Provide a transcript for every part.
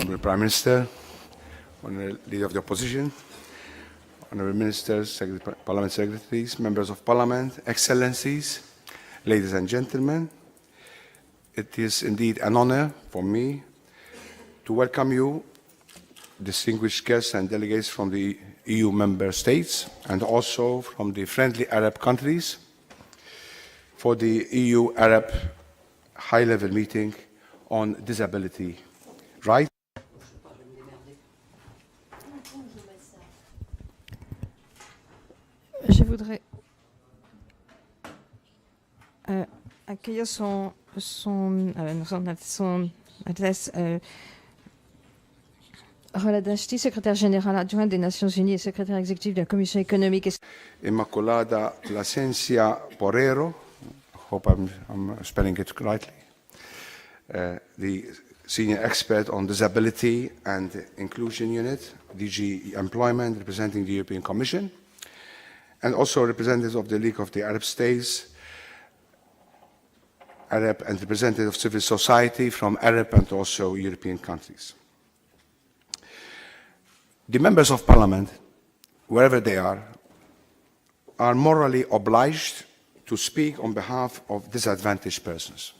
Honourable Prime Minister, Honourable Leader of the Opposition, Honourable Ministers, Parliament Secretaries, Members of Parliament, Excellencies, ladies and gentlemen, it is indeed an honour for me to welcome you, distinguished guests and delegates from the EU member states and also from the friendly Arab countries for the EU-Arab high-level meeting on disability rights. Je voudrais accueillir son adresse Rola Dashti, secrétaire général adjoint des Nations Unies et secrétaire exécutif de la Commission économique et Immaculada Plasencia Porrero, I hope I'm spelling it rightly, the senior expert on disability and inclusion unit, DG Employment, representing the European Commission, and also representatives of the League of the Arab States, Arab and representatives of civil society from Arab and also European countries. The members of parliament, wherever they are morally obliged to speak on behalf of disadvantaged persons.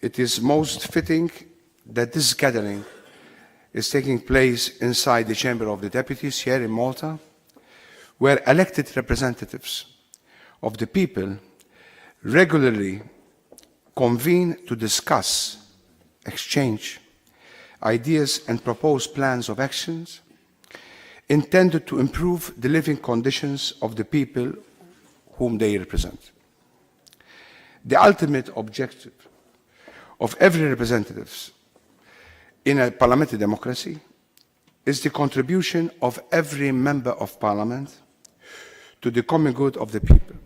It is most fitting that this gathering is taking place inside the Chamber of the Deputies here in Malta, where elected representatives of the people regularly convene to discuss, exchange ideas and propose plans of actions intended to improve the living conditions of the people whom they represent. The ultimate objective of every representative in a parliamentary democracy is the contribution of every member of parliament to the common good of the people.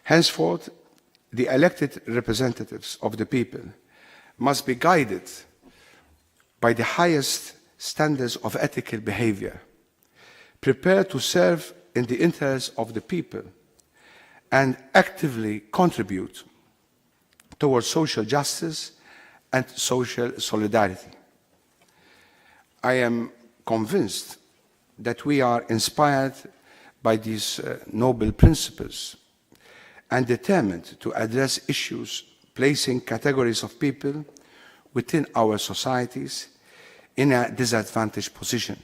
Henceforth, the elected representatives of the people must be guided by the highest standards of ethical behavior, prepared to serve in the interests of the people and actively contribute towards social justice and social solidarity. I am convinced that we are inspired by these noble principles and determined to address issues placing categories of people within our societies in a disadvantaged position.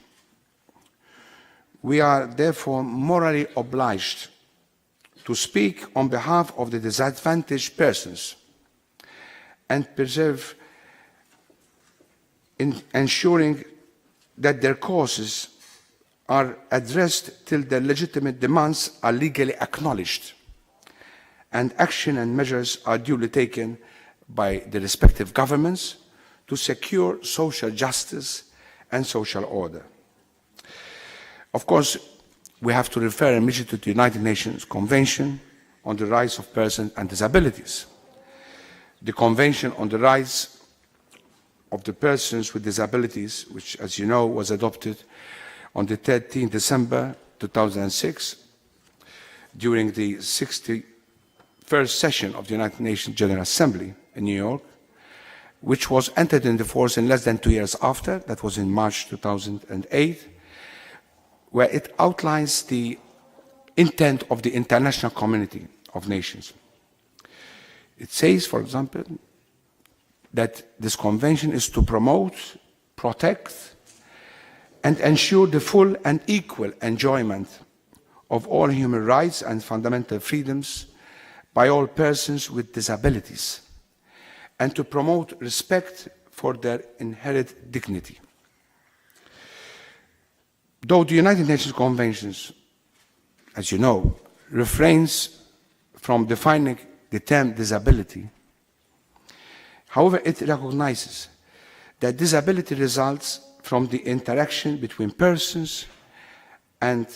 We are therefore morally obliged to speak on behalf of the disadvantaged persons and persevere in ensuring that their causes are addressed till their legitimate demands are legally acknowledged and action and measures are duly taken by the respective governments to secure social justice and social order. Of course, we have to refer immediately to the United Nations Convention on the Rights of Persons and Disabilities. The Convention on the Rights of the Persons with Disabilities, which, as you know, was adopted on the 13th December 2006 during the 61st session of the United Nations General Assembly in New York, which was entered into force in less than 2 years after, that was in March 2008, where it outlines the intent of the international community of nations. It says, for example, that this convention is to promote, protect, and ensure the full and equal enjoyment of all human rights and fundamental freedoms by all persons with disabilities, and to promote respect for their inherent dignity. Though the United Nations Conventions, as you know, refrains from defining the term disability, however, it recognizes that disability results from the interaction between persons and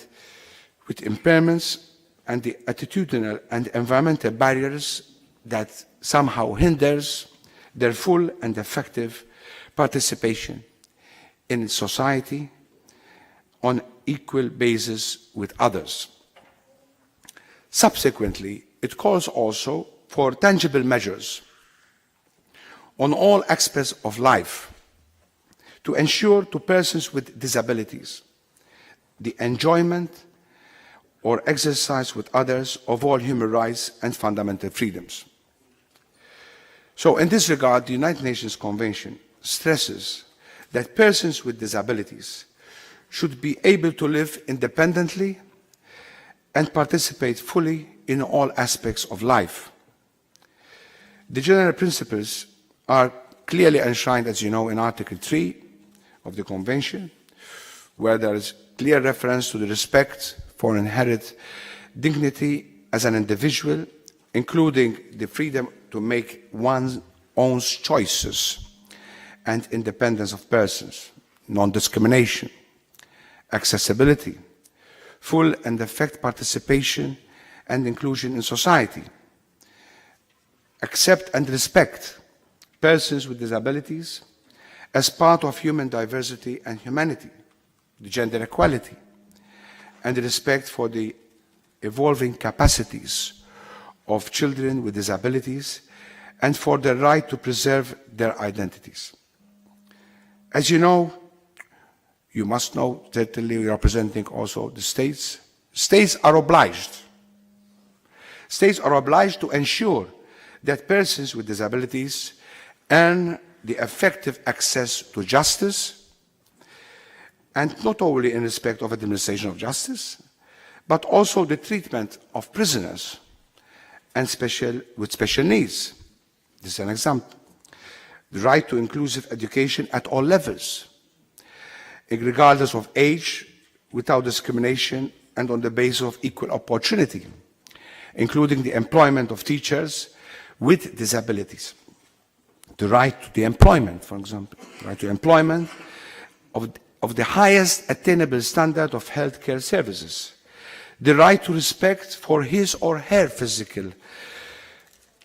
with impairments and the attitudinal and environmental barriers that somehow hinders their full and effective participation in society on equal basis with others. Subsequently, it calls also for tangible measures on all aspects of life to ensure to persons with disabilities the enjoyment or exercise with others of all human rights and fundamental freedoms. So in this regard, the United Nations Convention stresses that persons with disabilities should be able to live independently and participate fully in all aspects of life. The general principles are clearly enshrined, as you know, in Article 3 of the Convention, where there is clear reference to the respect for inherent dignity as an individual, including the freedom to make one's own choices and independence of persons, non-discrimination, accessibility, full and effective participation and inclusion in society, accept and respect persons with disabilities as part of human diversity and humanity, the gender equality, and the respect for the evolving capacities of children with disabilities and for their right to preserve their identities. As you know, you must know, certainly representing also the states, states are obliged to ensure that persons with disabilities earn the effective access to justice, and not only in respect of administration of justice, but also the treatment of prisoners and with special needs. This is an example. The right to inclusive education at all levels, regardless of age, without discrimination, and on the basis of equal opportunity, including the employment of teachers with disabilities. The right to the employment, for example, the right to employment of the highest attainable standard of healthcare services, the right to respect for his or her physical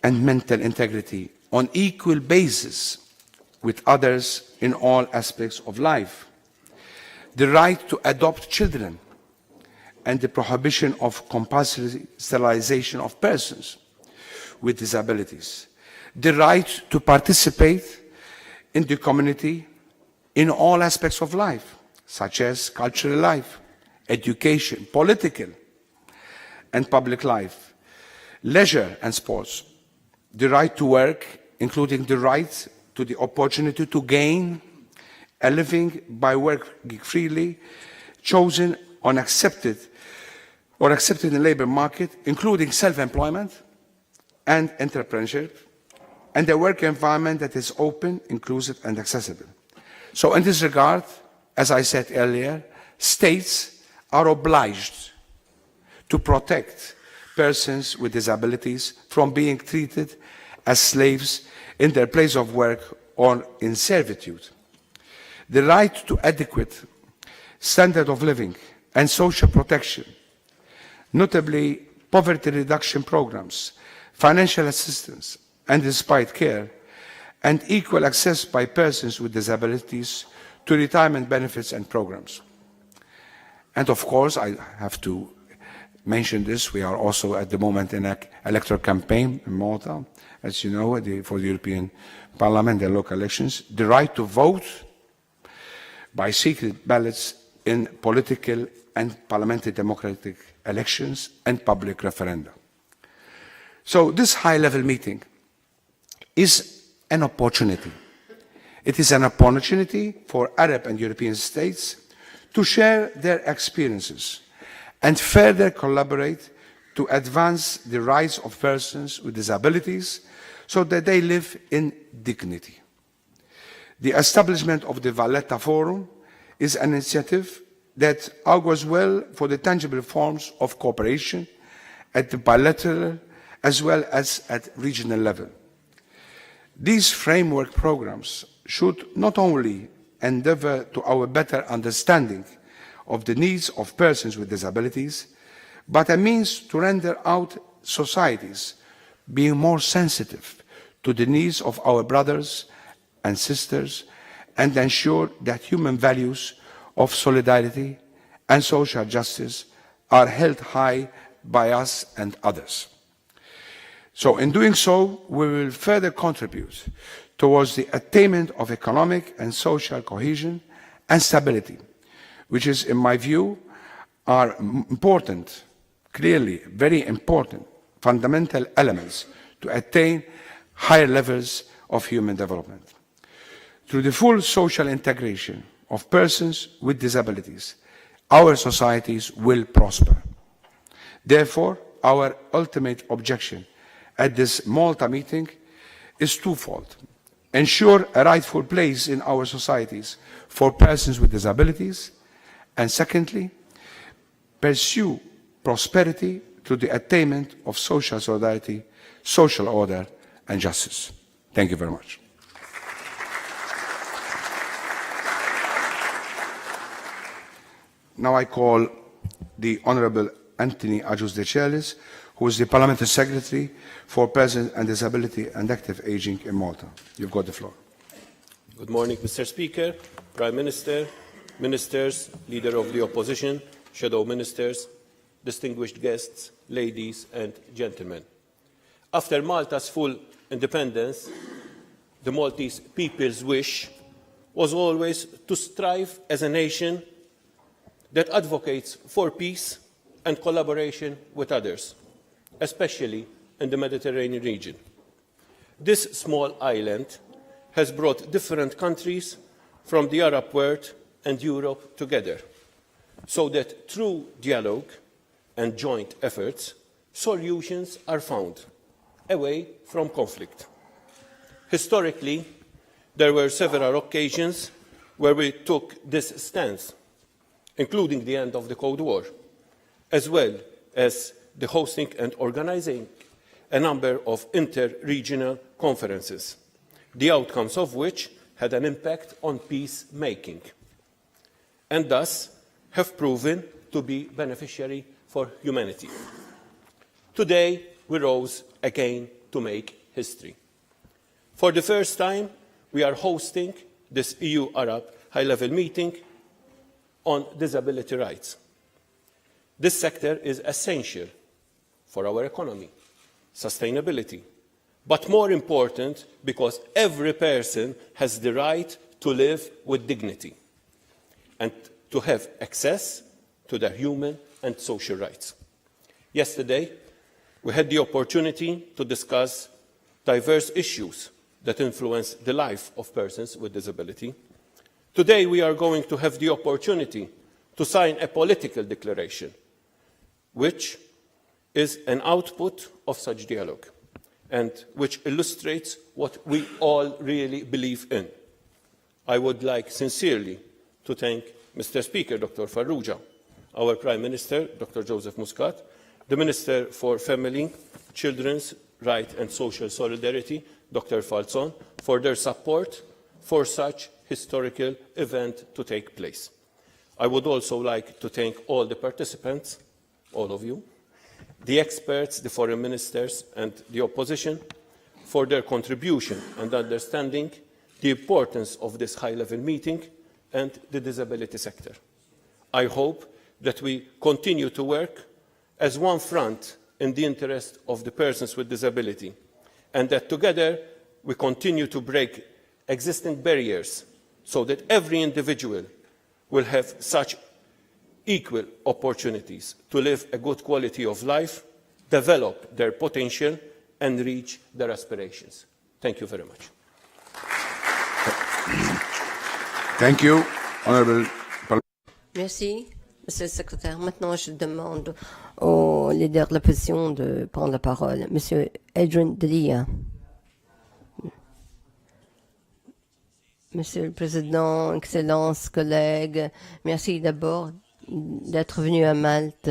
and mental integrity on equal basis with others in all aspects of life, the right to adopt children, and the prohibition of compulsory sterilization of persons with disabilities, the right to participate in the community in all aspects of life, such as cultural life, education, political and public life, leisure and sports, the right to work, including the right to the opportunity to gain a living by working freely, chosen or accepted in the labour market, including self-employment and entrepreneurship, and a work environment that is open, inclusive and accessible. So in this regard, as I said earlier, states are obliged to protect persons with disabilities from being treated as slaves in their place of work or in servitude. The right to adequate standard of living and social protection, notably poverty reduction programs, financial assistance and respite care, and equal access by persons with disabilities to retirement benefits and programs. And of course, I have to mention this, we are also at the moment in an electoral campaign in Malta, as you know, for the European Parliament and local elections, the right to vote by secret ballots in political and parliamentary democratic elections and public referenda. So this high-level meeting is an opportunity. It is an opportunity for Arab and European states to share their experiences and further collaborate to advance the rights of persons with disabilities so that they live in dignity. The establishment of the Valletta Forum is an initiative that augurs well for the tangible forms of cooperation at the bilateral as well as at regional level. These framework programs should not only endeavour to our better understanding of the needs of persons with disabilities, but a means to render out societies being more sensitive to the needs of our brothers and sisters and ensure that human values of solidarity and social justice are held high by us and others. So in doing so, we will further contribute towards the attainment of economic and social cohesion and stability, which is, in my view, are important, clearly very important, fundamental elements to attain higher levels of human development. Through the full social integration of persons with disabilities, our societies will prosper. Therefore, our ultimate objective at this Malta meeting is twofold. Ensure a rightful place in our societies for persons with disabilities, and secondly, pursue prosperity through the attainment of social solidarity, social order, and justice. Thank you very much. Now I call the Honourable Anthony Ajus de Celis, who is the Parliamentary Secretary for Persons and Disability and Active Ageing in Malta. You've got the floor. Good morning, Mr. Speaker, Prime Minister, Ministers, Leader of the Opposition, Shadow Ministers, distinguished guests, ladies and gentlemen. After Malta's full independence, the Maltese people's wish was always to strive as a nation that advocates for peace and collaboration with others, especially in the Mediterranean region. This small island has brought different countries from the Arab world and Europe together, so that through dialogue and joint efforts, solutions are found away from conflict. Historically, there were several occasions where we took this stance, including the end of the Cold War, as well as the hosting and organising a number of inter-regional conferences, the outcomes of which had an impact on peacemaking, and thus have proven to be beneficiary for humanity. Today, we rose again to make history. For the first time, we are hosting this EU-Arab high-level meeting on disability rights. This sector is essential for our economy, sustainability, but more important because every person has the right to live with dignity and to have access to their human and social rights. Yesterday, we had the opportunity to discuss diverse issues that influence the life of persons with disability. Today, we are going to have the opportunity to sign a political declaration, which is an output of such dialogue and which illustrates what we all really believe in. I would like sincerely to thank Mr. Speaker, Dr. Farrugia, our Prime Minister, Dr. Joseph Muscat, the Minister for Family, Children's Rights and Social Solidarity, Dr. Falzon, for their support for such historical event to take place. I would also like to thank all the participants, all of you, the experts, the foreign ministers and the opposition for their contribution and understanding the importance of this high-level meeting and the disability sector. I hope that we continue to work as one front in the interest of the persons with disability, and that together we continue to break existing barriers so that every individual will have such equal opportunities to live a good quality of life, develop their potential and reach their aspirations. Thank you very much. Thank you, Honourable. Merci, Monsieur le Secrétaire. Maintenant, je demande au leader de l'opposition de prendre la parole. Monsieur Adrian Delia. Monsieur le Président, Excellences, collègues, merci d'abord d'être venu à Malte.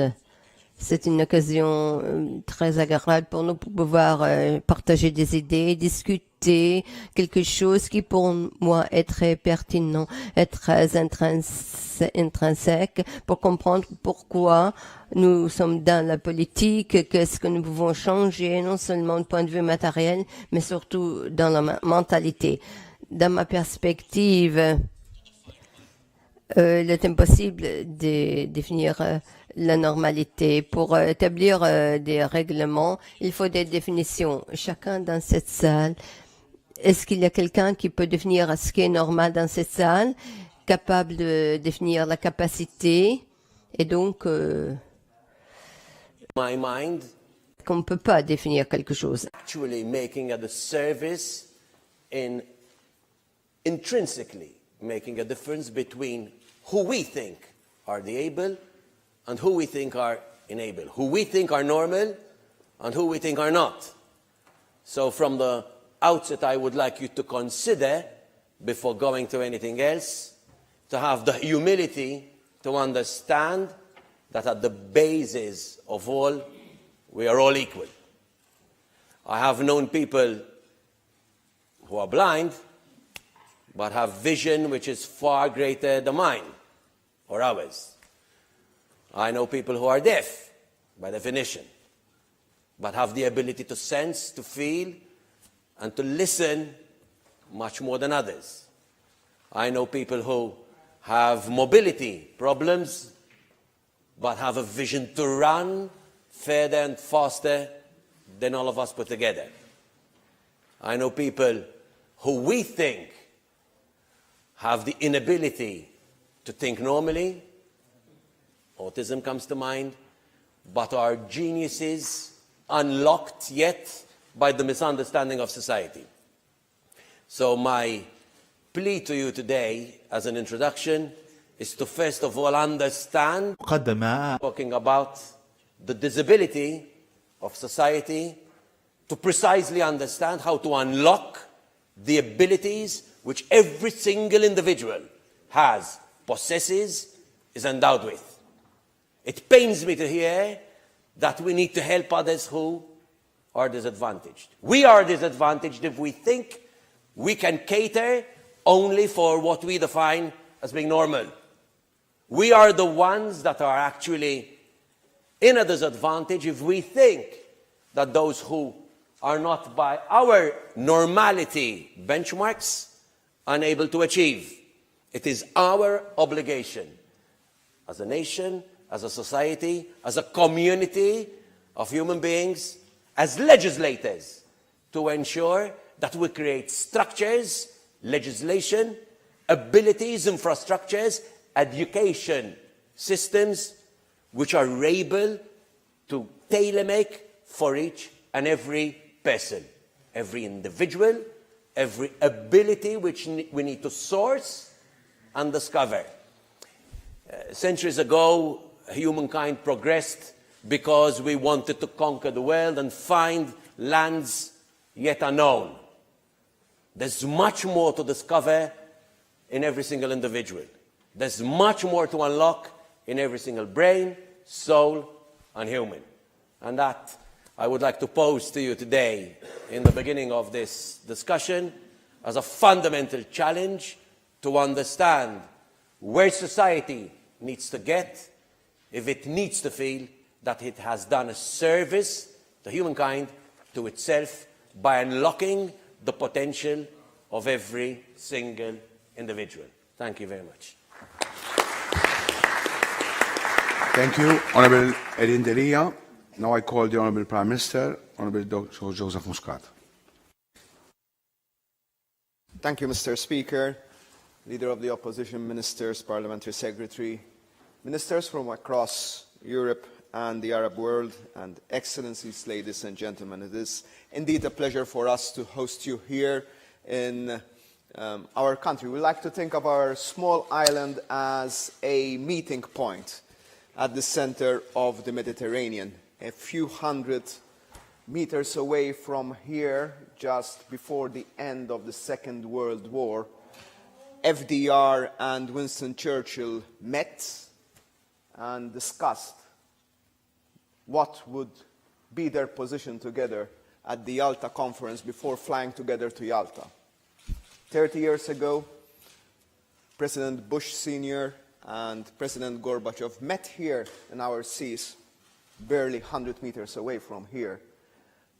C'est une occasion très agréable pour nous pour pouvoir partager des idées, discuter quelque chose qui pour moi est très pertinent, est très intrinsèque pour comprendre pourquoi nous sommes dans la politique, qu'est-ce que nous pouvons changer, non seulement du point de vue matériel, mais surtout dans la mentalité. Dans ma perspective, il est impossible de définir la normalité. Pour établir des règlements, il faut des définitions. Chacun dans cette salle Est-ce qu'il y a quelqu'un qui peut définir ce qui est normal dans cette salle, capable de définir la capacité et donc My mind qu'on ne peut pas définir quelque chose? actually making a service in intrinsically making a difference between who we think are the able and who we think are unable, who we think are normal and who we think are not. So from the outset, I would like you to consider, before going to anything else, to have the humility to understand that at the basis of all, we are all equal. I have known people who are blind, but have vision which is far greater than mine or ours. I know people who are deaf, by definition, but have the ability to sense, to feel, and to listen much more than others. I know people who have mobility problems, but have a vision to run further and faster than all of us put together. I know people who we think have the inability to think normally, autism comes to mind, but are geniuses unlocked yet by the misunderstanding of society. So my plea to you today as an introduction is to first of all understand, talking about the disability of society, to precisely understand how to unlock the abilities which every single individual has, possesses, is endowed with. It pains me to hear that we need to help others who are disadvantaged. We are disadvantaged if we think we can cater only for what we define as being normal. We are the ones that are actually in a disadvantage if we think that those who are not by our normality benchmarks are unable to achieve. It is our obligation as a nation, as a society, as a community of human beings, as legislators, to ensure that we create structures, legislation, abilities, infrastructures, education systems which are able to tailor-make for each and every person, every individual, every ability which we need to source and discover. Centuries ago, humankind progressed because we wanted to conquer the world and find lands yet unknown. There's much more to discover in every single individual. There's much more to unlock in every single brain, soul, and human. And that I would like to pose to you today in the beginning of this discussion as a fundamental challenge to understand where society needs to get if it needs to feel that it has done a service to humankind, to itself, by unlocking the potential of every single individual. Thank you very much. Thank you, Honourable Erin Delia. Now I call the Honourable Prime Minister, Honourable Dr. Joseph Muscat. Thank you, Mr. Speaker, Leader of the Opposition, Ministers, Parliamentary Secretary, Ministers from across Europe and the Arab world, and Excellencies, ladies and gentlemen. It is indeed a pleasure for us to host you here in our country. We like to think of our small island as a meeting point at the center of the Mediterranean, a few hundred meters away from here, just before the end of the Second World War. FDR and Winston Churchill met and discussed what would be their position together at the Yalta conference before flying together to Yalta. 30 years ago, President Bush Sr. and President Gorbachev met here in our seas, barely 100 meters away from here,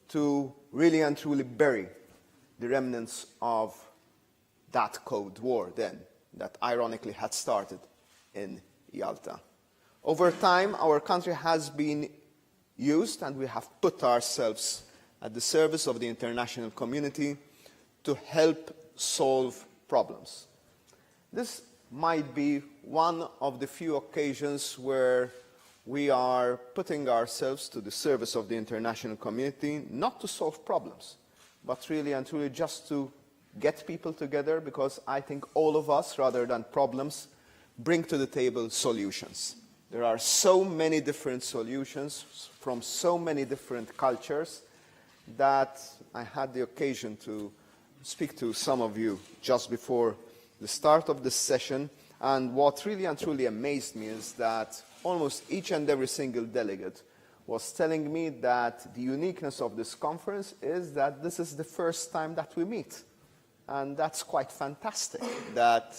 to really and truly bury the remnants of that Cold War then, that ironically had started in Yalta. Over time, our country has been used, and we have put ourselves at the service of the international community to help solve problems. This might be one of the few occasions where we are putting ourselves to the service of the international community, not to solve problems, but really and truly just to get people together, because I think all of us, rather than problems, bring to the table solutions. There are so many different solutions from so many different cultures that I had the occasion to speak to some of you just before the start of this session. And what really and truly amazed me is that almost each and every single delegate was telling me that the uniqueness of this conference is that this is the first time that we meet. And that's quite fantastic, that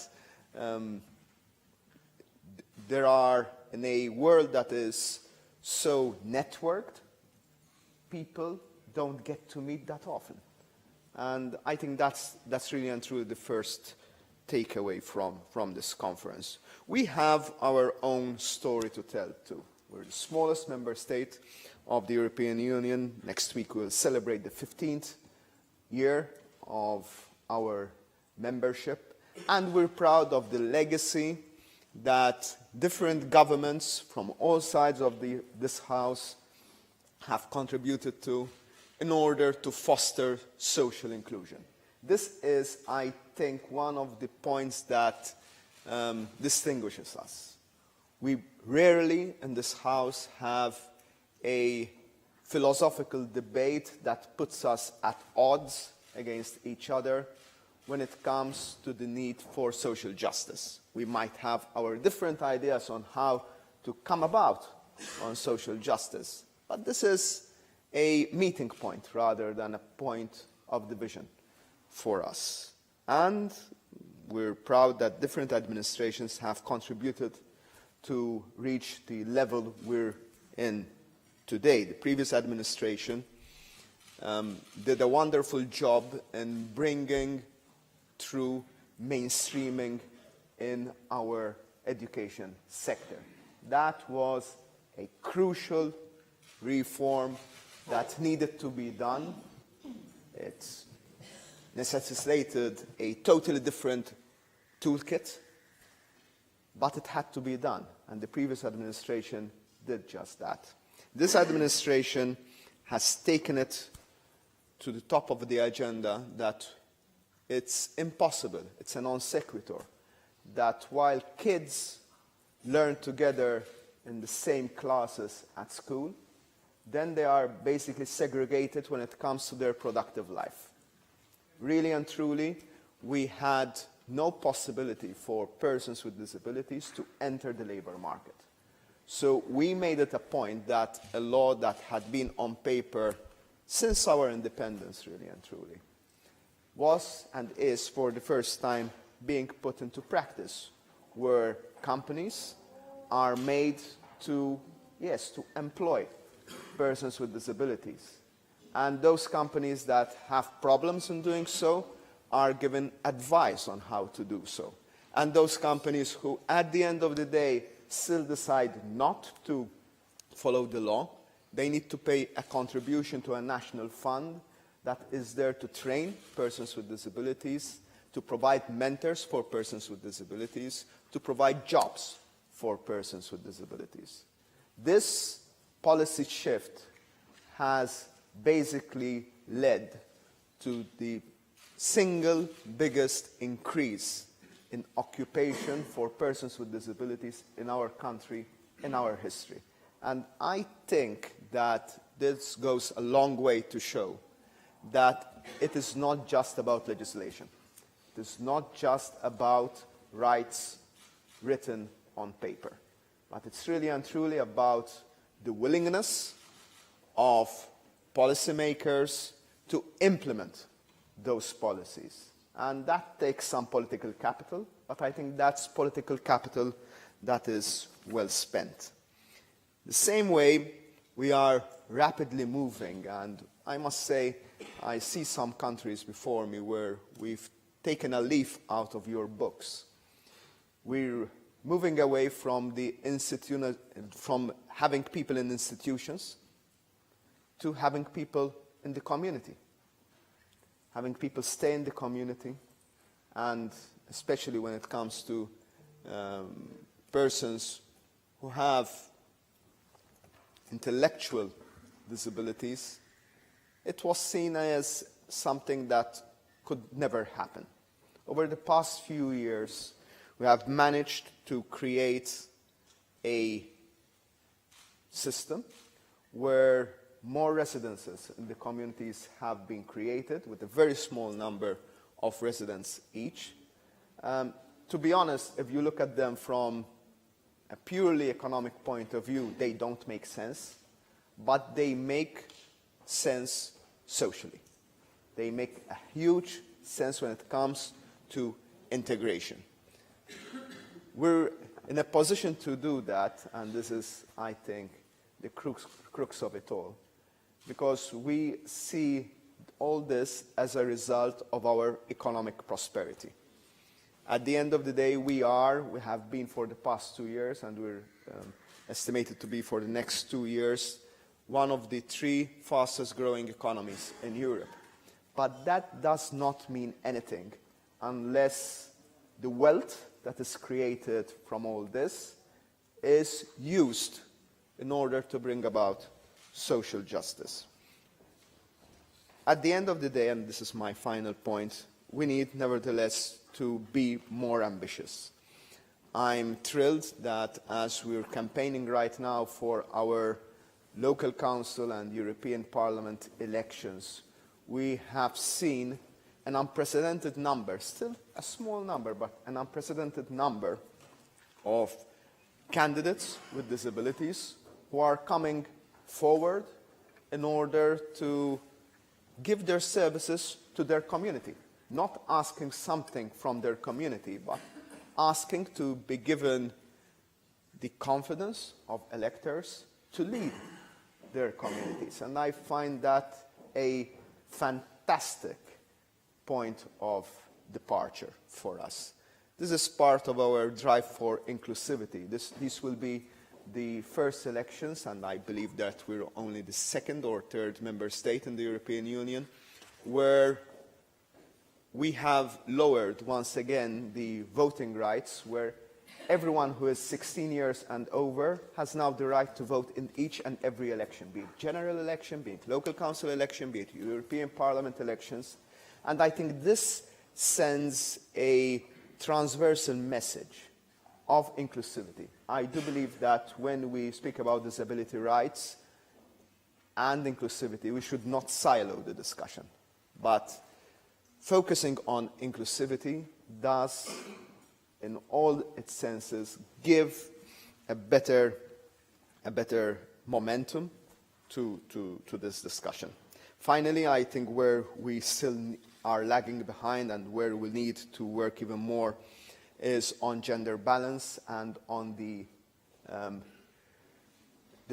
there are, in a world that is so networked, people don't get to meet that often. And I think that's really and truly the first takeaway from this conference. We have our own story to tell too. We're the smallest member state of the European Union. Next week we'll celebrate the 15th year of our membership, and we're proud of the legacy that different governments from all sides of this House have contributed to in order to foster social inclusion. This is, I think, one of the points that distinguishes us. We rarely in this House have a philosophical debate that puts us at odds against each other when it comes to the need for social justice. We might have our different ideas on how to come about on social justice, but this is a meeting point rather than a point of division for us. And we're proud that different administrations have contributed to reach the level we're in today. The previous administration did a wonderful job in bringing through mainstreaming in our education sector. That was a crucial reform that needed to be done. It necessitated a totally different toolkit, but it had to be done, and the previous administration did just that. This administration has taken it to the top of the agenda that it's impossible, it's a non sequitur, that while kids learn together in the same classes at school, then they are basically segregated when it comes to their productive life. Really and truly, we had no possibility for persons with disabilities to enter the labor market. So we made it a point that a law that had been on paper since our independence, really and truly, was and is for the first time being put into practice, where companies are made to, yes, to employ persons with disabilities. And those companies that have problems in doing so are given advice on how to do so. And those companies who, at the end of the day, still decide not to follow the law, they need to pay a contribution to a national fund that is there to train persons with disabilities, to provide mentors for persons with disabilities, to provide jobs for persons with disabilities. This policy shift has basically led to the single biggest increase in occupation for persons with disabilities in our country, in our history. And I think that this goes a long way to show that it is not just about legislation. It is not just about rights written on paper, but it's really and truly about the willingness of policymakers to implement those policies. And that takes some political capital, but I think that's political capital that is well spent. The same way, we are rapidly moving, and I must say, I see some countries before me where we've taken a leaf out of your books. We're moving away from from having people in institutions to having people in the community. having people stay in the community, and especially when it comes to persons who have intellectual disabilities, it was seen as something that could never happen. Over the past few years, we have managed to create a system where more residences in the communities have been created with a very small number of residents each. To be honest, if you look at them from a purely economic point of view, they don't make sense, but they make sense socially. They make a huge sense when it comes to integration. We're in a position to do that, and this is, I think, the crux of it all, because we see all this as a result of our economic prosperity. At the end of the day, we have been for the past 2 years, and we're estimated to be for the next 2 years, one of the 3 fastest growing economies in Europe. But that does not mean anything unless the wealth that is created from all this is used in order to bring about social justice. At the end of the day, and this is my final point, we need nevertheless to be more ambitious. I'm thrilled that as we're campaigning right now for our local council and European Parliament elections, we have seen an unprecedented number, still a small number, but an unprecedented number of candidates with disabilities who are coming forward in order to give their services to their community, not asking something from their community, but asking to be given the confidence of electors to lead their communities. And I find that a fantastic point of departure for us. This is part of our drive for inclusivity. These will be the first elections, and I believe that we're only the 2nd or 3rd member state in the European Union, where we have lowered once again the voting rights, where everyone who is 16 years and over has now the right to vote in each and every election, be it general election, be it local council election, be it European Parliament elections. And I think this sends a transversal message of inclusivity. I do believe that when we speak about disability rights and inclusivity, we should not silo the discussion, but focusing on inclusivity does, in all its senses, give a better momentum to this discussion. Finally, I think where we still are lagging behind and where we need to work even more is on gender balance and on the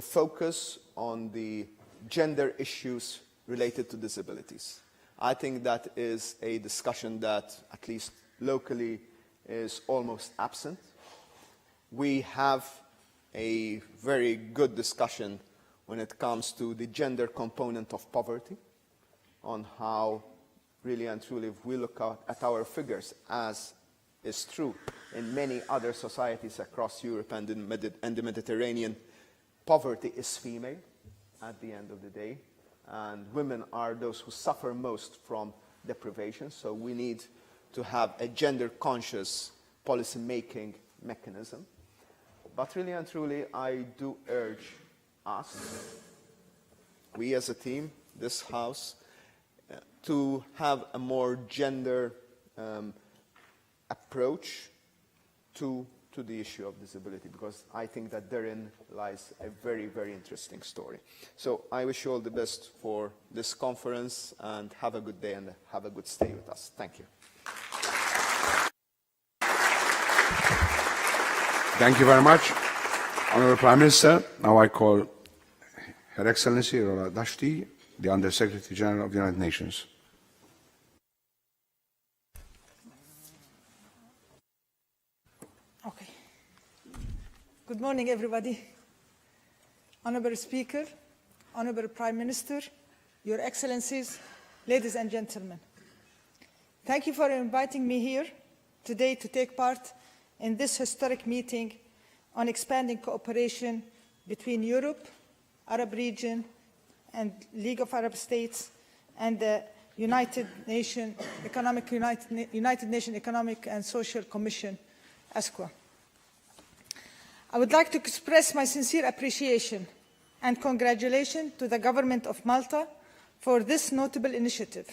focus on the gender issues related to disabilities. I think that is a discussion that, at least locally, is almost absent. We have a very good discussion when it comes to the gender component of poverty, on how, really and truly, if we look at our figures, as is true in many other societies across Europe and in the Mediterranean, poverty is female at the end of the day, and women are those who suffer most from deprivation, so we need to have a gender-conscious policy-making mechanism. But really and truly, I do urge us, we as a team, this House, to have a more gender approach to the issue of disability, because I think that therein lies a very, very interesting story. So I wish you all the best for this conference, and have a good day and have a good stay with us. Thank you. Thank you very much, Honourable Prime Minister. Now I call Her Excellency Rola Dashti, the Under Secretary General of the United Nations. Okay. Good morning, everybody. Honourable Speaker, Honourable Prime Minister, Your Excellencies, ladies and gentlemen. Thank you for inviting me here today to take part in this historic meeting on expanding cooperation between Europe, Arab region, and League of Arab States, and the United Nations Economic and Social Commission, ESCWA. I would like to express my sincere appreciation and congratulations to the government of Malta for this notable initiative.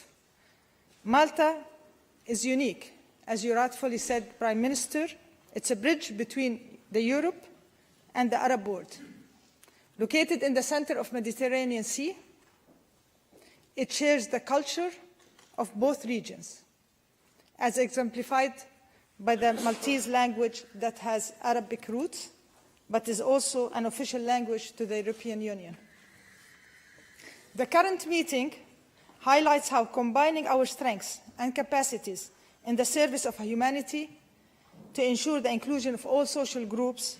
Malta is unique, as you rightfully said, Prime Minister. It's a bridge between the Europe and the Arab world. Located in the center of the Mediterranean Sea, it shares the culture of both regions, as exemplified by the Maltese language that has Arabic roots, but is also an official language to the European Union. The current meeting highlights how combining our strengths and capacities in the service of humanity to ensure the inclusion of all social groups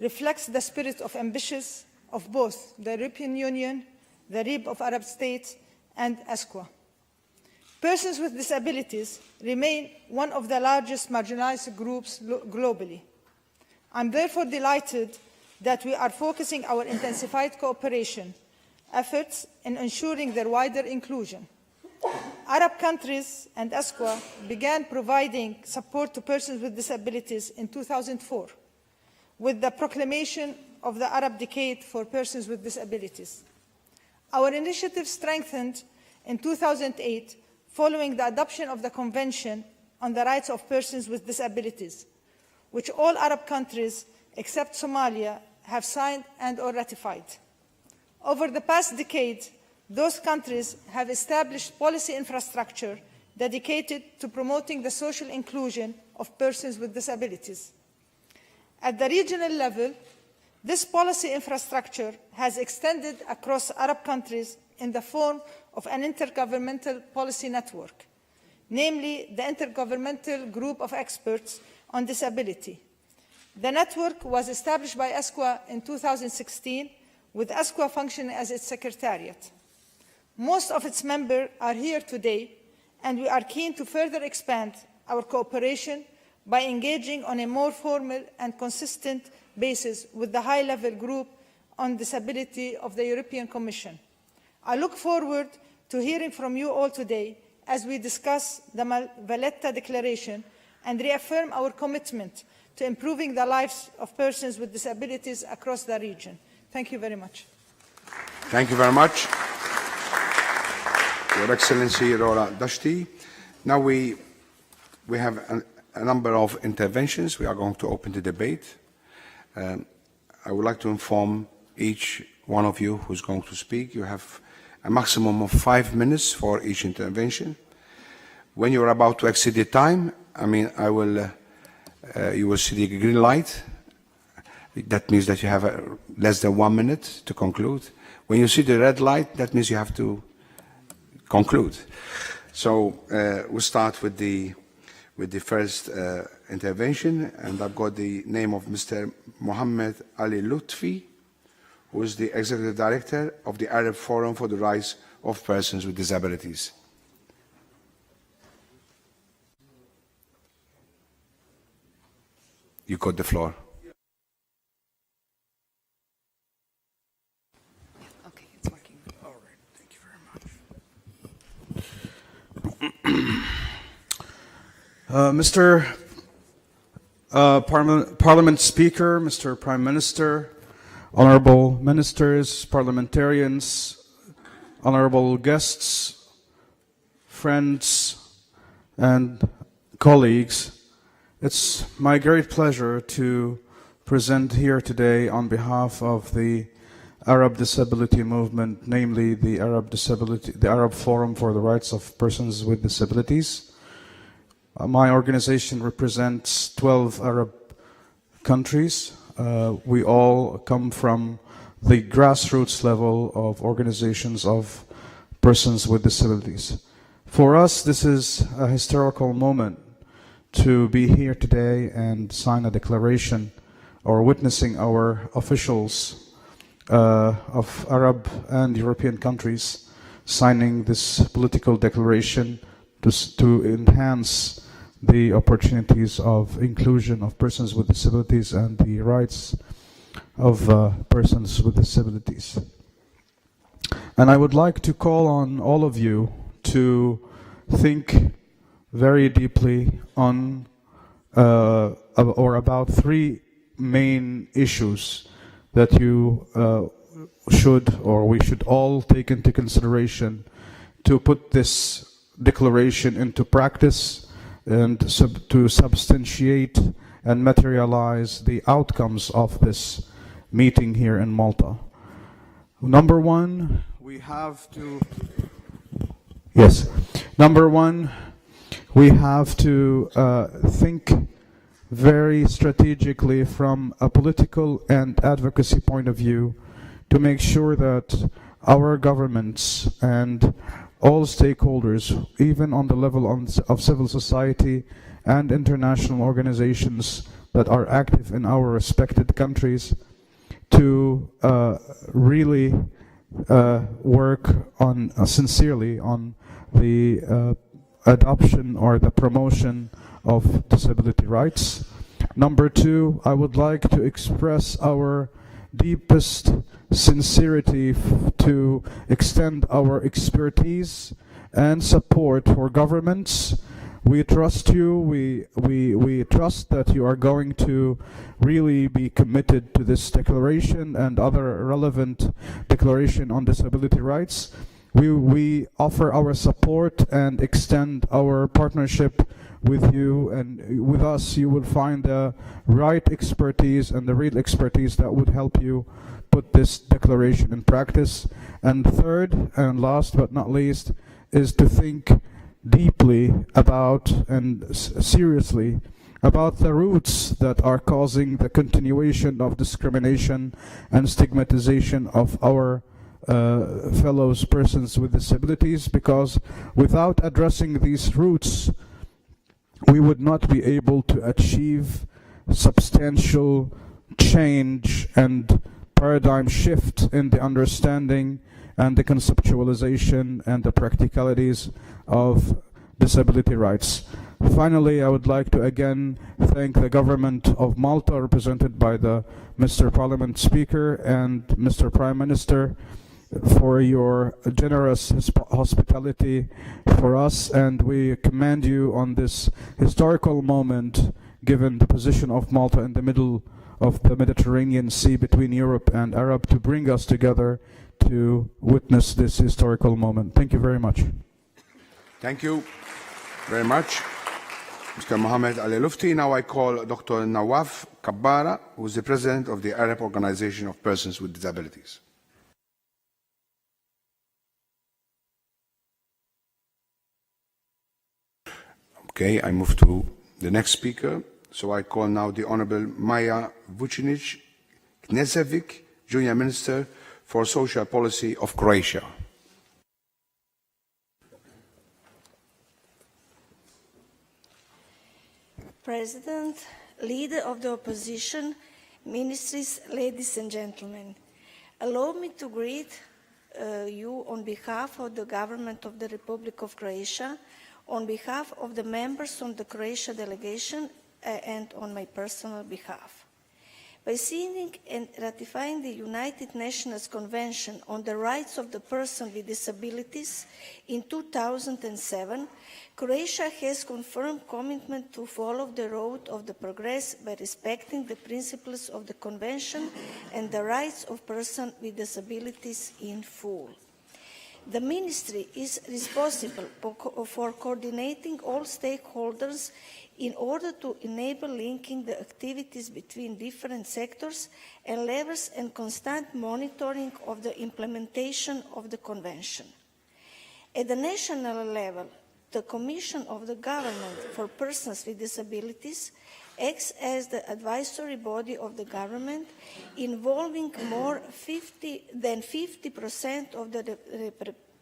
reflects the spirit of ambitions of both the European Union, the League of Arab States, and ESCWA. Persons with disabilities remain one of the largest marginalized groups globally. I'm therefore delighted that we are focusing our intensified cooperation efforts in ensuring their wider inclusion. Arab countries and ESCWA began providing support to persons with disabilities in 2004 with the proclamation of the Arab Decade for Persons with Disabilities. Our initiative strengthened in 2008 following the adoption of the Convention on the Rights of Persons with Disabilities, which all Arab countries except Somalia have signed and or ratified. Over the past decade, those countries have established policy infrastructure dedicated to promoting the social inclusion of persons with disabilities. At the regional level, this policy infrastructure has extended across Arab countries in the form of an intergovernmental policy network, namely the Intergovernmental Group of Experts on Disability. The network was established by ESCWA in 2016, with ESCWA functioning as its secretariat. Most of its members are here today, and we are keen to further expand our cooperation by engaging on a more formal and consistent basis with the high-level group on disability of the European Commission. I look forward to hearing from you all today as we discuss the Valletta Declaration and reaffirm our commitment to improving the lives of persons with disabilities across the region. Thank you very much. Thank you very much, Your Excellency Rora Dashti. Now we have a number of interventions. We are going to open the debate. I would like to inform each one of you who's going to speak. You have a maximum of 5 minutes for each intervention. When you're about to exceed the time, you will see the green light. That means that you have less than 1 minute to conclude. When you see the red light, that means you have to conclude. So we'll start with the first intervention, and I've got the name of Mr. Mohammed Ali Lutfi, who is the Executive Director of the Arab Forum for the Rights of Persons with Disabilities. You got the floor. Okay, it's working. All right, thank you very much. Mr. Parliament Speaker, Mr. Prime Minister, honorable ministers, parliamentarians, honorable guests, friends, and colleagues, it's my great pleasure to present here today on behalf of the Arab Disability Movement, namely the Arab Forum for the Rights of Persons with Disabilities. My organization represents 12 Arab countries. We all come from the grassroots level of organizations of persons with disabilities. For us, this is a historical moment to be here today and sign a declaration, or witnessing our officials of Arab and European countries signing this political declaration to enhance the opportunities of inclusion of persons with disabilities and the rights of persons with disabilities. And I would like to call on all of you to think very deeply on or about three main issues that you should, or we should all take into consideration to put this declaration into practice and to substantiate and materialize the outcomes of this meeting here in Malta. Number one, we have to think very strategically from a political and advocacy point of view to make sure that our governments and all stakeholders, even on the level of civil society and international organizations that are active in our respected countries, to really work on sincerely on the adoption or the promotion of disability rights. Number two, I would like to express our deepest sincerity to extend our expertise and support for governments. We trust you, we trust that you are going to really be committed to this declaration and other relevant declaration on disability rights. We offer our support and extend our partnership with you, and with us you will find the right expertise and the real expertise that would help you put this declaration in practice. And third and last but not least is to think deeply about and seriously about the roots that are causing the continuation of discrimination and stigmatization of our fellow persons with disabilities, because without addressing these roots we would not be able to achieve substantial change and paradigm shift in the understanding and the conceptualization and the practicalities of disability rights. Finally, I would like to again thank the government of Malta, represented by the Mr. Parliament Speaker and Mr. Prime Minister, for your generous hospitality for us, and we commend you on this historical moment, given the position of Malta in the middle of the Mediterranean Sea between Europe and Arab, to bring us together to witness this historical moment. Thank you very much. Thank you very much, Mr. Mohammed Ali Lufti. Now I call Dr. Nawaf Kabbara, who is the President of the Arab Organization of Persons with Disabilities. Okay, I move to the next speaker. So I call now the Honorable Maya Vucinic Knežević, Junior Minister for Social Policy of Croatia. President, Leader of the Opposition, Ministries, ladies and gentlemen, allow me to greet you on behalf of the Government of the Republic of Croatia, on behalf of the members of the Croatia delegation, and on my personal behalf. By signing and ratifying the United Nations Convention on the Rights of the Person with Disabilities in 2007, Croatia has confirmed commitment to follow the road of the progress by respecting the principles of the Convention and the rights of persons with disabilities in full. The Ministry is responsible for coordinating all stakeholders in order to enable linking the activities between different sectors and levels and constant monitoring of the implementation of the Convention. At the national level, the Commission of the Government for Persons with Disabilities acts as the advisory body of the government, involving more than 50% of the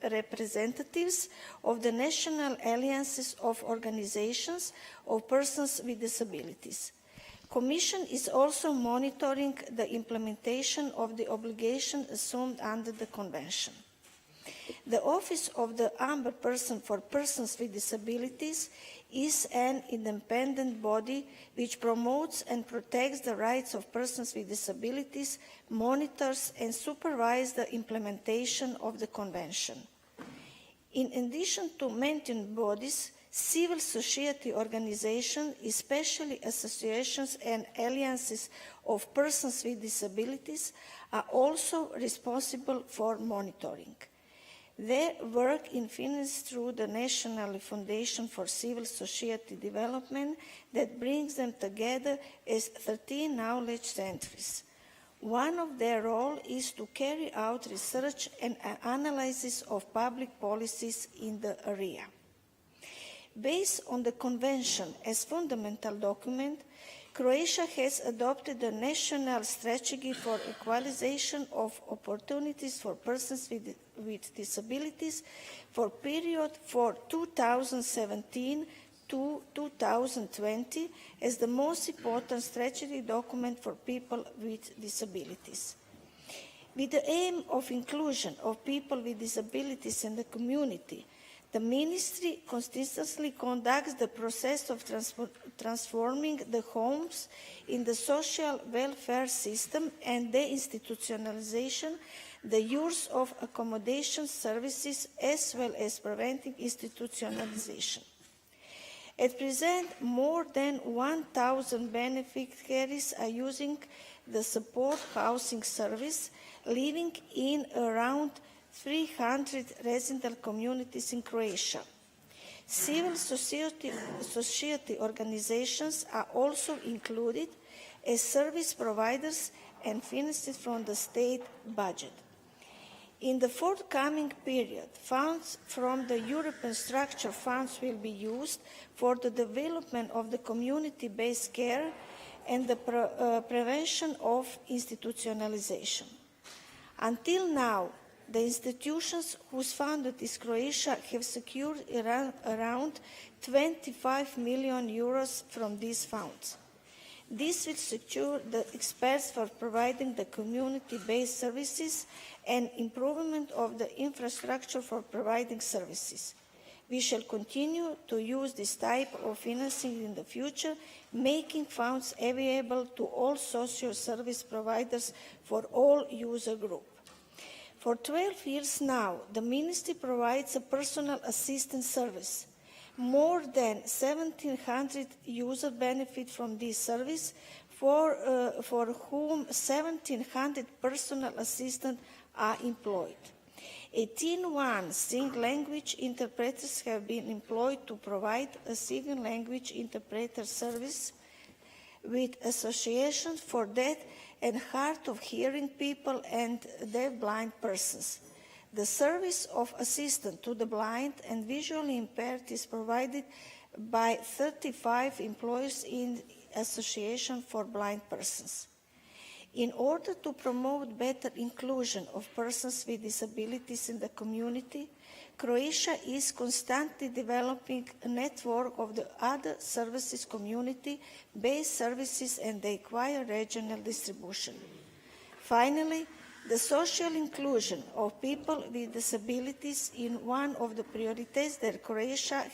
representatives of the national alliances of organizations of persons with disabilities. Commission is also monitoring the implementation of the obligation assumed under the Convention. The Office of the Ombudsperson for Persons with Disabilities is an independent body which promotes and protects the rights of persons with disabilities, monitors and supervises the implementation of the Convention. In addition to mentioned bodies, civil society organizations, especially associations and alliances of persons with disabilities, are also responsible for monitoring. Their work is financed through the National Foundation for Civil Society Development that brings them together as 13 knowledge centers. One of their roles is to carry out research and analysis of public policies in the area. Based on the Convention as fundamental document, Croatia has adopted a national strategy for equalization of opportunities for persons with disabilities for period for 2017 to 2020 as the most important strategy document for people with disabilities. With the aim of inclusion of people with disabilities in the community, the Ministry consistently conducts the process of transforming the homes in the social welfare system and deinstitutionalization, the use of accommodation services, as well as preventing institutionalization. At present, more than 1,000 beneficiaries are using the support housing service, living in around 300 resident communities in Croatia. Civil society organizations are also included as service providers and financed from the state budget. In the forthcoming period, funds from the European structure funds will be used for the development of the community-based care and the prevention of institutionalization. Until now, the institutions whose funded is Croatia have secured around 25 million euros from these funds. This will secure the experts for providing the community-based services and improvement of the infrastructure for providing services. We shall continue to use this type of financing in the future, making funds available to all social service providers for all user groups. For 12 years now, the Ministry provides a personal assistance service. More than 1,700 users benefit from this service, for whom 1,700 personal assistants are employed. 18 single language interpreters have been employed to provide a single language interpreter service with associations for deaf and hard of hearing people and deaf-blind persons. The service of assistance to the blind and visually impaired is provided by 35 employees in Association for Blind Persons. In order to promote better inclusion of persons with disabilities in the community, Croatia is constantly developing a network of the other services community-based services and they acquire regional distribution. Finally, the social inclusion of people with disabilities is one of the priorities that Croatia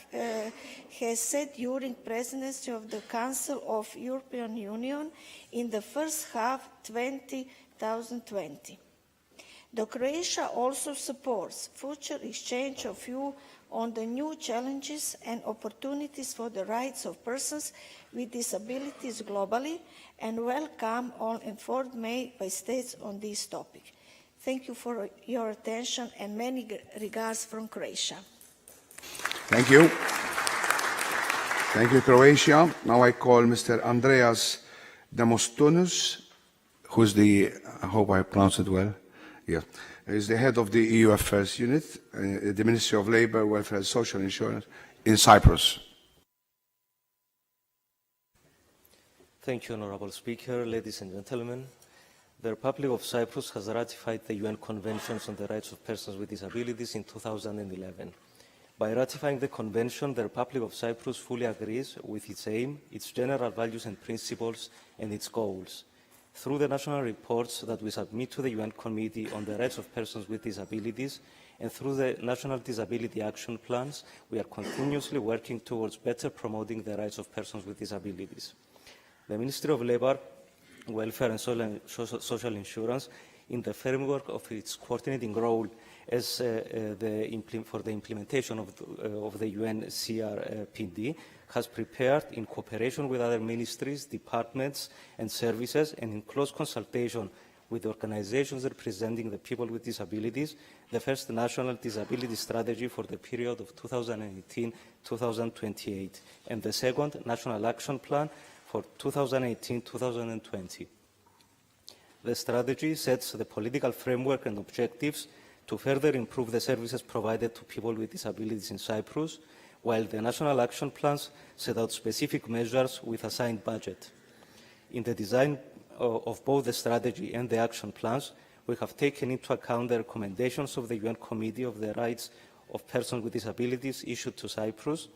has set during presidency of the Council of European Union in the first half of 2020. The Croatia also supports future exchange of views on the new challenges and opportunities for the rights of persons with disabilities globally and welcome all efforts made by states on this topic. Thank you for your attention and many regards from Croatia. Thank you. Thank you, Croatia. Now I call Mr. Andreas Demosthenes, who's the, I hope I pronounced it well, yeah, he's the head of the EU Affairs Unit, the Ministry of Labour, Welfare and Social Insurance in Cyprus. Thank you, Honourable Speaker, ladies and gentlemen. The Republic of Cyprus has ratified the UN Conventions on the Rights of Persons with Disabilities in 2011. By ratifying the Convention, the Republic of Cyprus fully agrees with its aim, its general values and principles, and its goals. Through the national reports that we submit to the UN Committee on the Rights of Persons with Disabilities And through the National Disability Action Plans, we are continuously working towards better promoting the rights of persons with disabilities. The Ministry of Labour, Welfare and Social Insurance, in the framework of its coordinating role as for the implementation of the UN CRPD, has prepared, in cooperation with other ministries, departments and services, and in close consultation with organizations representing the people with disabilities, the first national disability strategy for the period of 2018-2028, and the second national action plan for 2018-2020. The strategy sets the political framework and objectives to further improve the services provided to people with disabilities in Cyprus, while the national action plans set out specific measures with assigned budget. In the design of both the strategy and the action plans, we have taken into account the recommendations of the UN Committee of the Rights of Persons with Disabilities issued to Cyprus,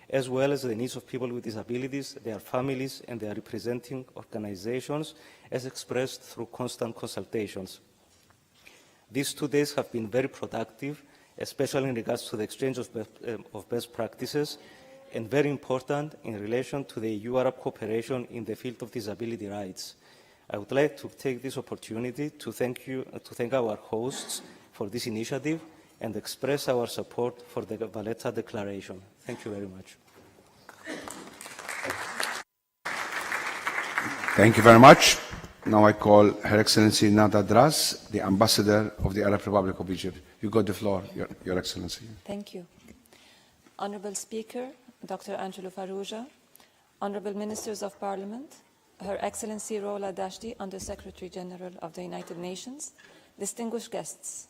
as well as the needs of people with disabilities, their families, and their representing organizations, as expressed through constant consultations. These 2 days have been very productive, especially in regards to the exchange of best practices, and very important in relation to the EU-Arab cooperation in the field of disability rights. I would like to take this opportunity to thank our hosts for this initiative and express our support for the Valletta Declaration. Thank you very much. Thank you very much. Now I call Her Excellency Nada Dras, the Ambassador of the Arab Republic of Egypt. You got the floor, Your Excellency. Thank you. Honorable Speaker, Dr. Angelo Farrugia, Honorable Ministers of Parliament, Her Excellency Rola Dashti, Under Secretary General of the United Nations, distinguished guests.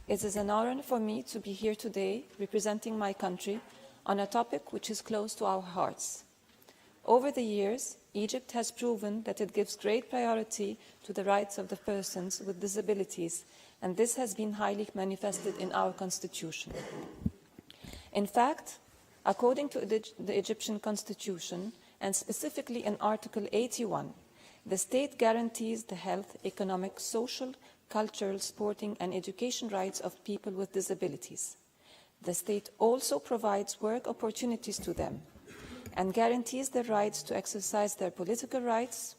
It is an honor for me to be here today representing my country on a topic which is close to our hearts. Over the years, Egypt has proven that it gives great priority to the rights of the persons with disabilities, and this has been highly manifested in our constitution. In fact, according to the Egyptian constitution, and specifically in Article 81, the state guarantees the health, economic, social, cultural, sporting, and education rights of people with disabilities. The state also provides work opportunities to them and guarantees their rights to exercise their political rights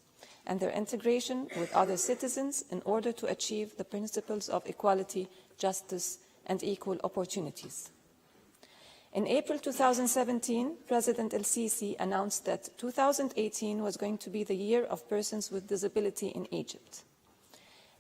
and their integration with other citizens in order to achieve the principles of equality, justice, and equal opportunities. In April 2017, President El-Sisi announced that 2018 was going to be the year of persons with disability in Egypt.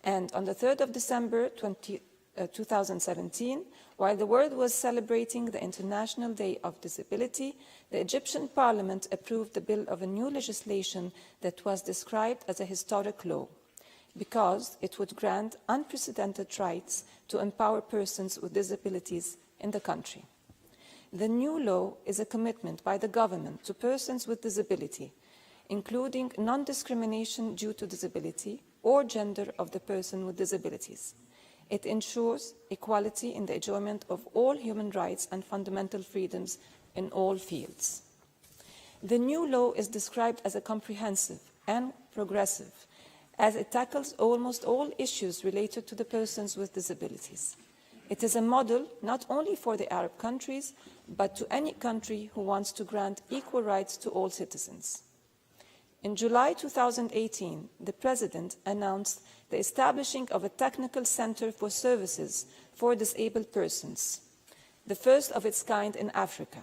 And on the 3rd of December 2017, while the world was celebrating the International Day of Disability, the Egyptian Parliament approved the bill of a new legislation that was described as a historic law, because it would grant unprecedented rights to empower persons with disabilities in the country. The new law is a commitment by the government to persons with disability, including non-discrimination due to disability or gender of the person with disabilities. It ensures equality in the enjoyment of all human rights and fundamental freedoms in all fields. The new law is described as a comprehensive and progressive, as it tackles almost all issues related to the persons with disabilities. It is a model not only for the Arab countries, but to any country who wants to grant equal rights to all citizens. In July 2018, the President announced the establishing of a technical center for services for disabled persons, the first of its kind in Africa.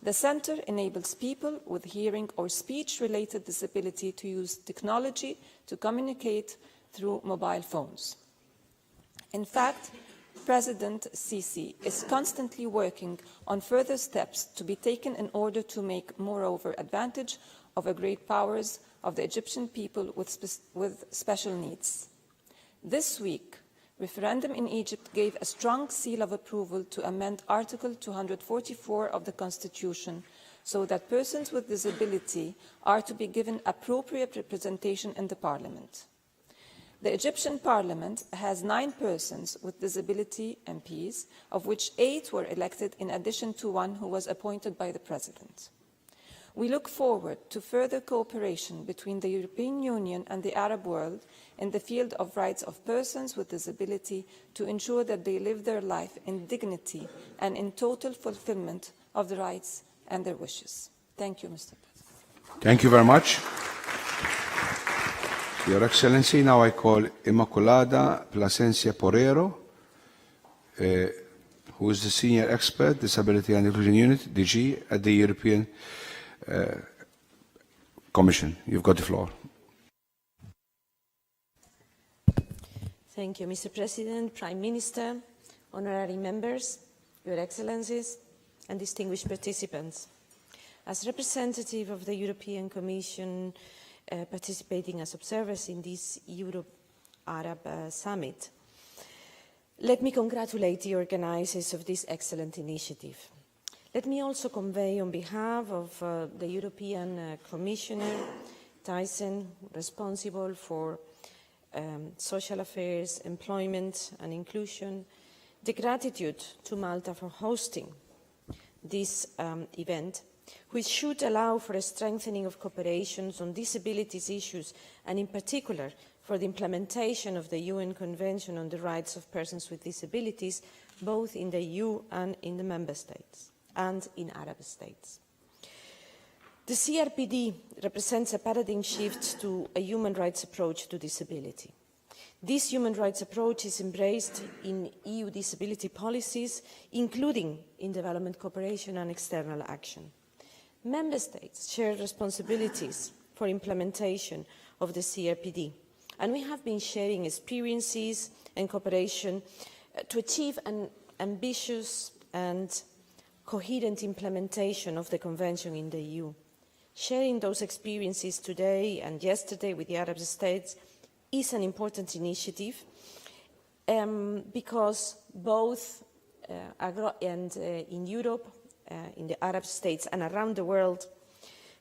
The center enables people with hearing or speech-related disability to use technology to communicate through mobile phones. In fact, President Sisi is constantly working on further steps to be taken in order to make moreover advantage of the great powers of the Egyptian people with special needs. This week, referendum in Egypt gave a strong seal of approval to amend Article 244 of the Constitution so that persons with disability are to be given appropriate representation in the parliament. The Egyptian parliament has 9 persons with disability MPs, of which 8 were elected in addition to one who was appointed by the president. We look forward to further cooperation between the European Union and the Arab world in the field of rights of persons with disability to ensure that they live their life in dignity and in total fulfillment of the rights and their wishes. Thank you, Mr. President. Thank you very much. Your Excellency, now I call Immaculada Plasencia Porero, who is the Senior Expert, Disability and Inclusion Unit, DG, at the European Commission. You've got the floor. Thank you, Mr. President, Prime Minister, honorary members, Your Excellencies, and distinguished participants. As representative of the European Commission participating as observers in this Europe-Arab Summit, let me congratulate the organizers of this excellent initiative. Let me also convey on behalf of the European Commissioner Thyssen, responsible for social affairs, employment and inclusion, the gratitude to Malta for hosting this event, which should allow for a strengthening of cooperation on disabilities issues and in particular for the implementation of the UN Convention on the Rights of Persons with Disabilities, both in the EU and in the Member States and in Arab states. The CRPD represents a paradigm shift to a human rights approach to disability. This human rights approach is embraced in EU disability policies, including in development cooperation and external action. Member States share responsibilities for implementation of the CRPD, and we have been sharing experiences and cooperation to achieve an ambitious and coherent implementation of the Convention in the EU. Sharing those experiences today and yesterday with the Arab states is an important initiative because both in Europe, in the Arab states and around the world,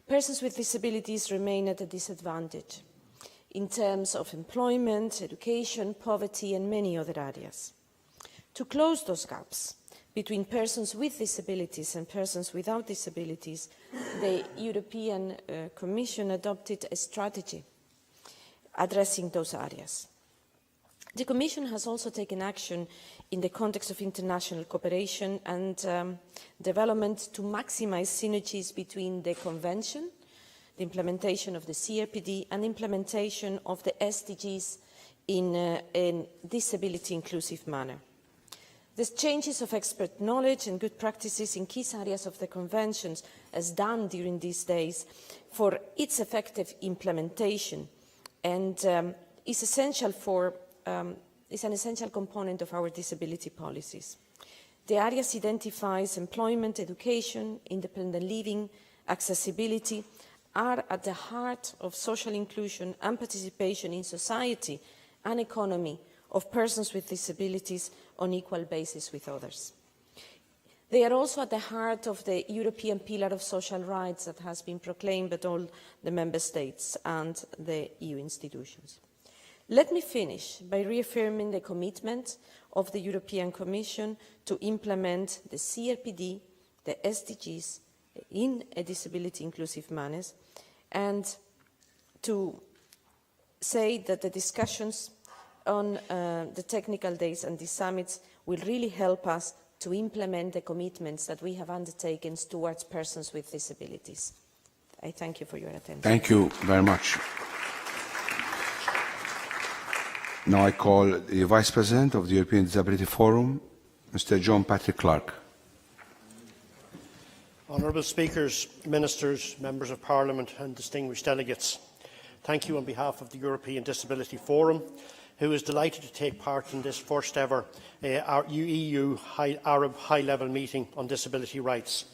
persons with disabilities remain at a disadvantage in terms of employment, education, poverty and many other areas. To close those gaps between persons with disabilities and persons without disabilities, the European Commission adopted a strategy addressing those areas. The Commission has also taken action in the context of international cooperation and development to maximise synergies between the Convention, the implementation of the CRPD and implementation of the SDGs in a disability-inclusive manner. The exchanges of expert knowledge and good practices in key areas of the Conventions, as done during these days, for its effective implementation and is an essential component of our disability policies. The areas identifies employment, education, independent living, accessibility are at the heart of social inclusion and participation in society and economy of persons with disabilities on equal basis with others. They are also at the heart of the European Pillar of Social Rights that has been proclaimed by all the Member States and the EU institutions. Let me finish by reaffirming the commitment of the European Commission to implement the CRPD, the SDGs, in a disability-inclusive manner, and to say that the discussions on the technical days and the summits will really help us to implement the commitments that we have undertaken towards persons with disabilities. I thank you for your attention. Thank you very much. Now I call the Vice President of the European Disability Forum, Mr. John Patrick Clark. Honourable Speakers, Ministers, Members of Parliament and distinguished delegates, thank you on behalf of the European Disability Forum, who is delighted to take part in this first ever EU Arab high-level meeting on disability rights.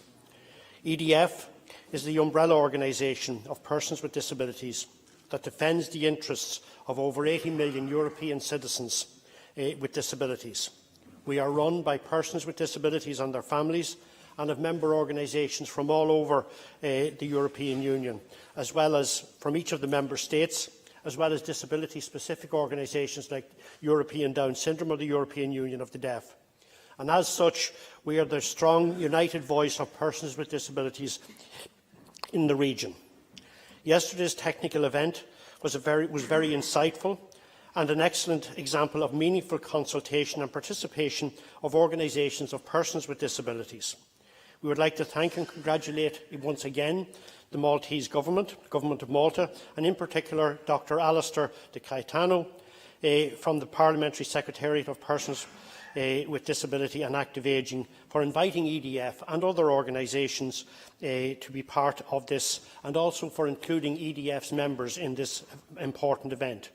EDF is the umbrella organisation of persons with disabilities that defends the interests of over 80 million European citizens with disabilities. We are run by persons with disabilities and their families and have member organisations from all over the European Union, as well as from each of the member states, as well as disability-specific organisations like European Down Syndrome or the European Union of the Deaf. And as such, we are the strong, united voice of persons with disabilities in the region. Yesterday's technical event was very insightful and an excellent example of meaningful consultation and participation of organisations of persons with disabilities. We would like to thank and congratulate once again the Maltese Government, the Government of Malta, and in particular Dr Alistair De Caetano from the Parliamentary Secretariat of Persons with Disability and Active Ageing for inviting EDF and other organisations to be part of this, and also for including EDF's members in this important event.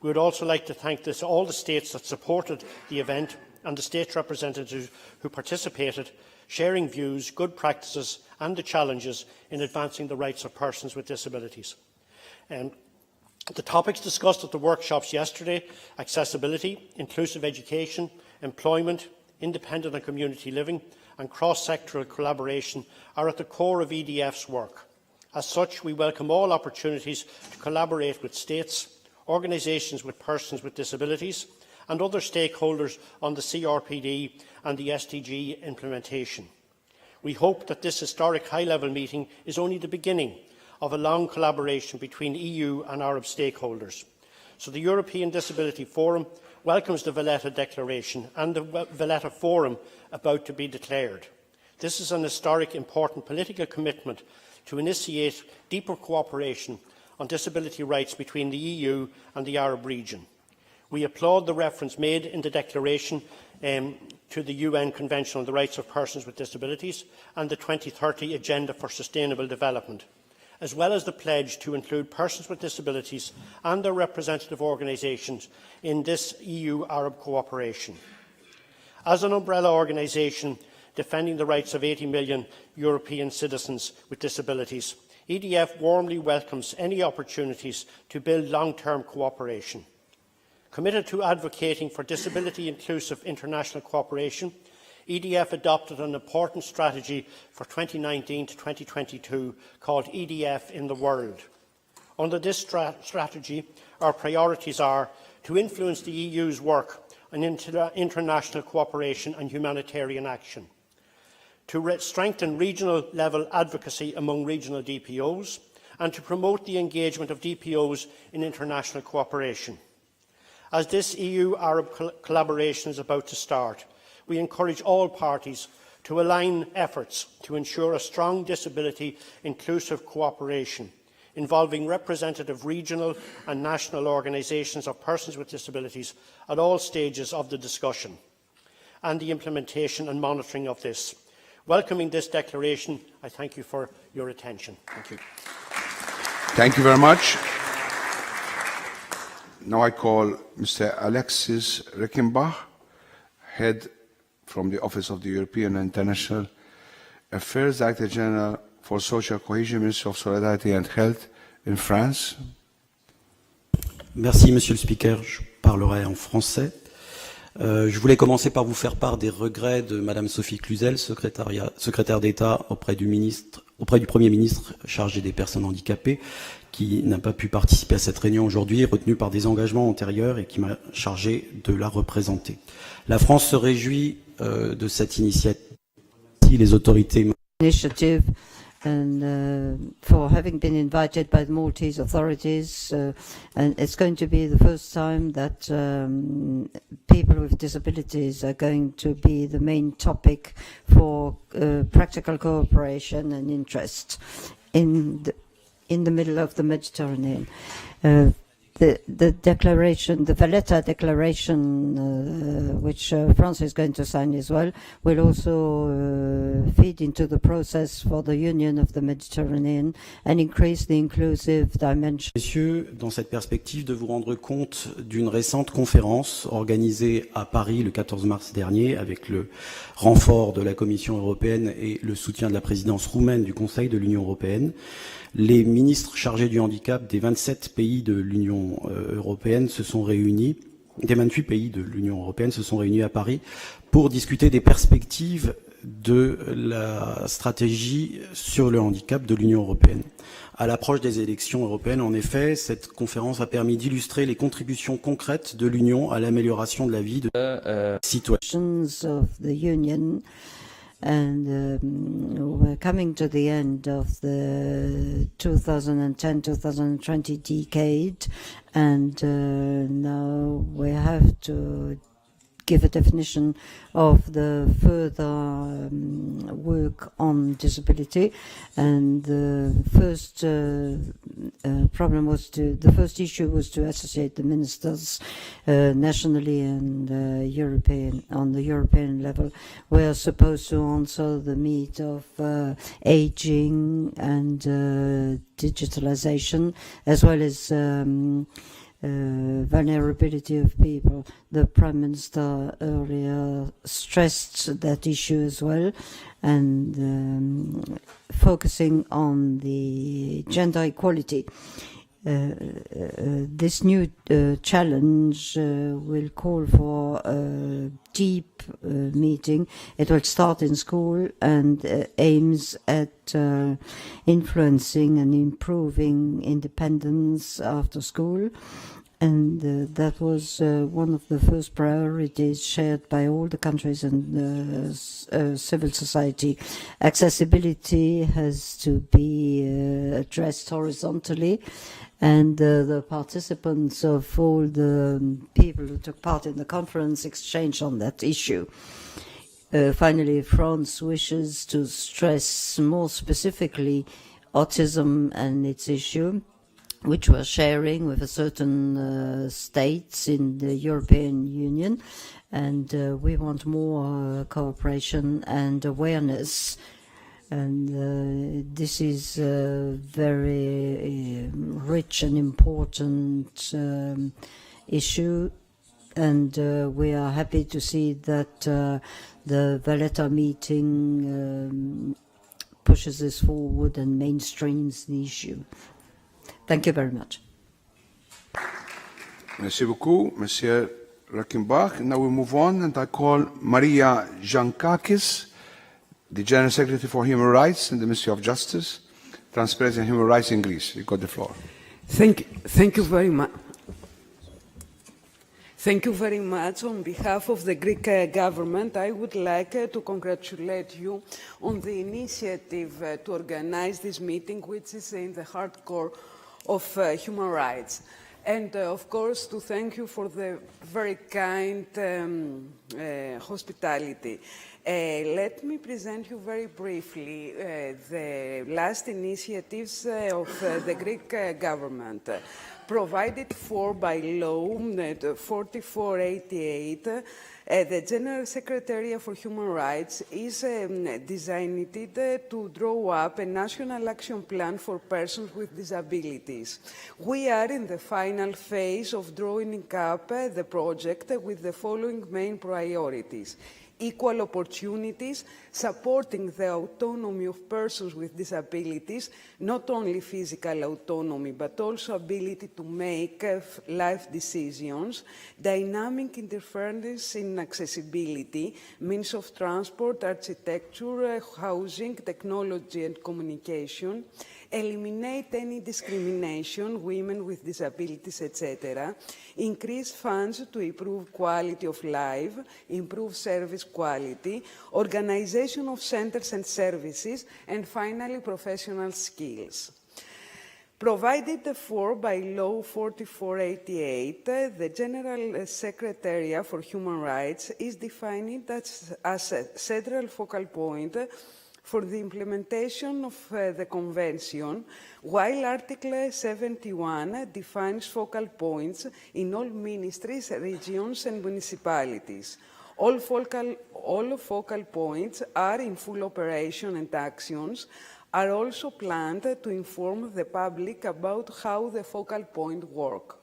We would also like to thank all the states that supported the event and the state representatives who participated, sharing views, good practices and the challenges in advancing the rights of persons with disabilities. The topics discussed at the workshops yesterday, accessibility, inclusive education, employment, independent and community living and cross-sectoral collaboration, are at the core of EDF's work. As such, we welcome all opportunities to collaborate with states, organisations with persons with disabilities and other stakeholders on the CRPD and the SDG implementation. We hope that this historic high-level meeting is only the beginning of a long collaboration between EU and Arab stakeholders. So the European Disability Forum welcomes the Valletta Declaration and the Valletta Forum about to be declared. This is an historic, important political commitment to initiate deeper cooperation on disability rights between the EU and the Arab region. We applaud the reference made in the declaration to the UN Convention on the Rights of Persons with Disabilities and the 2030 Agenda for Sustainable Development, as well as the pledge to include persons with disabilities and their representative organisations in this EU-Arab cooperation. As an umbrella organisation defending the rights of 80 million European citizens with disabilities, EDF warmly welcomes any opportunities to build long-term cooperation. Committed to advocating for disability-inclusive international cooperation, EDF adopted an important strategy for 2019 to 2022 called EDF in the World. Under this strategy, our priorities are to influence the EU's work on international cooperation and humanitarian action, to strengthen regional-level advocacy among regional DPOs, and to promote the engagement of DPOs in international cooperation. As this EU-Arab collaboration is about to start, we encourage all parties to align efforts to ensure a strong disability-inclusive cooperation involving representative regional and national organisations of persons with disabilities at all stages of the discussion and the implementation and monitoring of this. Welcoming this declaration, I thank you for your attention. Thank you. Thank you very much. Now I call Mr. Alexis Reichenbach, Head from the Office of the European and International Affairs, Director General for Social Cohesion, Ministry of Solidarity and Health in France. Merci, Monsieur le Speaker. Je parlerai en français. Je voulais commencer par vous faire part des regrets de Madame Sophie Cluzel, secrétaire d'État auprès du Premier ministre chargé des personnes handicapées, qui n'a pas pu participer à cette réunion aujourd'hui, retenue par des engagements antérieurs et qui m'a chargé de la représenter. La France se réjouit de cette initiative. Les autorités and for having been invited by the Maltese authorities, and it's going to be the first time that people with disabilities are going to be the main topic for practical cooperation and interest in the middle of the Mediterranean. The declaration, the Valletta Declaration, which France is going to sign as well, will also feed into the process for the Union of the Mediterranean and increase the inclusive dimension. Messieurs, dans cette perspective de vous rendre compte d'une récente conférence organisée à Paris le 14 mars dernier avec le renfort de la Commission européenne et le soutien de la présidence roumaine du Conseil de l'Union européenne, les ministres chargés du handicap des 27 pays de l'Union européenne se sont réunis, des 28 pays de l'Union européenne se sont réunis à Paris pour discuter des perspectives de la stratégie sur le handicap de l'Union européenne. À l'approche des élections européennes, en effet, cette conférence a permis d'illustrer les contributions concrètes de l'Union à l'amélioration de la vie de citoyens. And we're coming to the end of the 2010-2020 decade, and now we have to give a definition of the further work on disability. And the first the first issue was to associate the ministers nationally and on the European level. We are supposed to answer the need of aging and digitalization, as well as vulnerability of people. The Prime Minister earlier stressed that issue as well, and focusing on the gender equality. This new challenge will call for a deep meeting. It will start in school and aims at influencing and improving independence after school. And that was one of the first priorities shared by all the countries and civil society. Accessibility has to be addressed horizontally, and the participants of all the people who took part in the conference exchanged on that issue. Finally, France wishes to stress more specifically autism and its issue, which we're sharing with certain states in the European Union, and we want more cooperation and awareness. And this is a very rich and important issue, and we are happy to see that the Valletta meeting pushes this forward and mainstreams the issue. Thank you very much. Merci beaucoup, Monsieur Reichenbach. Now we move on, and I call Maria Jankakis, the General Secretary for Human Rights in the Ministry of Justice, Transparency and Human Rights in Greece. You got the floor. Thank you very much. Thank you very much. On behalf of the Greek government, I would like to congratulate you on the initiative to organize this meeting, which is in the hardcore of human rights. And of course, to thank you for the very kind hospitality. Let me present you very briefly the last initiatives of the Greek government. Provided for by law 4488, the General Secretariat for Human Rights is designed to draw up a national action plan for persons with disabilities. We are in the final phase of drawing up the project with the following main priorities: equal opportunities, supporting the autonomy of persons with disabilities, not only physical autonomy, but also ability to make life decisions, dynamic interference in accessibility, means of transport, architecture, housing, technology and communication, eliminate any discrimination, women with disabilities, etc., increase funds to improve quality of life, improve service quality, organization of centers and services, and finally, professional skills. Provided for by Law 4488, the General Secretariat for Human Rights is defined as a central focal point for the implementation of the Convention, while Article 71 defines focal points in all ministries, regions and municipalities. All focal points are in full operation, and actions are also planned to inform the public about how the focal point works.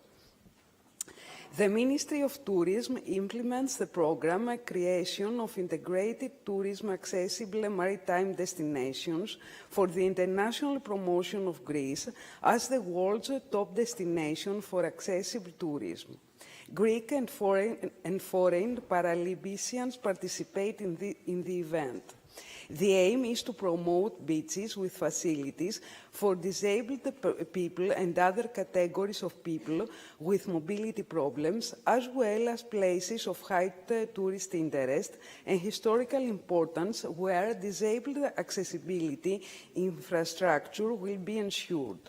The Ministry of Tourism implements the program creation of integrated tourism accessible maritime destinations for the international promotion of Greece as the world's top destination for accessible tourism. Greek and foreign Paralympians participate in the event. The aim is to promote beaches with facilities for disabled people and other categories of people with mobility problems, as well as places of high tourist interest and historical importance where disabled accessibility infrastructure will be ensured.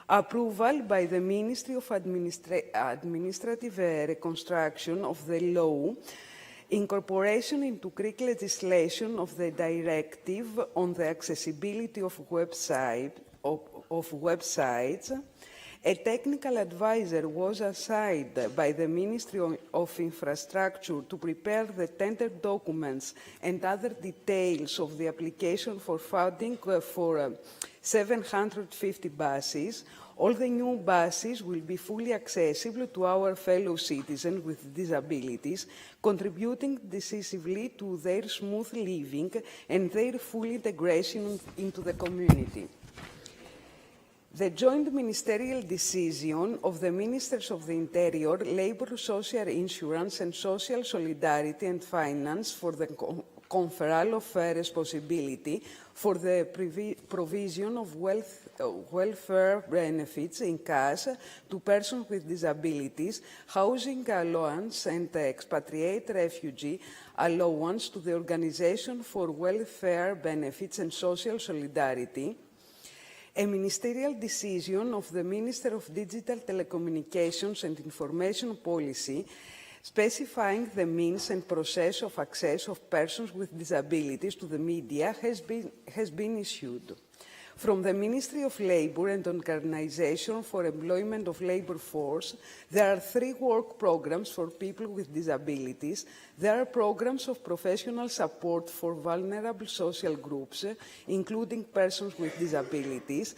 Approval by the Ministry of Administrative Reconstruction of the law, incorporation into Greek legislation of the directive on the accessibility of websites. A technical advisor was assigned by the Ministry of Infrastructure to prepare the tender documents and other details of the application for funding for 750 buses. All the new buses will be fully accessible to our fellow citizens with disabilities, contributing decisively to their smooth living and their full integration into the community. The joint ministerial decision of the Ministers of the Interior, Labour, Social Insurance and Social Solidarity and Finance for the conferral of responsibility for the provision of welfare benefits in cash to persons with disabilities, housing allowance and expatriate refugee allowance to the Organisation for Welfare Benefits and Social Solidarity. A ministerial decision of the Minister of Digital Telecommunications and Information Policy specifying the means and process of access of persons with disabilities to the media has been issued. From the Ministry of Labour and Organisation for Employment of Labour Force, there are 3 work programmes for people with disabilities. There are programmes of professional support for vulnerable social groups, including persons with disabilities,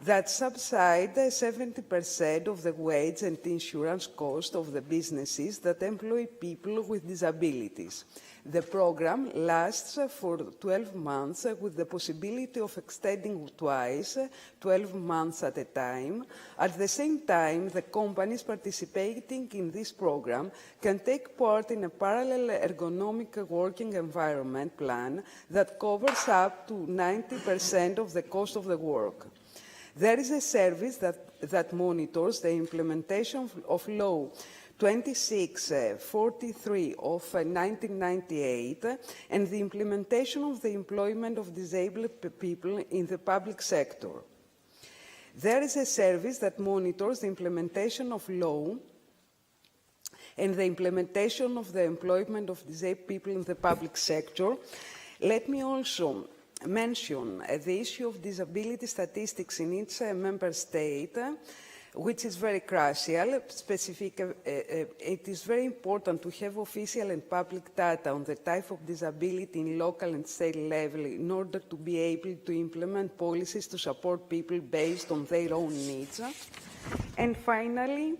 that subside 70% of the wage and insurance cost of the businesses that employ people with disabilities. The program lasts for 12 months with the possibility of extending twice, 12 months at a time. At the same time, the companies participating in this program can take part in a parallel ergonomic working environment plan that covers up to 90% of the cost of the work. There is a service that monitors the implementation of Law 2643 of 1998 and the implementation of the employment of disabled people in the public sector. There is a service that monitors the implementation of law and the implementation of the employment of disabled people in the public sector. Let me also mention the issue of disability statistics in each member state, which is very crucial. It is very important to have official and public data on the type of disability in local and state level in order to be able to implement policies to support people based on their own needs. And finally,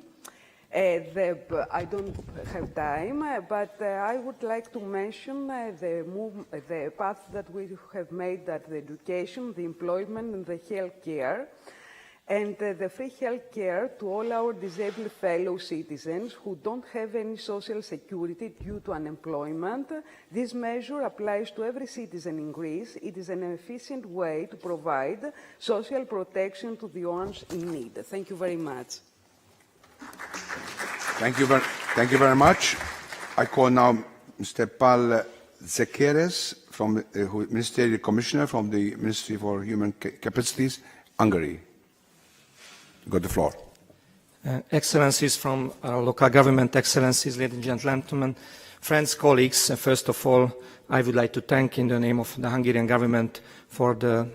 I don't have time, but I would like to mention the path that we have made at the education, the employment and the health care, and the free health care to all our disabled fellow citizens who don't have any social security due to unemployment. This measure applies to every citizen in Greece. It is an efficient way to provide social protection to the ones in need. Thank you very much. Thank you very much. I call now Mr. Pal Zekeres, from Ministerial Commissioner from the Ministry for Human Capacities, Hungary. You got the floor. Excellencies from our local government, Excellencies, ladies and gentlemen, friends, colleagues, first of all, I would like to thank in the name of the Hungarian government for the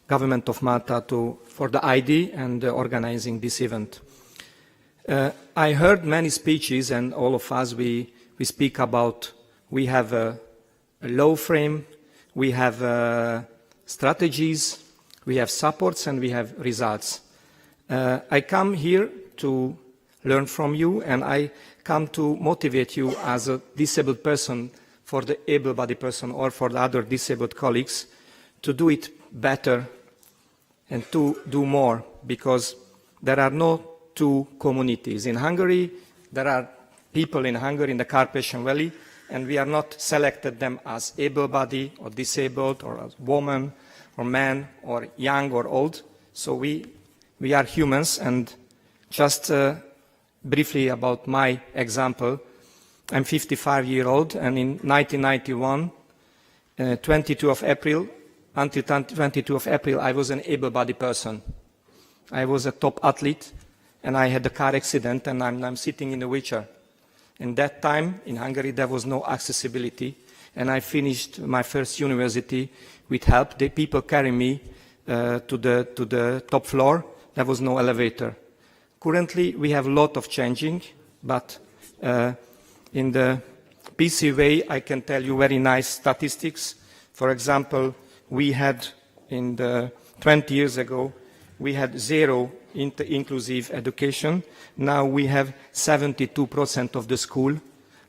government of Malta for the ID and organizing this event. I heard many speeches, and all of us, we speak about, we have a law frame, we have strategies, we have supports, and we have results. I come here to learn from you, and I come to motivate you as a disabled person, for the able-bodied person or for the other disabled colleagues, to do it better and to do more, because there are no two communities. In Hungary, there are people in Hungary, in the Carpathian Valley, and we are not selected them as able-bodied or disabled or as woman or man or young or old. So we are humans. And just briefly about my example, I'm 55-year-old, and in 1991, 22 of April, until 22 of April, I was an able-bodied person. I was a top athlete, and I had a car accident, and I'm sitting in a wheelchair. In that time, in Hungary, there was no accessibility, and I finished my first university with help. The people carried me to the top floor. There was no elevator. Currently, we have a lot of changing, but in the PC way, I can tell you very nice statistics. For example, we had, 20 years ago, we had zero inclusive education. Now we have 72% of the school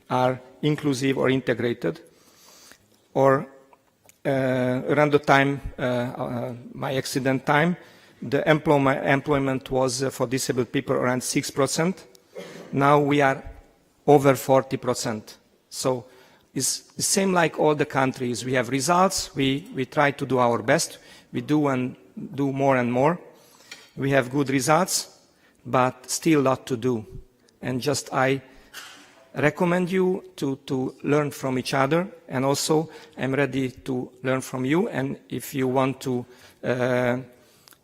are inclusive or integrated. Or around the time, my accident time, the employment was for disabled people around 6%. Now we are over 40%. So it's the same like all the countries. We have results. We try to do our best. We do and do more and more. We have good results, but still a lot to do. And just I recommend you to learn from each other, and also I'm ready to learn from you. And if you want to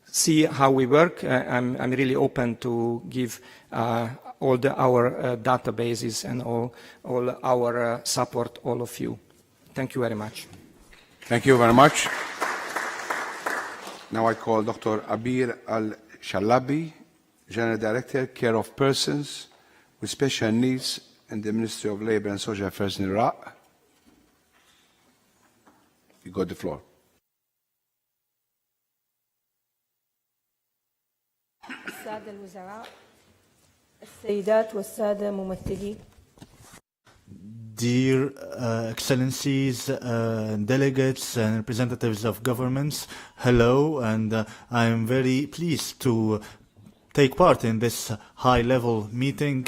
see how we work, I'm really open to give all our databases and all our support, all of you. Thank you very much. Thank you very much. Now I call Dr. Abir Al-Shalabi, General Director, Care of Persons with Special Needs in the Ministry of Labour and Social Affairs in Iraq. You got the floor. السادة الوزراء، السيدات والسادة ممثلي. Dear Excellencies, delegates and representatives of governments, hello, and I am very pleased to take part in this high-level meeting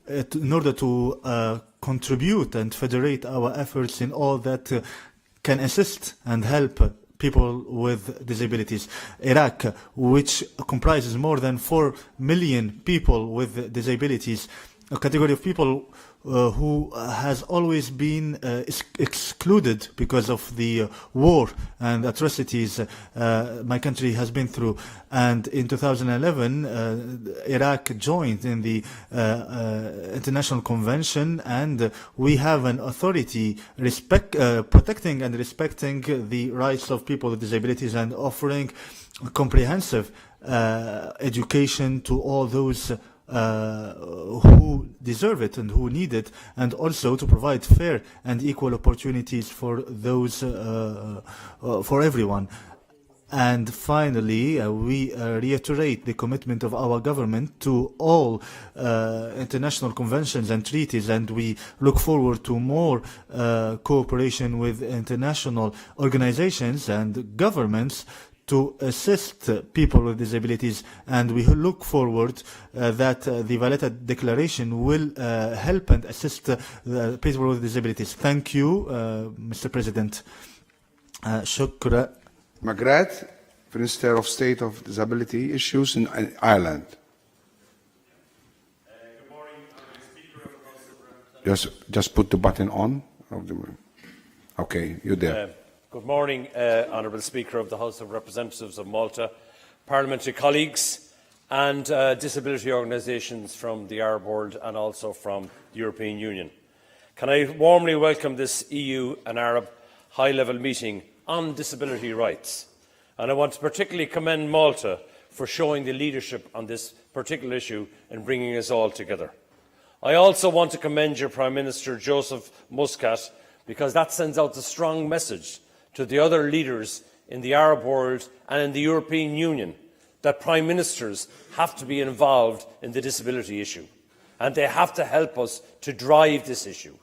in order to contribute and federate our efforts in all that can assist and help people with disabilities. Iraq, which comprises more than 4 million people with disabilities, a category of people who has always been excluded because of the war and atrocities my country has been through. And in 2011, Iraq joined in the International Convention, and we have an authority protecting and respecting the rights of people with disabilities and offering comprehensive education to all those who deserve it and who need it, and also to provide fair and equal opportunities for those, for everyone. And finally, we reiterate the commitment of our government to all international conventions and treaties, and we look forward to more cooperation with international organizations and governments to assist people with disabilities, and we look forward that the Valletta Declaration will help and assist people with disabilities. Thank you, Mr. President. Shukra. Magrat, Minister of State of Disability Issues in Ireland. Good morning, Speaker of the House of Representatives. Just put the button on. Okay, you're there. Good morning, Honourable Speaker of the House of Representatives of Malta, parliamentary colleagues and disability organisations from the Arab world and also from the European Union. Can I warmly welcome this EU and Arab high-level meeting on disability rights. And I want to particularly commend Malta for showing the leadership on this particular issue and bringing us all together. I also want to commend your Prime Minister, Joseph Muscat, because that sends out a strong message to the other leaders in the Arab world and in the European Union that Prime Ministers have to be involved in the disability issue, and they have to help us to drive this issue.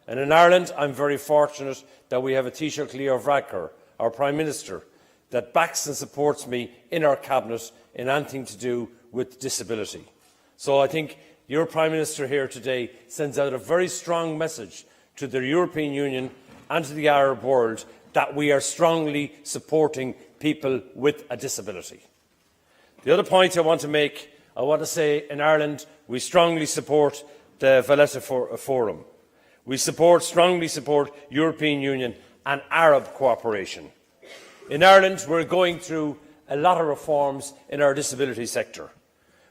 And in Ireland, I'm very fortunate that we have a Taoiseach Leo Varadkar, our Prime Minister, that backs and supports me in our Cabinet in anything to do with disability. So I think your Prime Minister here today sends out a very strong message to the European Union and to the Arab world that we are strongly supporting people with a disability. The other point I want to make, I want to say in Ireland we strongly support the Valletta Forum. We strongly support European Union and Arab cooperation. In Ireland we're going through a lot of reforms in our disability sector.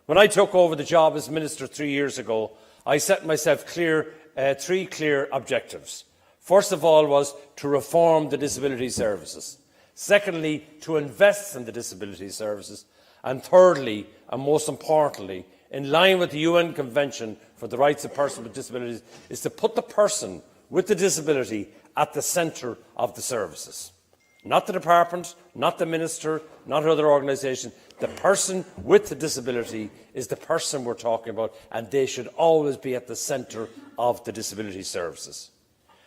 When I took over the job as Minister 3 years ago, I set myself three clear objectives. First of all was to reform the disability services. Secondly, to invest in the disability services. And thirdly, and most importantly, in line with the UN Convention for the Rights of Persons with Disabilities, is to put the person with the disability at the centre of the services. Not the department, not the minister, not other organisations. The person with the disability is the person we're talking about, and they should always be at the centre of the disability services.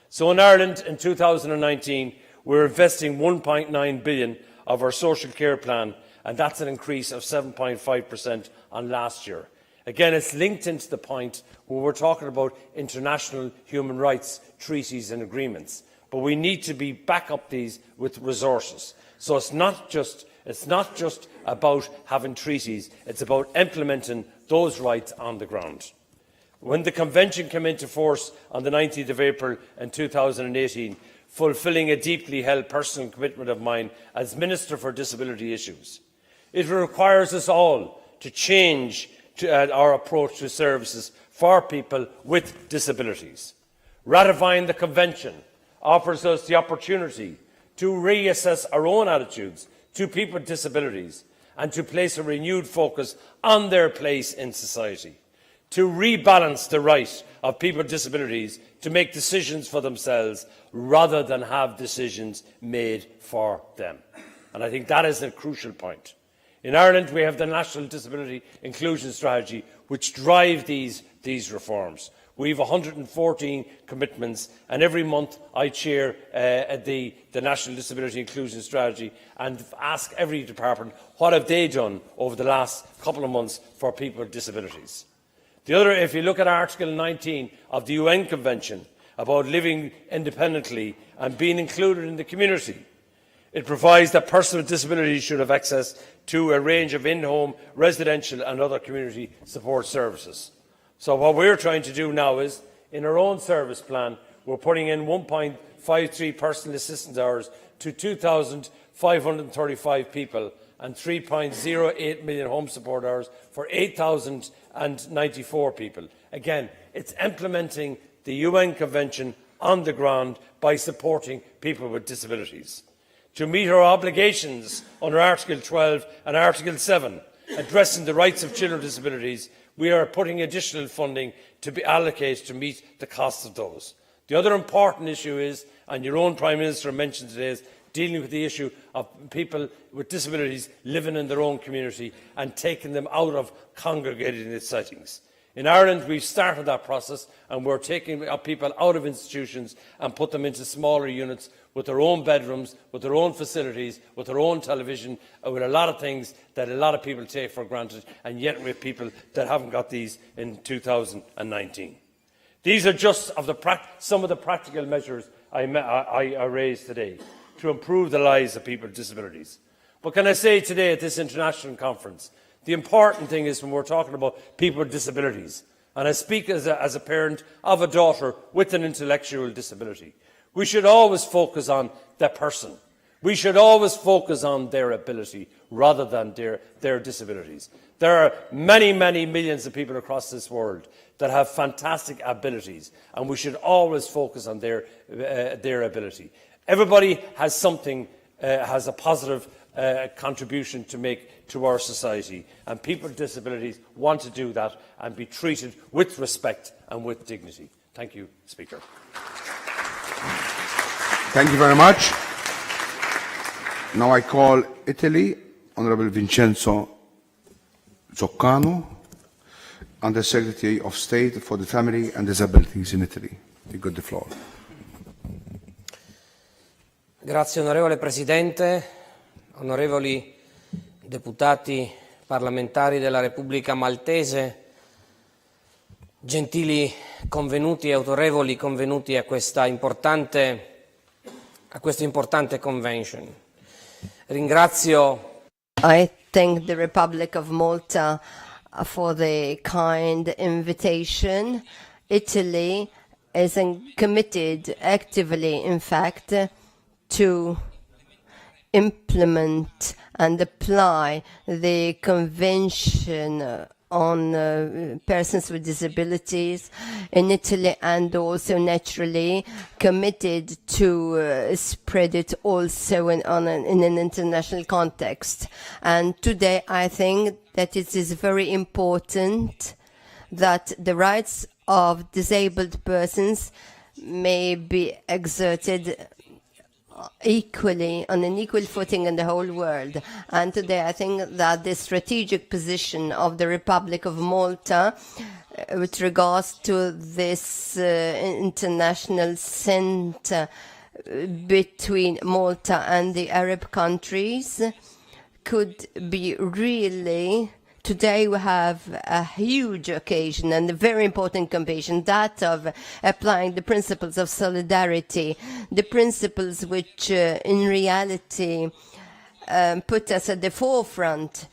So in Ireland in 2019, we're investing 1.9 billion of our social care plan, and that's an increase of 7.5% on last year. Again, it's linked into the point where we're talking about international human rights treaties and agreements. But we need to back up these with resources. So it's not just about having treaties, it's about implementing those rights on the ground. When the Convention came into force on the 19th of April in 2018, fulfilling a deeply held personal commitment of mine as Minister for Disability Issues, it requires us all to change our approach to services for people with disabilities. Ratifying the Convention offers us the opportunity to reassess our own attitudes to people with disabilities and to place a renewed focus on their place in society, to rebalance the right of people with disabilities to make decisions for themselves rather than have decisions made for them. And I think that is a crucial point. In Ireland, we have the National Disability Inclusion Strategy, which drives these reforms. We have 114 commitments, and every month I chair the National Disability Inclusion Strategy and ask every department what have they done over the last couple of months for people with disabilities. The other, if you look at Article 19 of the UN Convention about living independently and being included in the community, it provides that persons with disabilities should have access to a range of in-home, residential and other community support services. So what we're trying to do now is, in our own service plan, we're putting in 1.53 personal assistance hours to 2,535 people and 3.08 million home support hours for 8,094 people. Again, it's implementing the UN Convention on the ground by supporting people with disabilities. To meet our obligations under Article 12 and Article 7, addressing the rights of children with disabilities, we are putting additional funding to be allocated to meet the costs of those. The other important issue is, and your own Prime Minister mentioned today, is dealing with the issue of people with disabilities living in their own community and taking them out of congregated settings. In Ireland, we've started that process, and we're taking people out of institutions and put them into smaller units with their own bedrooms, with their own facilities, with their own television, with a lot of things that a lot of people take for granted, and yet we have people that haven't got these in 2019. These are just some of the practical measures I raised today to improve the lives of people with disabilities. But can I say today at this international conference, the important thing is when we're talking about people with disabilities, and I speak as a parent of a daughter with an intellectual disability, we should always focus on the person. We should always focus on their ability rather than their disabilities. There are many, many millions of people across this world that have fantastic abilities, and we should always focus on their ability. Everybody has has a positive contribution to make to our society, and people with disabilities want to do that and be treated with respect and with dignity. Thank you, Speaker. Thank you very much. Now I call Italy, Honourable Vincenzo Zoccano, Under Secretary of State for the Family and Disabilities in Italy. You got the floor. Grazie onorevole Presidente, onorevoli deputati parlamentari della Repubblica Maltese. gentili convenuti e autorevoli convenuti a questo importante convention. Ringrazio I thank the Republic of Malta for the kind invitation. Italy is committed actively, in fact, to implement and apply the Convention on persons with disabilities in Italy, and also naturally committed to spread it also in an international context. And today I think that it is very important that the rights of disabled persons may be exerted equally, on an equal footing in the whole world. And today I think that the strategic position of the Republic of Malta with regards to this international center between Malta and the Arab countries could be really. Today we have a huge occasion and a very important occasion, that of applying the principles of solidarity, the principles which in reality put us at the forefront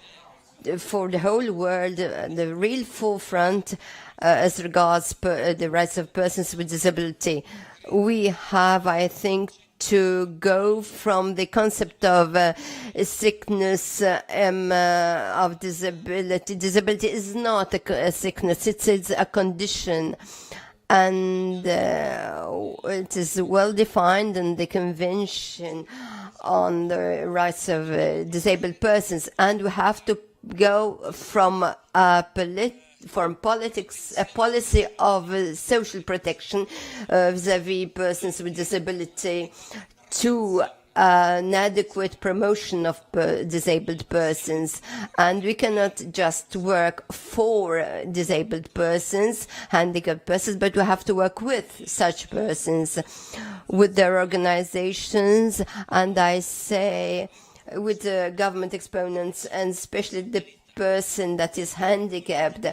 for the whole world, the real forefront as regards the rights of persons with disability. We have, I think, to go from the concept of sickness of disability. Disability is not a sickness, it is a condition, and it is well defined in the Convention on the Rights of Disabled Persons, and we have to go from politics, a policy of social protection vis-à-vis persons with disability, to an adequate promotion of disabled persons. And we cannot just work for disabled persons, handicapped persons, but we have to work with such persons, with their organizations, and I say with the government exponents, and especially the person that is handicapped,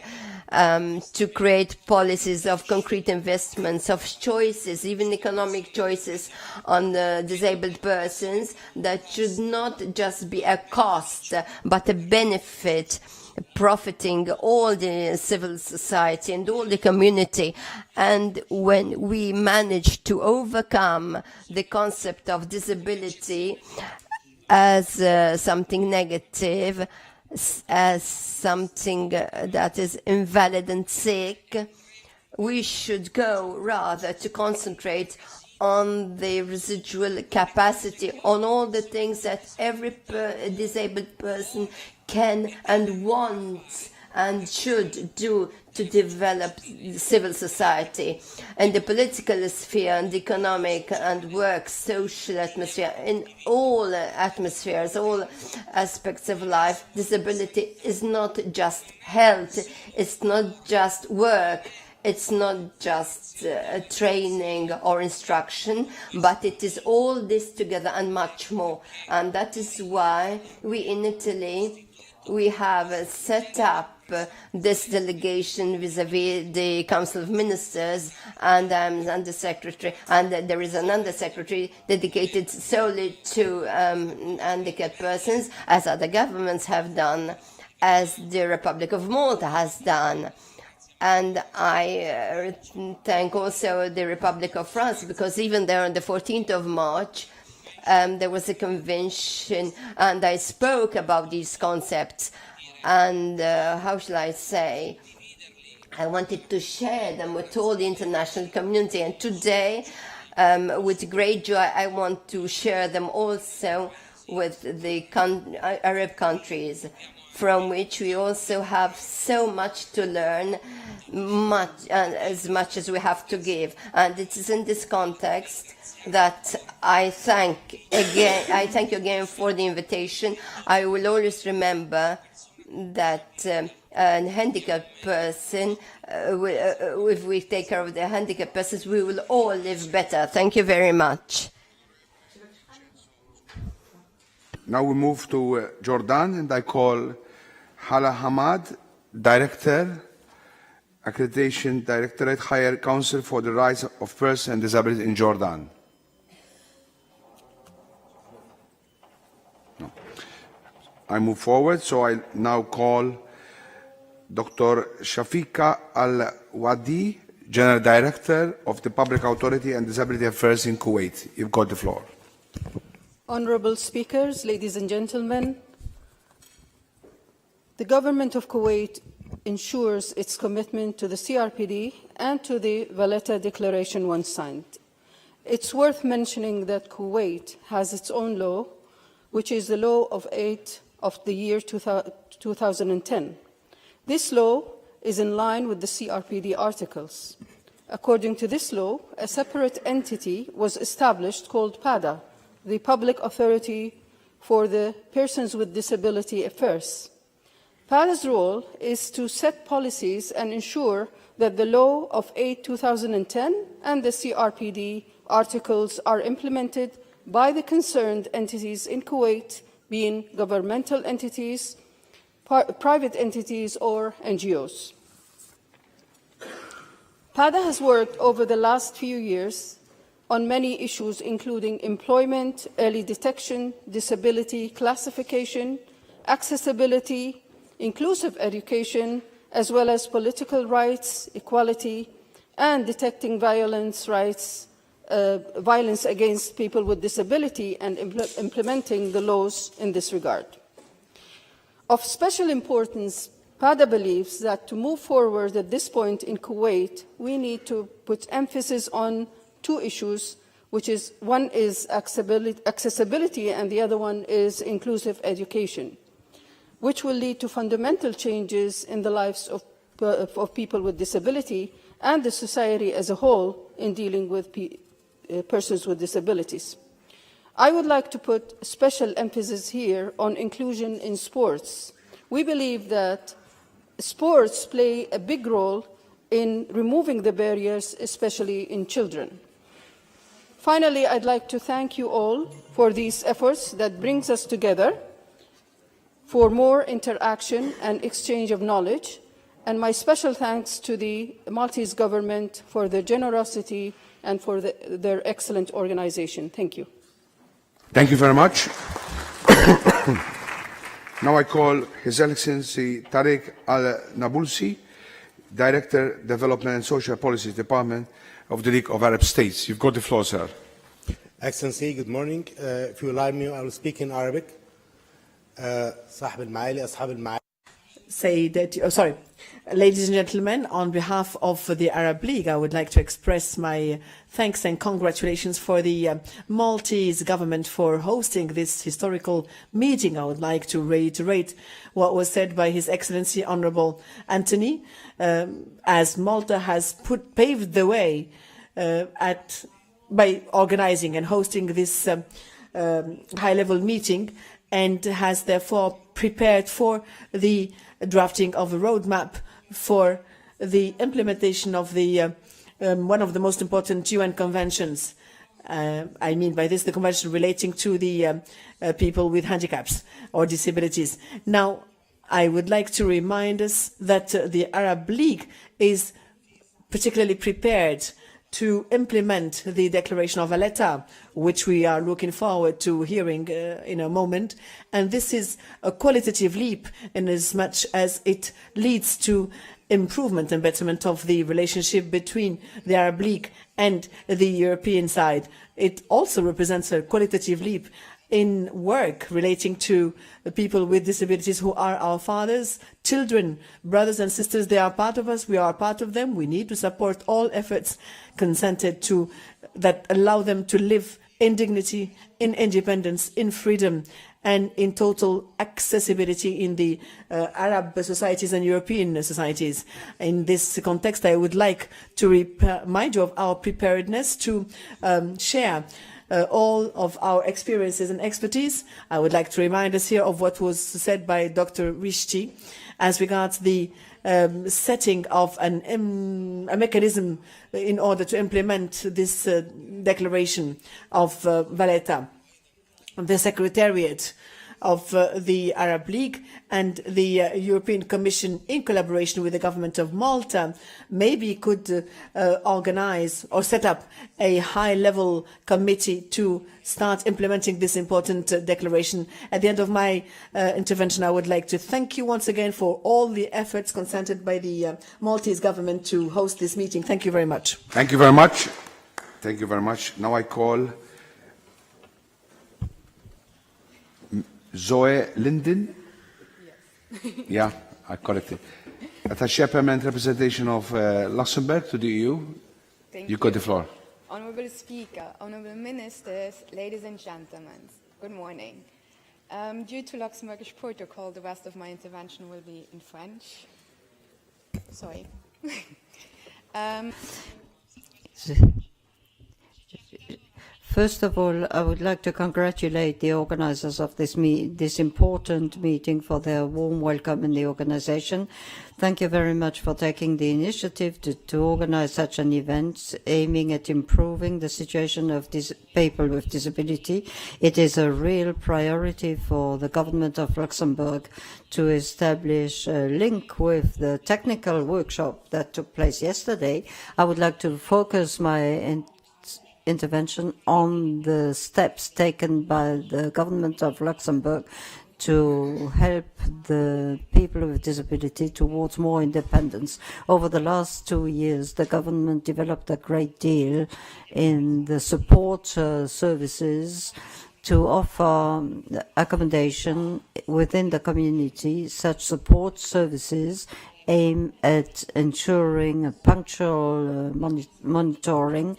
to create policies of concrete investments, of choices, even economic choices on the disabled persons that should not just be a cost, but a benefit, profiting all the civil society and all the community. And when we manage to overcome the concept of disability as something negative, as something that is invalid and sick, we should go rather to concentrate on the residual capacity, on all the things that every disabled person can and wants and should do to develop civil society and the political sphere and economic and work, social atmosphere, in all atmospheres, all aspects of life. Disability is not just health, it's not just work, it's not just training or instruction, but it is all this together and much more. And that is why we in Italy, we have set up this delegation vis-à-vis the Council of Ministers, and I'm Undersecretary, and there is an Undersecretary dedicated solely to handicapped persons, as other governments have done, as the Republic of Malta has done. And I thank also the Republic of France, because even there on the 14th of March, there was a convention, and I spoke about these concepts. And how shall I say, I wanted to share them with all the international community. And today, with great joy, I want to share them also with the Arab countries, from which we also have so much to learn, as much as we have to give. And it is in this context that I thank you again for the invitation. I will always remember that a handicapped person, if we take care of the handicapped persons, we will all live better. Thank you very much. Now we move to Jordan, and I call Hala Hamad, Director, Accreditation Directorate Higher Council for the Rights of Persons with Disabilities in Jordan. No. I move forward, so I now call Dr. Shafika Al-Wadi, General Director of the Public Authority and Disability Affairs in Kuwait. You've got the floor. Honorable speakers, ladies and gentlemen, the government of Kuwait ensures its commitment to the CRPD and to the Valletta Declaration once signed. It's worth mentioning that Kuwait has its own law, which is the Law of 8 of the year 2010. This law is in line with the CRPD articles. According to this law, a separate entity was established called PADA, the Public Authority for the Persons with Disability Affairs. PADA's role is to set policies and ensure that the Law of 8/2010 and the CRPD articles are implemented by the concerned entities in Kuwait, being governmental entities, private entities, or NGOs. PADA has worked over the last few years on many issues, including employment, early detection, disability classification, accessibility, inclusive education, as well as political rights, equality, and detecting violence against people with disability and implementing the laws in this regard. Of special importance, PADA believes that to move forward at this point in Kuwait, we need to put emphasis on two issues, which is one is accessibility and the other one is inclusive education, which will lead to fundamental changes in the lives of people with disability and the society as a whole in dealing with persons with disabilities. I would like to put special emphasis here on inclusion in sports. We believe that sports play a big role in removing the barriers, especially in children. Finally, I'd like to thank you all for these efforts that brings us together for more interaction and exchange of knowledge, and my special thanks to the Maltese government for their generosity and for their excellent organization. Thank you. Thank you very much. Now I call His Excellency Tariq Al-Nabulsi, Director, Development and Social Policies Department of the League of Arab States. You've got the floor, sir. Excellency, good morning. If you allow me, I will speak in Arabic. Ladies and gentlemen, on behalf of the Arab League, I would like to express my thanks and congratulations for the Maltese government for hosting this historical meeting. I would like to reiterate what was said by His Excellency Honorable Anthony, as Malta has paved the way by organizing and hosting this high-level meeting, and has therefore prepared for the drafting of a roadmap for the implementation of the one of the most important UN conventions. I mean by this the convention relating to the people with handicaps or disabilities. Now, I would like to remind us that the Arab League is particularly prepared to implement the Declaration of Valletta, which we are looking forward to hearing in a moment. And this is a qualitative leap in as much as it leads to improvement and betterment of the relationship between the Arab League and the European side. It also represents a qualitative leap in work relating to the people with disabilities who are our fathers, children, brothers and sisters. They are part of us. We are part of them. We need to support all efforts consented to that allow them to live in dignity, in independence, in freedom, and in total accessibility in the Arab societies and European societies. In this context, I would like to remind you of our preparedness to share all of our experiences and expertise. I would like to remind us here of what was said by Dr. Rishti as regards the setting of a mechanism in order to implement this declaration of Valletta. The Secretariat of the Arab League and the European Commission, in collaboration with the government of Malta, maybe could organize or set up a high-level committee to start implementing this important declaration. At the end of my intervention, I would like to thank you once again for all the efforts consented by the Maltese government to host this meeting. Thank you very much. Thank you very much. Thank you very much. Now I call Zoe Linden. Yes. Yeah, I corrected. Attaché Permanent Representation of Luxembourg to the EU. Thank you got the floor. Honourable Speaker, Honourable Ministers, ladies and gentlemen, good morning. Due to Luxembourgish protocol, the rest of my intervention will be in French. Sorry. First of all, I would like to congratulate the organizers of this important meeting for their warm welcome in the organization. Thank you very much for taking the initiative to organize such an event aiming at improving the situation of people with disability. It is a real priority for the government of Luxembourg to establish a link with the technical workshop that took place yesterday. I would like to focus my intervention on the steps taken by the government of Luxembourg to help the people with disability towards more independence. Over the last 2 years, the government developed a great deal in the support services to offer accommodation within the community. Such support services aim at ensuring a punctual monitoring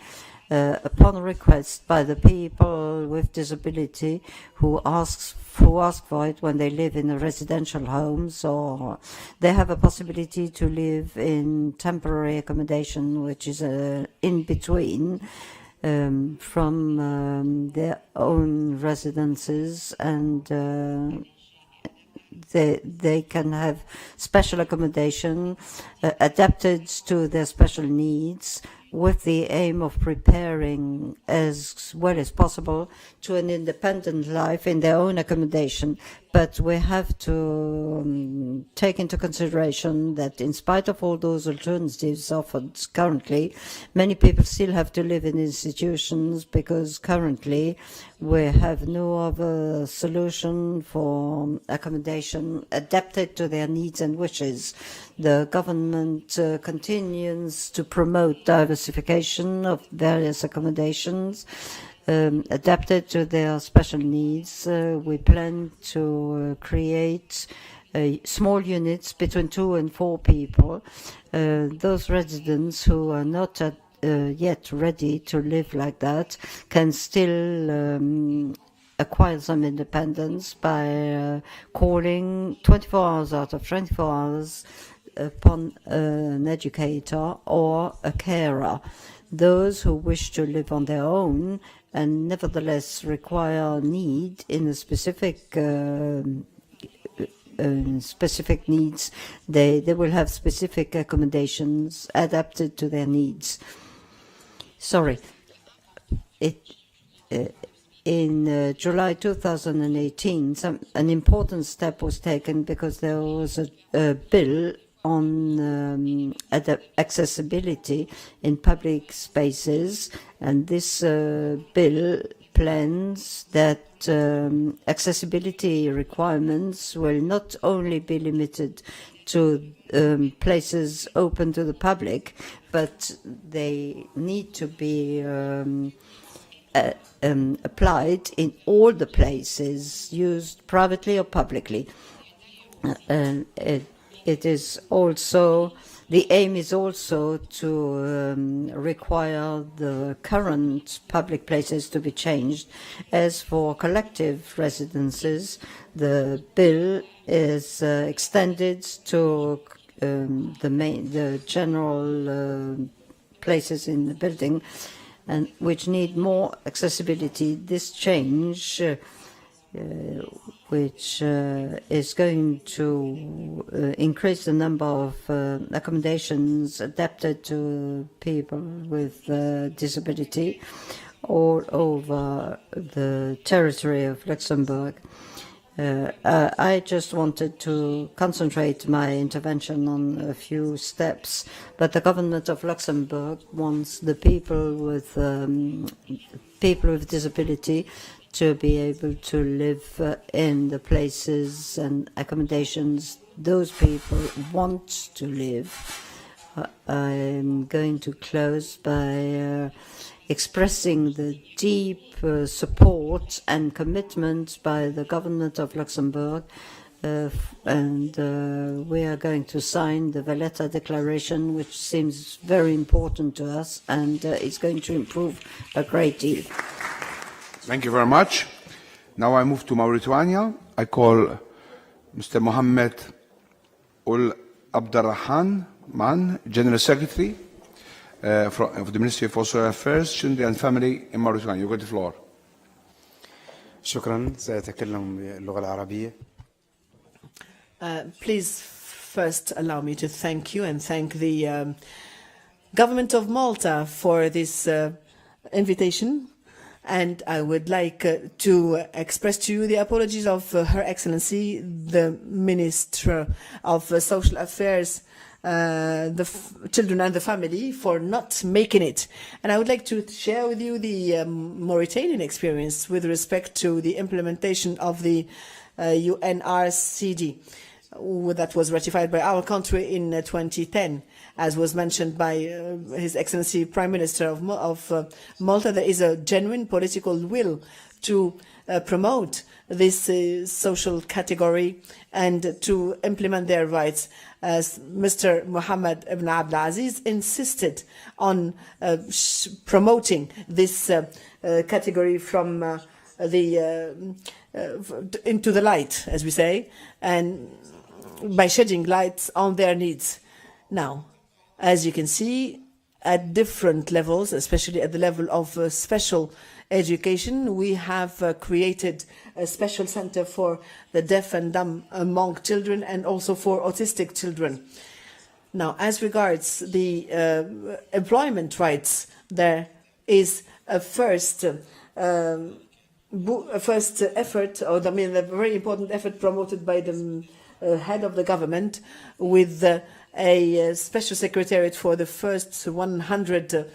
upon request by the people with disability who ask for it when they live in residential homes, or they have a possibility to live in temporary accommodation, which is in between from their own residences, and they can have special accommodation adapted to their special needs, with the aim of preparing as well as possible to an independent life in their own accommodation. But we have to take into consideration that in spite of all those alternatives offered currently, many people still have to live in institutions, because currently we have no other solution for accommodation adapted to their needs and wishes. The government continues to promote diversification of various accommodations adapted to their special needs. We plan to create small units between 2 and 4 people. Those residents who are not yet ready to live like that can still acquire some independence by calling 24 hours out of 24 hours upon an educator or a carer. Those who wish to live on their own and nevertheless require need in a specific needs, they will have specific accommodations adapted to their needs. Sorry. In July 2018, an important step was taken, because there was a bill on accessibility in public spaces, and this bill plans that accessibility requirements will not only be limited to places open to the public, but they need to be applied in all the places used privately or publicly. It is also, the aim is also to require the current public places to be changed. As for collective residences, the bill is extended to the general places in the building, and which need more accessibility. This change, which is going to increase the number of accommodations adapted to people with disability all over the territory of Luxembourg. I just wanted to concentrate my intervention on a few steps, but the government of Luxembourg wants the people with disability to be able to live in the places and accommodations those people want to live. I'm going to close by expressing the deep support and commitment by the government of Luxembourg, and we are going to sign the Valletta Declaration, which seems very important to us, and it's going to improve a great deal. Thank you very much. Now I move to Mauritania. I call Mr. Mohammed Ul Abdarrahman Man, General Secretary of the Ministry of Social Affairs, Children and Family in Mauritania. You got the floor. شكرا. سأتكلم باللغة العربية. Please first allow me to thank you and thank the government of Malta for this invitation. And I would like to express to you the apologies of Her Excellency, the Minister of Social Affairs, the Children and the Family, for not making it. And I would like to share with you the Mauritanian experience with respect to the implementation of the UNRCD that was ratified by our country in 2010. As was mentioned by His Excellency Prime Minister of Malta, there is a genuine political will to promote this social category and to implement their rights. As Mr. Mohammed Ibn Abdelaziz insisted on promoting this category from into the light, as we say, and by shedding light on their needs. Now, as you can see, at different levels, especially at the level of special education, we have created a special center for the deaf and dumb among children and also for autistic children. Now, as regards the employment rights, there is a first effort, or I mean, a very important effort promoted by the head of the government with a special secretariat for the first 100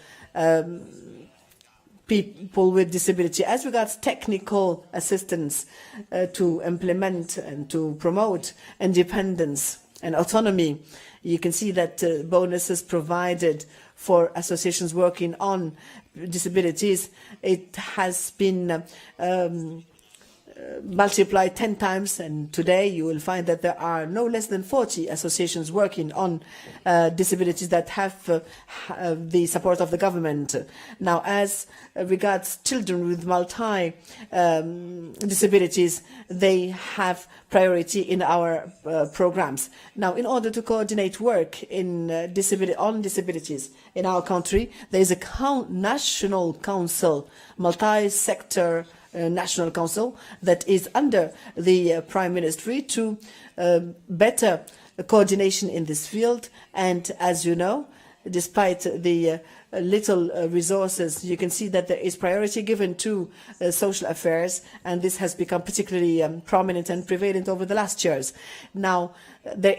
people with disability. As regards technical assistance to implement and to promote independence and autonomy, you can see that bonuses provided for associations working on disabilities, it has been multiplied 10 times, and today you will find that there are no less than 40 associations working on disabilities that have the support of the government. Now, as regards children with multi-disabilities, they have priority in our programs. Now, in order to coordinate work in on disabilities in our country, there is a national council, multi-sector National Council that is under the Prime Ministry to better coordination in this field. And as you know, despite the little resources, you can see that there is priority given to social affairs, and this has become particularly prominent and prevalent over the last years. Now, there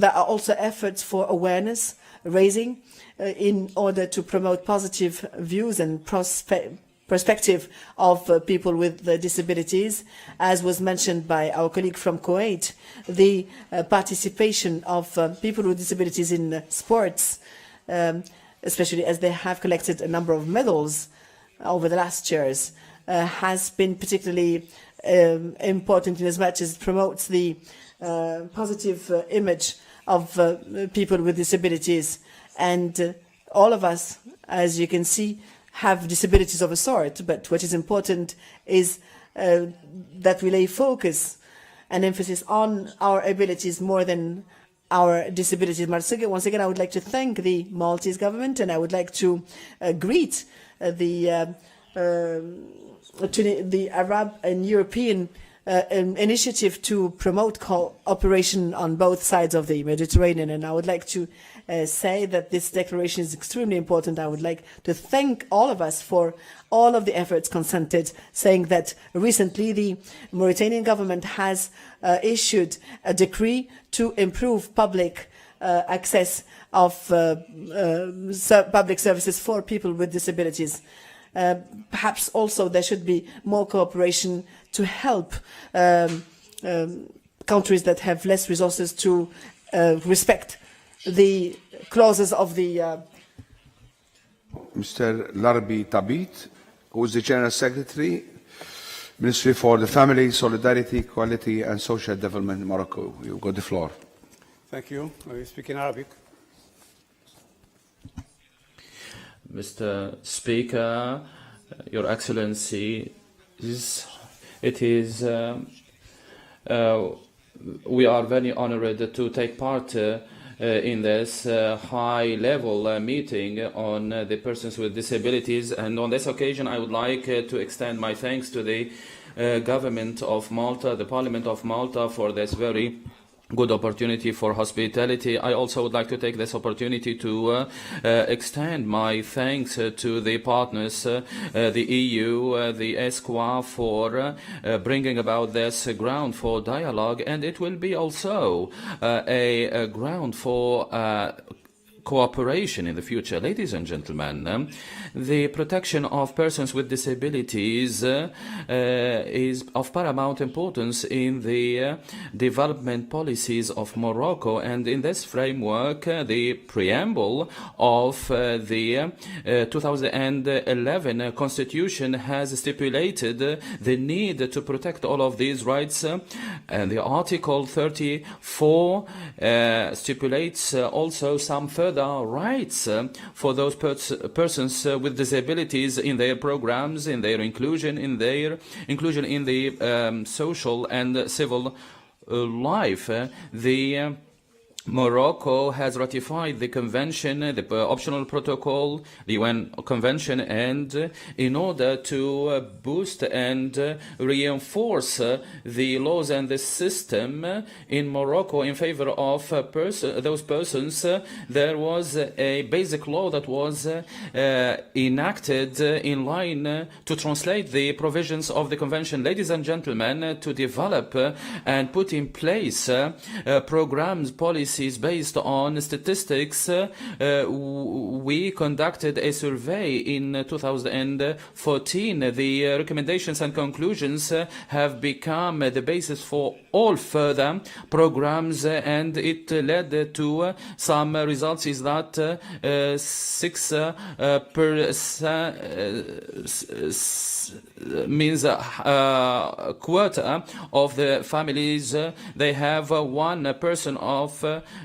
are also efforts for awareness raising in order to promote positive views and perspective of people with disabilities. As was mentioned by our colleague from Kuwait, the participation of people with disabilities in sports, especially as they have collected a number of medals over the last years, has been particularly important in as much as it promotes the positive image of people with disabilities. And all of us, as you can see, have disabilities of a sort, but what is important is that we lay focus and emphasis on our abilities more than our disabilities. Once again, I would like to thank the Maltese government, and I would like to greet the Arab and European an initiative to promote cooperation on both sides of the Mediterranean. And I would like to say that this declaration is extremely important. I would like to thank all of us for all of the efforts consented, saying that recently the Mauritanian government has issued a decree to improve public access of public services for people with disabilities. Perhaps also there should be more cooperation to help countries that have less resources to respect the clauses of the Mr. Larbi Tabit, who is the General Secretary, Ministry for the Family, Solidarity, Equality and Social Development in Morocco. You've got the floor. Thank you. I will speak in Arabic. Mr. Speaker, Your Excellency, we are very honored to take part in this high-level meeting on the persons with disabilities, and on this occasion I would like to extend my thanks to the government of Malta, the Parliament of Malta, for this very good opportunity for hospitality. I also would like to take this opportunity to extend my thanks to the partners, the EU, the ESCWA, for bringing about this ground for dialogue, and it will be also a ground for cooperation in the future. Ladies and gentlemen, the protection of persons with disabilities is of paramount importance in the development policies of Morocco, and in this framework the preamble of the 2011 Constitution has stipulated the need to protect all of these rights, and the Article 34 stipulates also some further rights for those persons with disabilities in their programs, in their inclusion in the social and civil life. The Morocco has ratified the convention, the optional protocol, the UN convention, and in order to boost and reinforce the laws and the system in Morocco in favor of those persons, there was a basic law that was enacted in line to translate the provisions of the convention. Ladies and gentlemen, to develop and put in place programs, policies based on statistics, we conducted a survey in 2014. The recommendations and conclusions have become the basis for all further programs, and it led to some results. Is that 6% means a quarter of the families they have one person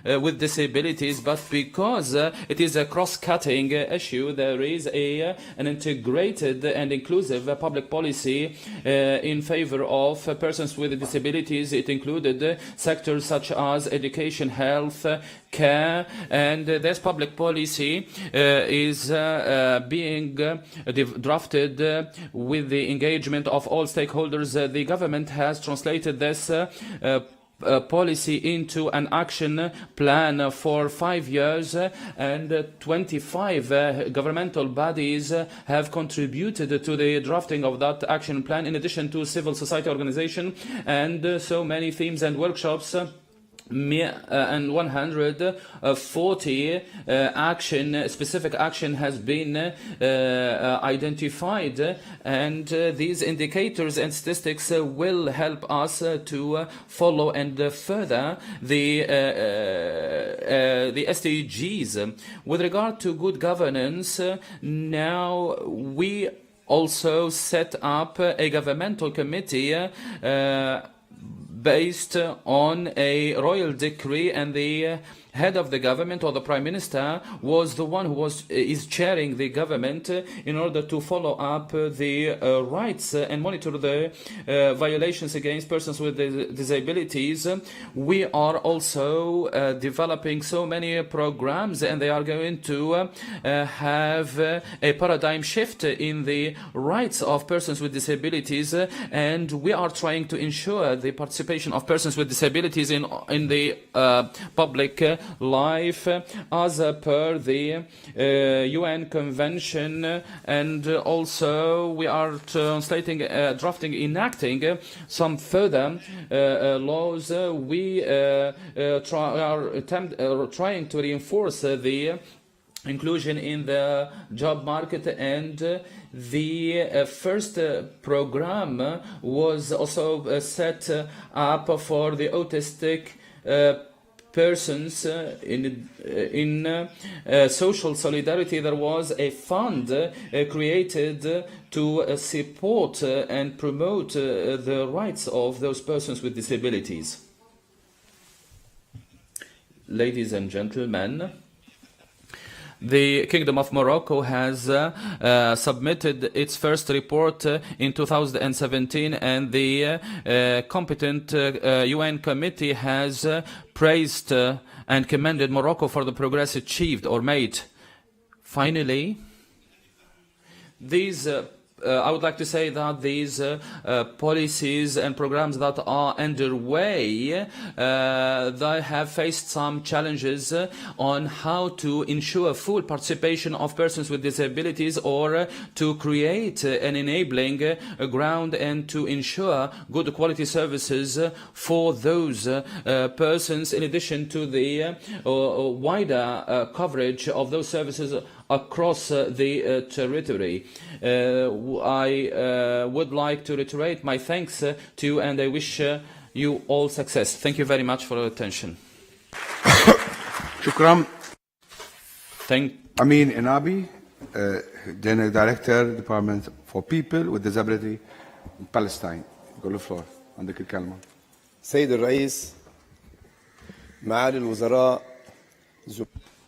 with disabilities, but because it is a cross-cutting issue, there is an integrated and inclusive public policy in favor of persons with disabilities. It included sectors such as education, health, care, and this public policy is being drafted with the engagement of all stakeholders. The government has translated this policy into an action plan for 5 years, and 25 governmental bodies have contributed to the drafting of that action plan, in addition to civil society organizations, and so many themes and workshops. And 140 specific action has been identified, and these indicators and statistics will help us to follow and further the SDGs. With regard to good governance, now we also set up a governmental committee based on a royal decree, and the head of the government or the prime minister was the one who is chairing the government in order to follow up the rights and monitor the violations against persons with disabilities. We are also developing so many programs, and they are going to have a paradigm shift in the rights of persons with disabilities, and we are trying to ensure the participation of persons with disabilities in the public life as per the UN Convention, and also we are drafting, enacting some further laws. We are trying to reinforce the inclusion in the job market, and the first program was also set up for the autistic persons. In social solidarity, there was a fund created to support and promote the rights of those persons with disabilities. Ladies and gentlemen, the Kingdom of Morocco has submitted its first report in 2017, and the competent UN committee has praised and commended Morocco for the progress achieved or made. Finally, these I would like to say that these policies and programs that are underway, they have faced some challenges on how to ensure full participation of persons with disabilities, or to create an enabling ground and to ensure good quality services for those persons, in addition to the wider coverage of those services across the territory. I would like to reiterate my thanks to you, and I wish you all success. Thank you very much for your attention. Shukran. Amin Inabi, General Director, Department for People with Disability in Palestine. Go to the floor. عندك الكلمة. سيد الرئيس، معالي الوزراء،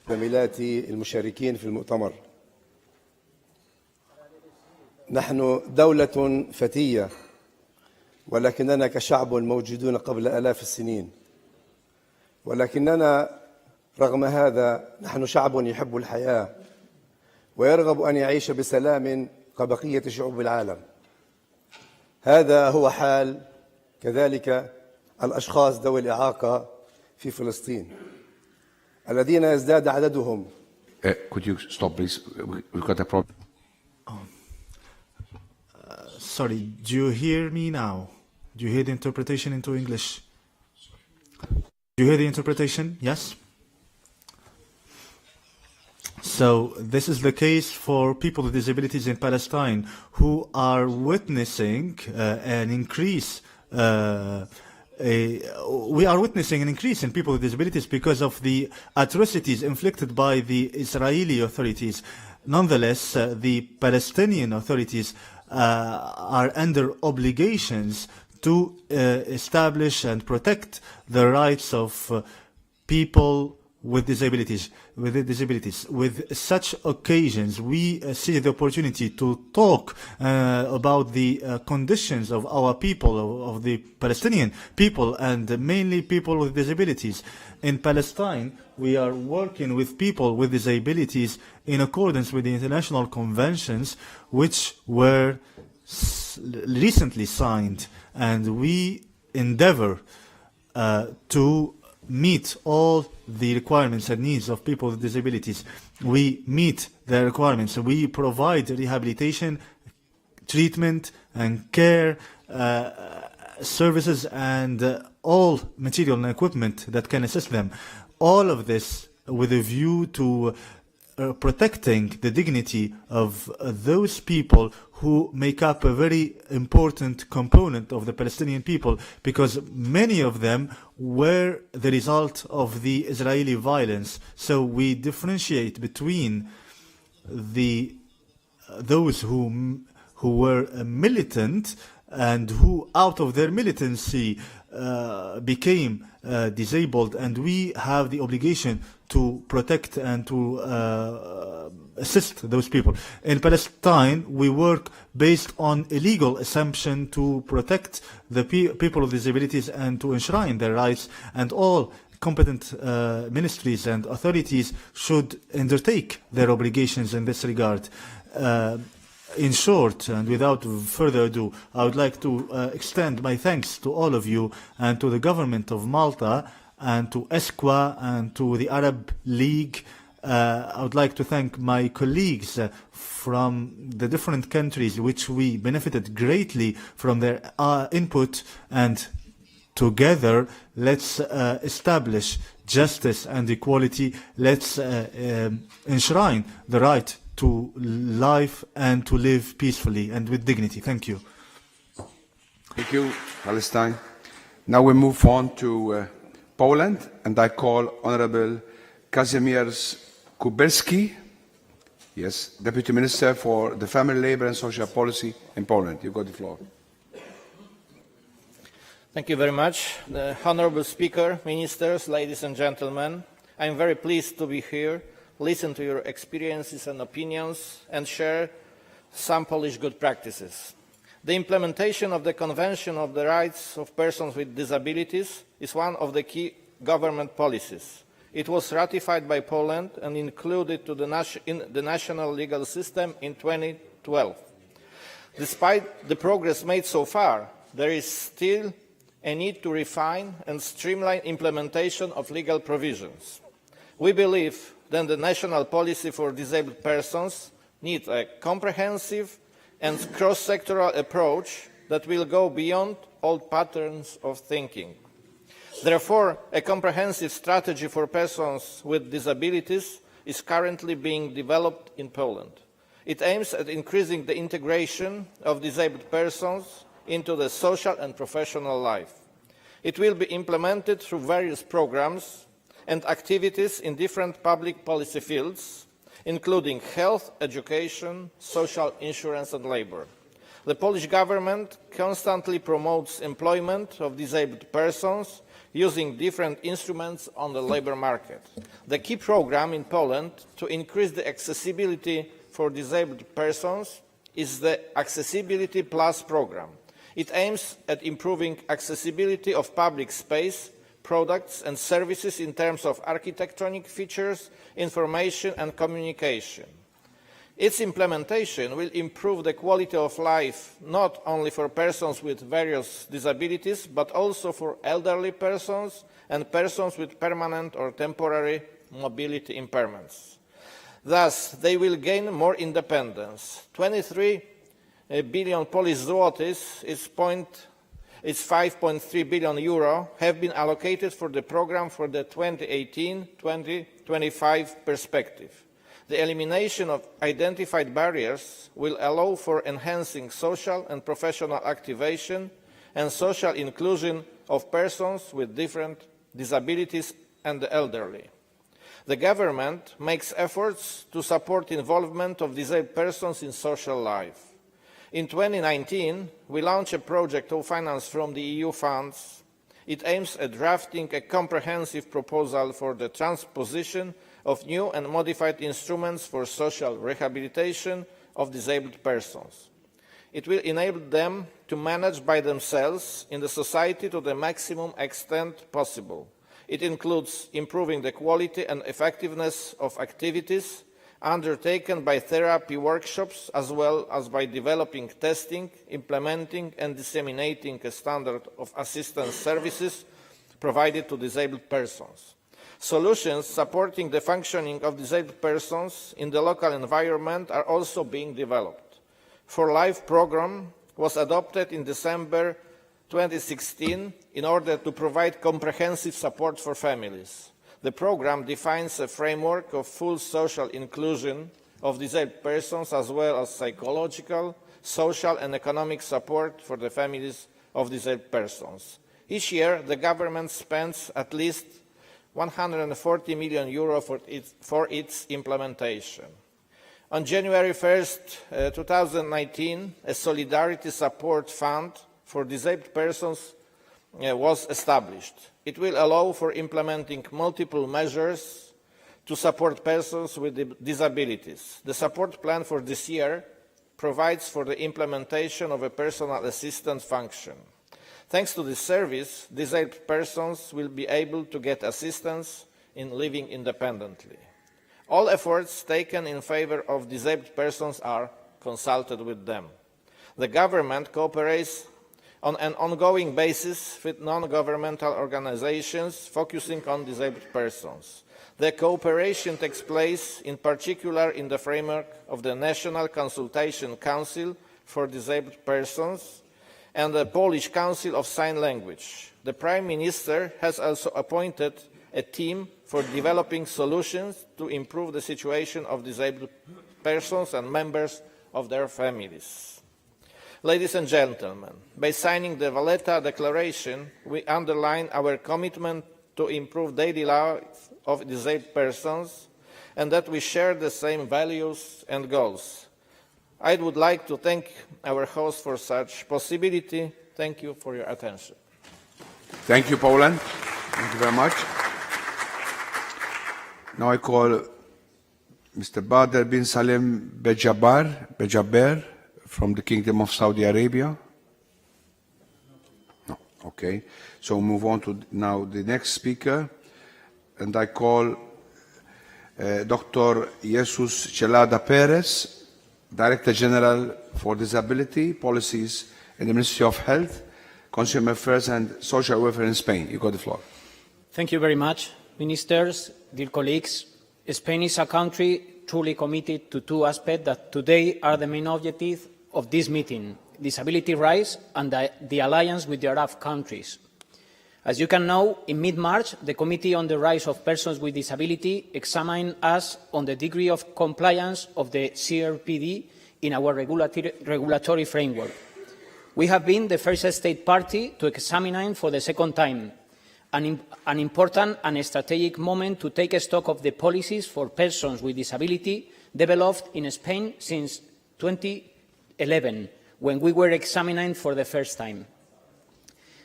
زميلاتي المشاركين في المؤتمر، نحن دولة فتية، ولكننا كشعب موجودون قبل آلاف السنين، ولكننا رغم هذا نحن شعب يحب الحياة ويرغب أن يعيش بسلام كبقية شعوب العالم. هذا هو حال كذلك الأشخاص ذوي الإعاقة في فلسطين الذين يزداد عددهم. Could you stop, please? We've got a problem. Sorry, do you hear me now? Do you hear the interpretation into English? Do you hear the interpretation? Yes? So this is the case for people with disabilities in Palestine who are witnessing an increase. We are witnessing an increase in people with disabilities because of the atrocities inflicted by the Israeli authorities. Nonetheless, the Palestinian authorities are under obligations to establish and protect the rights of people with disabilities. With such occasions, we see the opportunity to talk about the conditions of our people, of the Palestinian people, and mainly people with disabilities. In Palestine, we are working with people with disabilities in accordance with the international conventions which were recently signed, and we endeavor to meet all the requirements and needs of people with disabilities. We meet their requirements. We provide rehabilitation, treatment and care services and all material and equipment that can assist them. All of this with a view to protecting the dignity of those people who make up a very important component of the Palestinian people, because many of them were the result of the Israeli violence. So we differentiate between those who were militant and who, out of their militancy, became disabled, and we have the obligation to protect and to assist those people. In Palestine, we work based on a legal assumption to protect the people with disabilities and to enshrine their rights, and all competent ministries and authorities should undertake their obligations in this regard. In short, and without further ado, I would like to extend my thanks to all of you and to the government of Malta and to ESQA and to the Arab League. I would like to thank my colleagues from the different countries, which we benefited greatly from their input, and together let's establish justice and equality. Let's enshrine the right to life and to live peacefully and with dignity. Thank you. Thank you, Palestine. Now we move on to Poland, and I call Honorable Kazimierz Kuberski, yes, Deputy Minister for the Family, Labour and Social Policy in Poland. You've got the floor. Thank you very much. The Honourable Speaker, Ministers, ladies and gentlemen, I am very pleased to be here, listen to your experiences and opinions, and share some Polish good practices. The implementation of the Convention on the Rights of Persons with Disabilities is one of the key government policies. It was ratified by Poland and included in the national legal system in 2012. Despite the progress made so far, there is still a need to refine and streamline implementation of legal provisions. We believe that the national policy for disabled persons needs a comprehensive and cross-sectoral approach that will go beyond old patterns of thinking. Therefore, a comprehensive strategy for persons with disabilities is currently being developed in Poland. It aims at increasing the integration of disabled persons into the social and professional life. It will be implemented through various programs and activities in different public policy fields, including health, education, social insurance and labour. The Polish government constantly promotes employment of disabled persons using different instruments on the labour market. The key programme in Poland to increase the accessibility for disabled persons is the Accessibility Plus programme. It aims at improving accessibility of public space, products and services in terms of architectonic features, information and communication. Its implementation will improve the quality of life not only for persons with various disabilities, but also for elderly persons and persons with permanent or temporary mobility impairments. Thus, they will gain more independence. 23 billion Polish zlotys is 5.3 billion euro have been allocated for the programme for the 2018-2025 perspective. The elimination of identified barriers will allow for enhancing social and professional activation and social inclusion of persons with different disabilities and the elderly. The government makes efforts to support involvement of disabled persons in social life. In 2019, we launched a project co-financed from the EU funds. It aims at drafting a comprehensive proposal for the transposition of new and modified instruments for social rehabilitation of disabled persons. It will enable them to manage by themselves in the society to the maximum extent possible. It includes improving the quality and effectiveness of activities undertaken by therapy workshops, as well as by developing, testing, implementing and disseminating a standard of assistance services provided to disabled persons. Solutions supporting the functioning of disabled persons in the local environment are also being developed. For Life programme was adopted in December 2016 in order to provide comprehensive support for families. The programme defines a framework of full social inclusion of disabled persons, as well as psychological, social and economic support for the families of disabled persons. Each year, the government spends at least €140 million for its implementation. On January 1st, 2019, a Solidarity Support Fund for disabled persons was established. It will allow for implementing multiple measures to support persons with disabilities. The support plan for this year provides for the implementation of a personal assistant function. Thanks to this service, disabled persons will be able to get assistance in living independently. All efforts taken in favour of disabled persons are consulted with them. The government cooperates on an ongoing basis with non-governmental organisations focusing on disabled persons. The cooperation takes place in particular in the framework of the National Consultation Council for Disabled Persons and the Polish Council of Sign Language. The Prime Minister has also appointed a team for developing solutions to improve the situation of disabled persons and members of their families. Ladies and gentlemen, by signing the Valletta Declaration, we underline our commitment to improve daily life of disabled persons and that we share the same values and goals. I would like to thank our host for such possibility. Thank you for your attention. Thank you, Poland. Thank you very much. Now I call Mr. Badr bin Salim Bejaber from the Kingdom of Saudi Arabia. No, okay. So we'll move on to now the next speaker, and I call Dr. Jesus Chelada Perez, Director General for Disability Policies in the Ministry of Health, Consumer Affairs and Social Welfare in Spain. You got the floor. Thank you very much, Ministers, dear colleagues. Spain is a country truly committed to two aspects that today are the main objectives of this meeting: disability rights and the alliance with the Arab countries. As you can know, in mid-March, the Committee on the Rights of Persons with Disability examined us on the degree of compliance of the CRPD in our regulatory framework. We have been the first state party to examine for the second time, an important and strategic moment to take stock of the policies for persons with disability developed in Spain since 2011, when we were examining for the first time.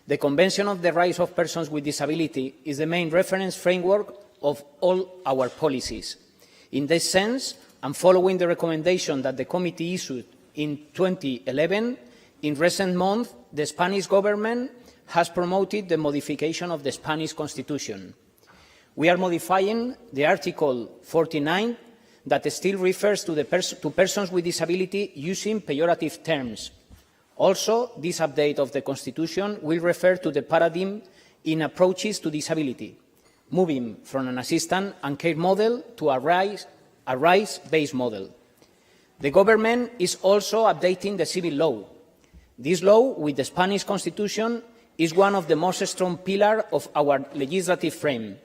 The Convention on the Rights of Persons with Disability is the main reference framework of all our policies. In this sense, and following the recommendation that the committee issued in 2011, in recent months, the Spanish government has promoted the modification of the Spanish Constitution. We are modifying the Article 49 that still refers to persons with disability using pejorative terms. Also, this update of the Constitution will refer to the paradigm in approaches to disability, moving from an assistance and care model to a rights-based model. The government is also updating the civil law. This law, with the Spanish Constitution, is one of the most strong pillars of our legislative frame.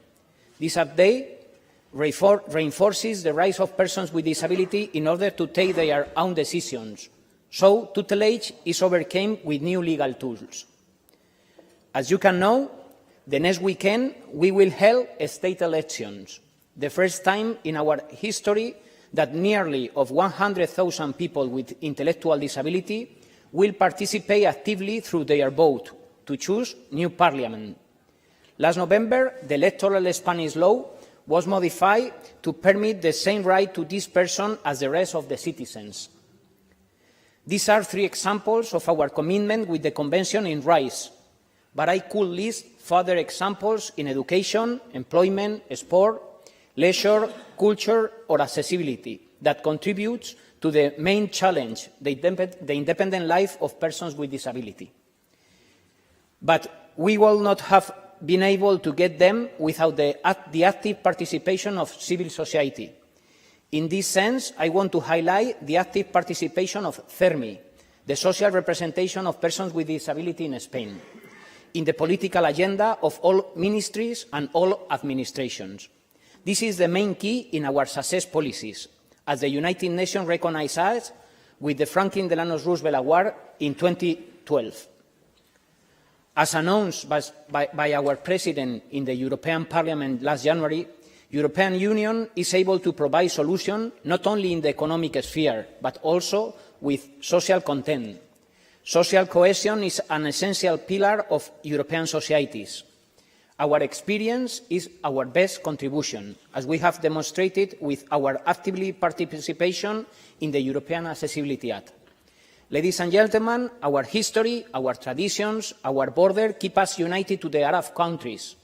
This update reinforces the rights of persons with disability in order to take their own decisions. So, tutelage is overcome with new legal tools. As you can know, the next weekend we will hold state elections, the first time in our history that nearly 100,000 people with intellectual disability will participate actively through their vote to choose new parliament. Last November, the electoral Spanish law was modified to permit the same right to this person as the rest of the citizens. These are three examples of our commitment with the Convention in rights, but I could list further examples in education, employment, sport, leisure, culture, or accessibility that contributes to the main challenge, the independent life of persons with disability. But we will not have been able to get them without the active participation of civil society. In this sense, I want to highlight the active participation of CERMI, the social representation of persons with disability in Spain, in the political agenda of all ministries and all administrations. This is the main key in our success policies, as the United Nations recognized us with the Franklin Delano Roosevelt Award in 2012. As announced by our President in the European Parliament last January, the European Union is able to provide solutions not only in the economic sphere, but also with social content. Social cohesion is an essential pillar of European societies. Our experience is our best contribution, as we have demonstrated with our active participation in the European Accessibility Act. Ladies and gentlemen, our history, our traditions, our border keep us united to the Arab countries.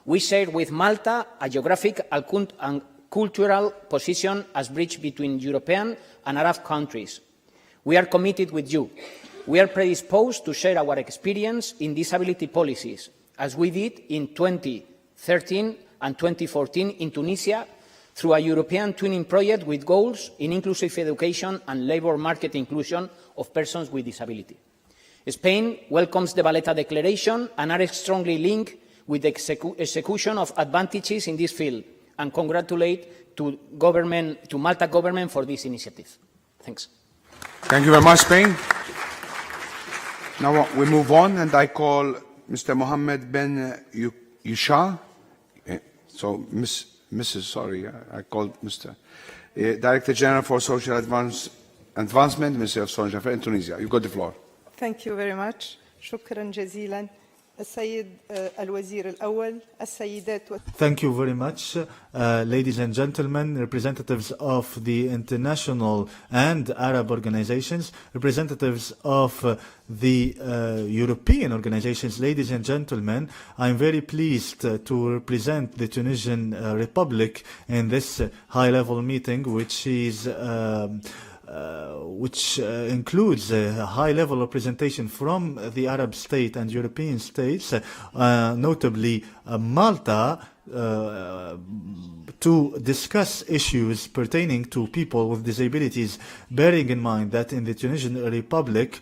We share with Malta a geographic and cultural position as bridge between European and Arab countries. We are committed with you. We are predisposed to share our experience in disability policies, as we did in 2013 and 2014 in Tunisia, through a European twinning project with goals in inclusive education and labour market inclusion of persons with disability. Spain welcomes the Valletta Declaration and are strongly linked with the execution of advantages in this field, and congratulate to Malta government for this initiative. Thanks. Thank you very much, Spain. Now we move on, and I call Mr. Mohammed Ben Yusha. So, Mrs. Sorry, I called Mr. Director General for Social Advancement, Ministry of Social Affairs in Tunisia. You got the floor. Thank you very much. شكرا جزيلا. السيد الوزير الأول السيدات Thank you very much, ladies and gentlemen, representatives of the international and Arab organizations, representatives of the European organizations, ladies and gentlemen. I'm very pleased to represent the Tunisian Republic in this high-level meeting, which is which includes a high-level representation from the Arab state and European states, notably Malta, to discuss issues pertaining to people with disabilities, bearing in mind that in the Tunisian Republic,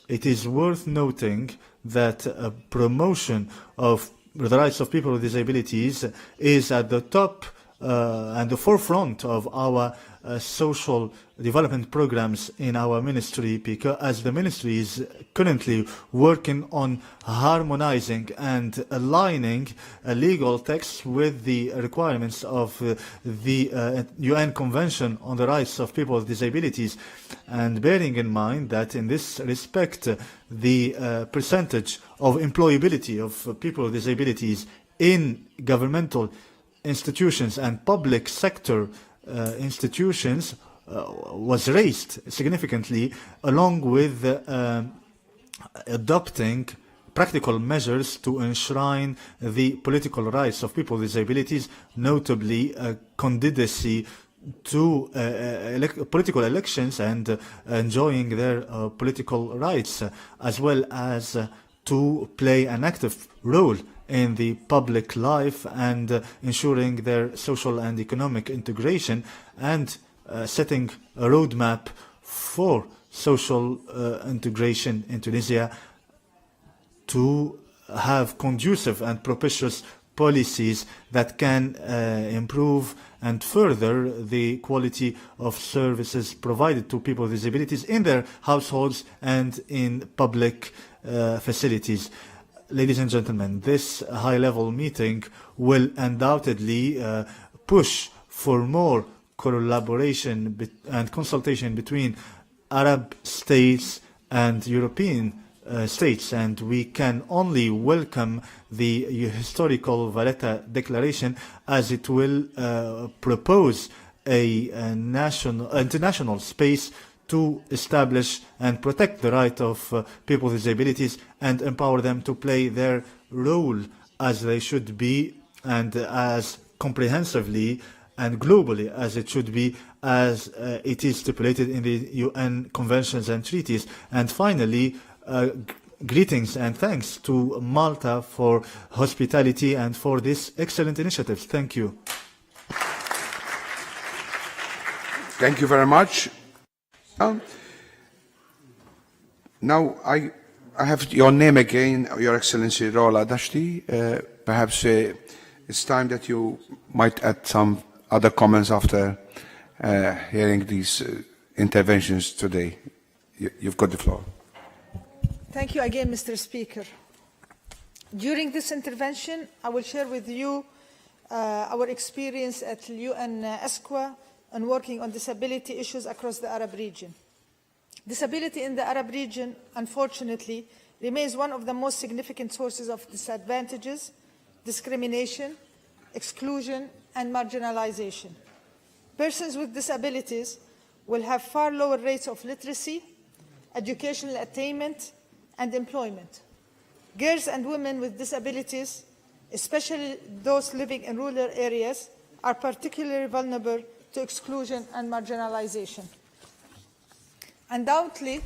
it is worth noting that promotion of the rights of people with disabilities is at the top and the forefront of our social development programs in our ministry, because as the ministry is currently working on harmonizing and aligning legal texts with the requirements of the UN Convention on the Rights of People with Disabilities, and bearing in mind that in this respect the percentage of employability of people with disabilities in governmental institutions and public sector institutions was raised significantly, along with adopting practical measures to enshrine the political rights of people with disabilities, notably candidacy to political elections and enjoying their political rights, as well as to play an active role in the public life and ensuring their social and economic integration, and setting a roadmap for social integration in Tunisia to have conducive and propitious policies that can improve and further the quality of services provided to people with disabilities in their households and in public facilities. Ladies and gentlemen, this high-level meeting will undoubtedly push for more collaboration and consultation between Arab states and European states, and we can only welcome the historical Valletta Declaration, as it will propose a international space to establish and protect the right of people with disabilities and empower them to play their role as they should be, and as comprehensively and globally as it should be, as it is stipulated in the UN conventions and treaties. And finally, greetings and thanks to Malta for hospitality and for this excellent initiative. Thank you. Thank you very much. Now I have your name again, Your Excellency Rola Dashti. Perhaps it's time that you might add some other comments after hearing these interventions today. You've got the floor. Thank you again, Mr. Speaker. During this intervention, I will share with you our experience at UN ESQA and working on disability issues across the Arab region. Disability in the Arab region, unfortunately, remains one of the most significant sources of disadvantages, discrimination, exclusion, and marginalization. Persons with disabilities will have far lower rates of literacy, educational attainment, and employment. Girls and women with disabilities, especially those living in rural areas, are particularly vulnerable to exclusion and marginalization. Undoubtedly,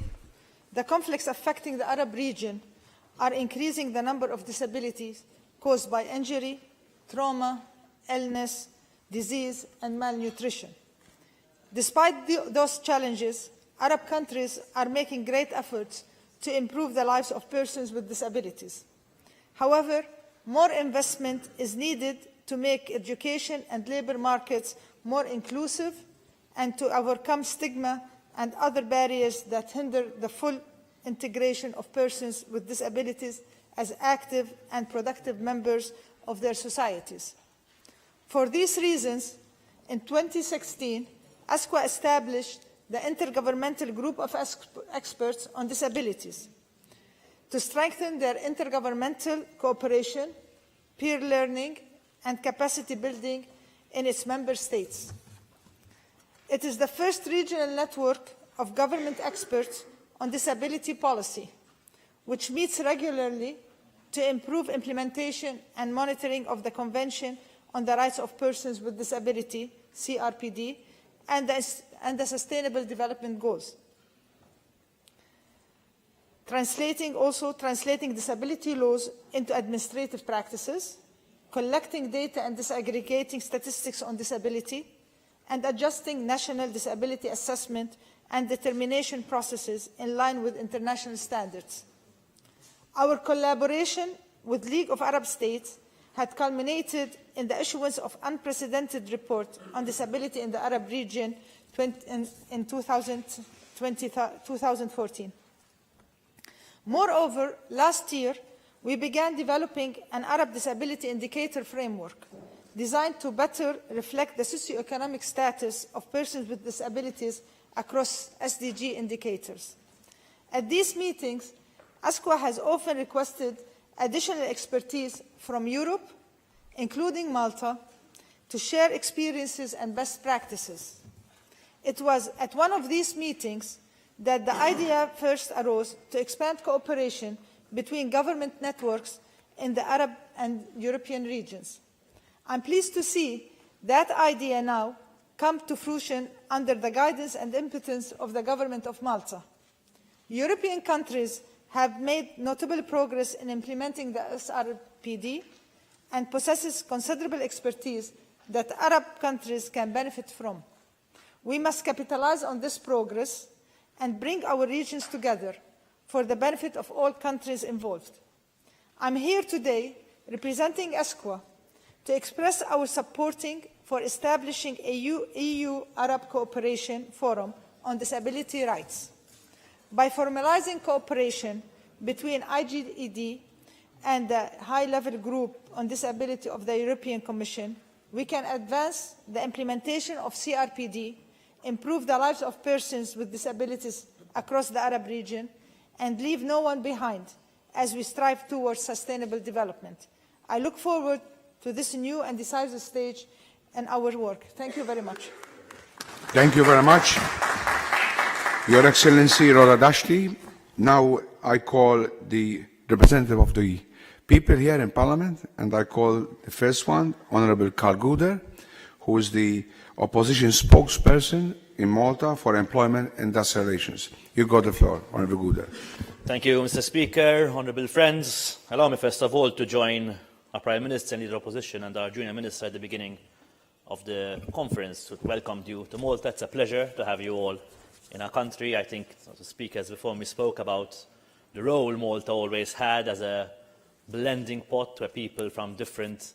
the conflicts affecting the Arab region are increasing the number of disabilities caused by injury, trauma, illness, disease, and malnutrition. Despite those challenges, Arab countries are making great efforts to improve the lives of persons with disabilities. However, more investment is needed to make education and labor markets more inclusive and to overcome stigma and other barriers that hinder the full integration of persons with disabilities as active and productive members of their societies. For these reasons, in 2016, ASQA established the Intergovernmental Group of Experts on Disabilities to strengthen their intergovernmental cooperation, peer learning, and capacity building in its member states. It is the first regional network of government experts on disability policy, which meets regularly to improve implementation and monitoring of the Convention on the Rights of Persons with Disability, CRPD, and the Sustainable Development Goals. Translating disability laws into administrative practices, collecting data and disaggregating statistics on disability, and adjusting national disability assessment and determination processes in line with international standards. Our collaboration with League of Arab States had culminated in the issuance of unprecedented report on disability in the Arab region in 2014. Moreover, last year, we began developing an Arab disability indicator framework designed to better reflect the socioeconomic status of persons with disabilities across SDG indicators. At these meetings, ASQA has often requested additional expertise from Europe, including Malta, to share experiences and best practices. It was at one of these meetings that the idea first arose to expand cooperation between government networks in the Arab and European regions. I'm pleased to see that idea now come to fruition under the guidance and impotence of the government of Malta. European countries have made notable progress in implementing the SRPD and possesses considerable expertise that Arab countries can benefit from. We must capitalize on this progress and bring our regions together for the benefit of all countries involved. I'm here today representing ASQA to express our supporting for establishing a EU-Arab Cooperation Forum on Disability Rights. By formalizing cooperation between IGED and the high-level group on disability of the European Commission, we can advance the implementation of CRPD, improve the lives of persons with disabilities across the Arab region, and leave no one behind as we strive towards sustainable development. I look forward to this new and decisive stage in our work. Thank you very much. Thank you very much. Your Excellency Roda Dashti, now I call the representative of the people here in Parliament, and I call the first one, Honorable Carl Guder, who is the opposition spokesperson in Malta for Employment and Industrial Relations. You got the floor, Honorable Guder. Thank you, Mr. Speaker, honourable friends. Allow me first of all to join our Prime Minister and Leader of Opposition and our Junior Minister at the beginning of the conference to welcome you to Malta. It's a pleasure to have you all in our country. I think the speakers before me spoke about the role Malta always had as a blending pot where people from different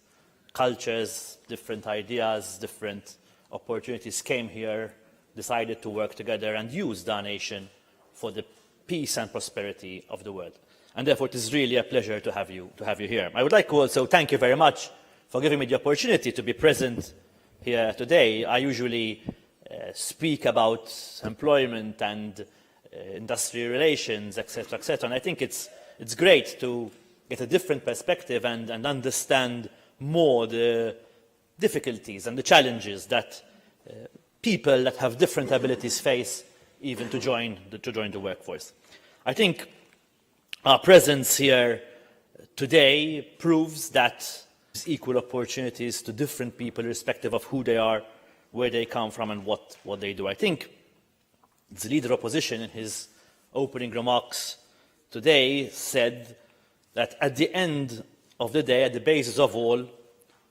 cultures, different ideas, different opportunities came here, decided to work together and used our nation for the peace and prosperity of the world. And therefore, it is really a pleasure to have you here. I would like to also thank you very much for giving me the opportunity to be present here today. I usually speak about employment and industrial relations, etc., etc. And I think it's great to get a different perspective and understand more the difficulties and the challenges that people that have different abilities face even to join the workforce. I think our presence here today proves that there's equal opportunities to different people irrespective of who they are, where they come from and what they do. I think the Leader of Opposition in his opening remarks today said that at the end of the day, at the basis of all,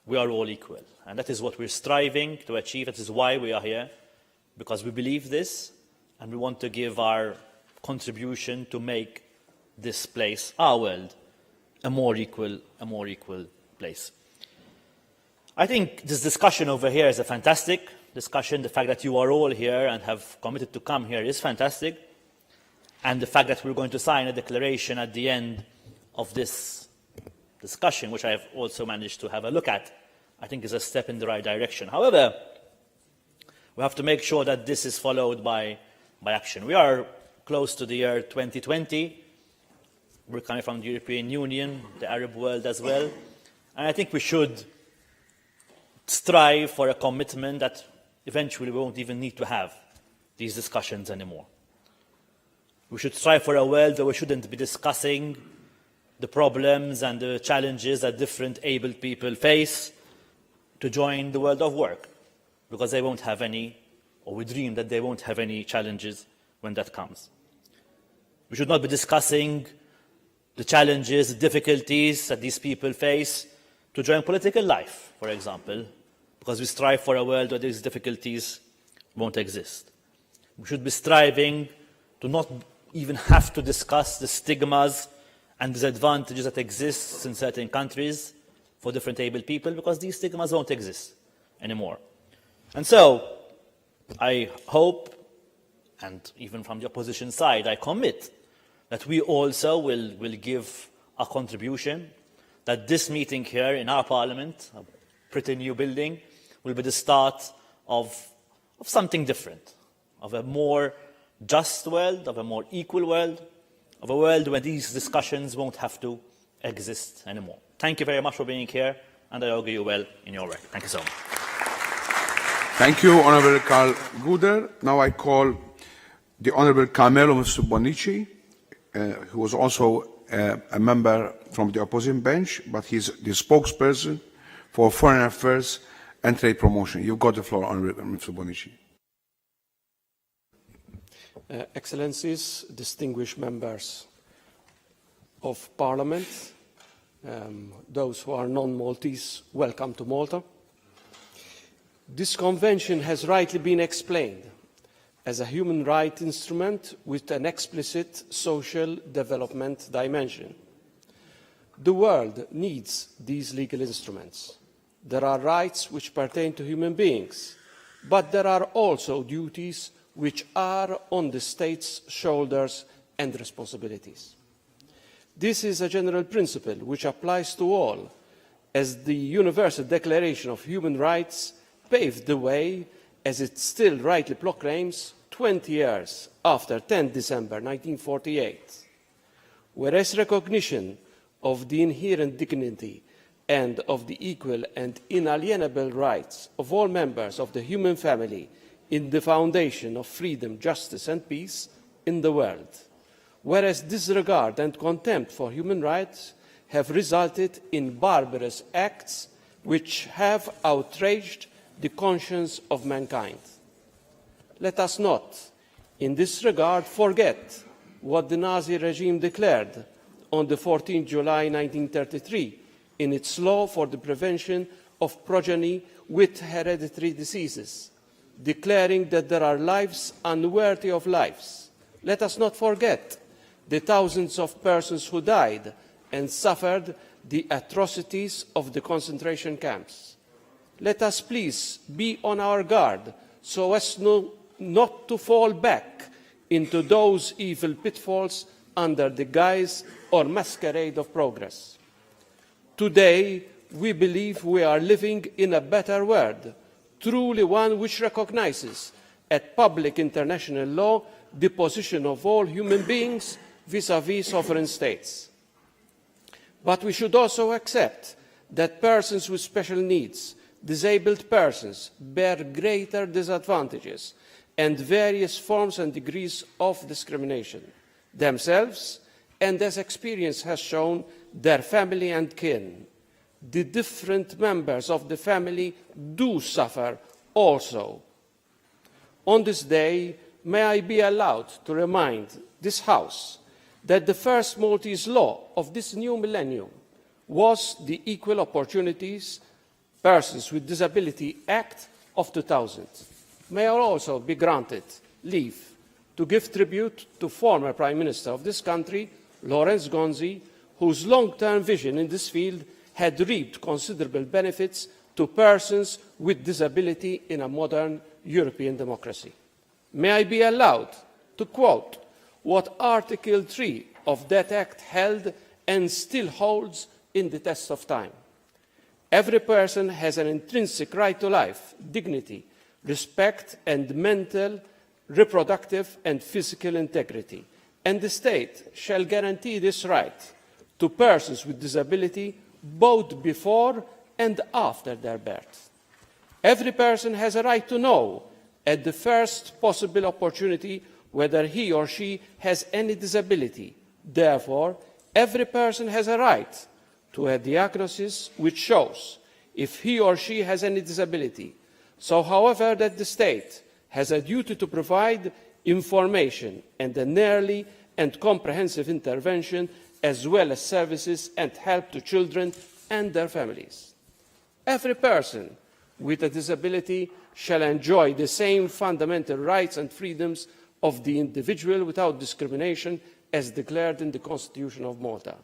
we are all equal. And that is what we're striving to achieve. That is why we are here, because we believe this and we want to give our contribution to make this place, our world, a more equal place. I think this discussion over here is a fantastic discussion. The fact that you are all here and have committed to come here is fantastic. And the fact that we're going to sign a declaration at the end of this discussion, which I have also managed to have a look at, I think is a step in the right direction. However, we have to make sure that this is followed by action. We are close to the year 2020. We're coming from the European Union, the Arab world as well. And I think we should strive for a commitment that eventually we won't even need to have these discussions anymore. We should strive for a world where we shouldn't be discussing the problems and the challenges that different able people face to join the world of work, because they won't have any, or we dream that they won't have any challenges when that comes. We should not be discussing the challenges, the difficulties that these people face to join political life, for example, because we strive for a world where these difficulties won't exist. We should be striving to not even have to discuss the stigmas and disadvantages that exist in certain countries for different able people, because these stigmas won't exist anymore. And so, I hope, and even from the opposition side, I commit that we also will give a contribution, that this meeting here in our parliament, a pretty new building, will be the start of something different, of a more just world, of a more equal world, of a world where these discussions won't have to exist anymore. Thank you very much for being here, and I augur you well in your work. Thank you so much. Thank you, Honourable Carl Guder. Now I call the Honourable Carmelo Msubonici, who was also a member from the opposition bench, but he's the spokesperson for Foreign Affairs and Trade Promotion. You've got the floor, Honourable Msubonici. Excellencies, distinguished members of Parliament, those who are non-Maltese, welcome to Malta. This convention has rightly been explained as a human rights instrument with an explicit social development dimension. The world needs these legal instruments. There are rights which pertain to human beings, but there are also duties which are on the state's shoulders and responsibilities. This is a general principle which applies to all, as the Universal Declaration of Human Rights paved the way, as it still rightly proclaims, 20 years after 10 December 1948. Whereas recognition of the inherent dignity and of the equal and inalienable rights of all members of the human family in the foundation of freedom, justice and peace in the world, whereas disregard and contempt for human rights have resulted in barbarous acts which have outraged the conscience of mankind. Let us not, in this regard, forget what the Nazi regime declared on the 14th July 1933 in its law for the prevention of progeny with hereditary diseases, declaring that there are lives unworthy of lives. Let us not forget the thousands of persons who died and suffered the atrocities of the concentration camps. Let us please be on our guard so as not to fall back into those evil pitfalls under the guise or masquerade of progress. Today, we believe we are living in a better world, truly one which recognizes at public international law the position of all human beings vis-à-vis sovereign states. But we should also accept that persons with special needs, disabled persons, bear greater disadvantages and various forms and degrees of discrimination themselves, and as experience has shown, their family and kin. The different members of the family do suffer also. On this day, may I be allowed to remind this House that the first Maltese law of this new millennium was the Equal Opportunities Persons with Disability Act of 2000. May I also be granted leave to give tribute to former Prime Minister of this country, Lawrence Gonzi, whose long-term vision in this field had reaped considerable benefits to persons with disability in a modern European democracy. May I be allowed to quote what Article 3 of that Act held and still holds in the test of time. Every person has an intrinsic right to life, dignity, respect and mental, reproductive and physical integrity, and the state shall guarantee this right to persons with disability both before and after their birth. Every person has a right to know at the first possible opportunity whether he or she has any disability. Therefore, every person has a right to a diagnosis which shows if he or she has any disability. So, however, that the state has a duty to provide information and an early and comprehensive intervention, as well as services and help to children and their families. Every person with a disability shall enjoy the same fundamental rights and freedoms of the individual without discrimination as declared in the Constitution of Malta.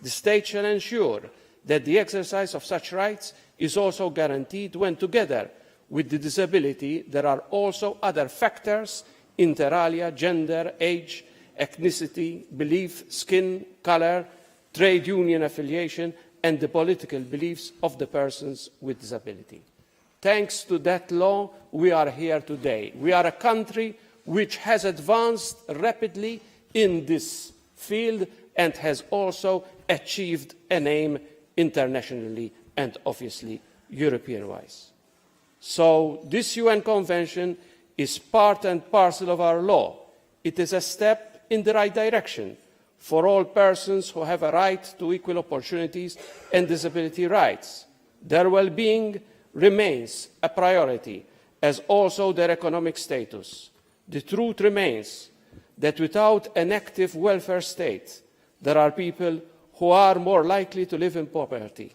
The state shall ensure that the exercise of such rights is also guaranteed when, together with the disability, there are also other factors inter alia, gender, age, ethnicity, belief, skin colour, trade union affiliation and the political beliefs of the persons with disability. Thanks to that law, we are here today. We are a country which has advanced rapidly in this field and has also achieved a name internationally and obviously European-wise. So this UN Convention is part and parcel of our law. It is a step in the right direction for all persons who have a right to equal opportunities and disability rights. Their well-being remains a priority, as also their economic status. The truth remains that without an active welfare state, there are people who are more likely to live in poverty.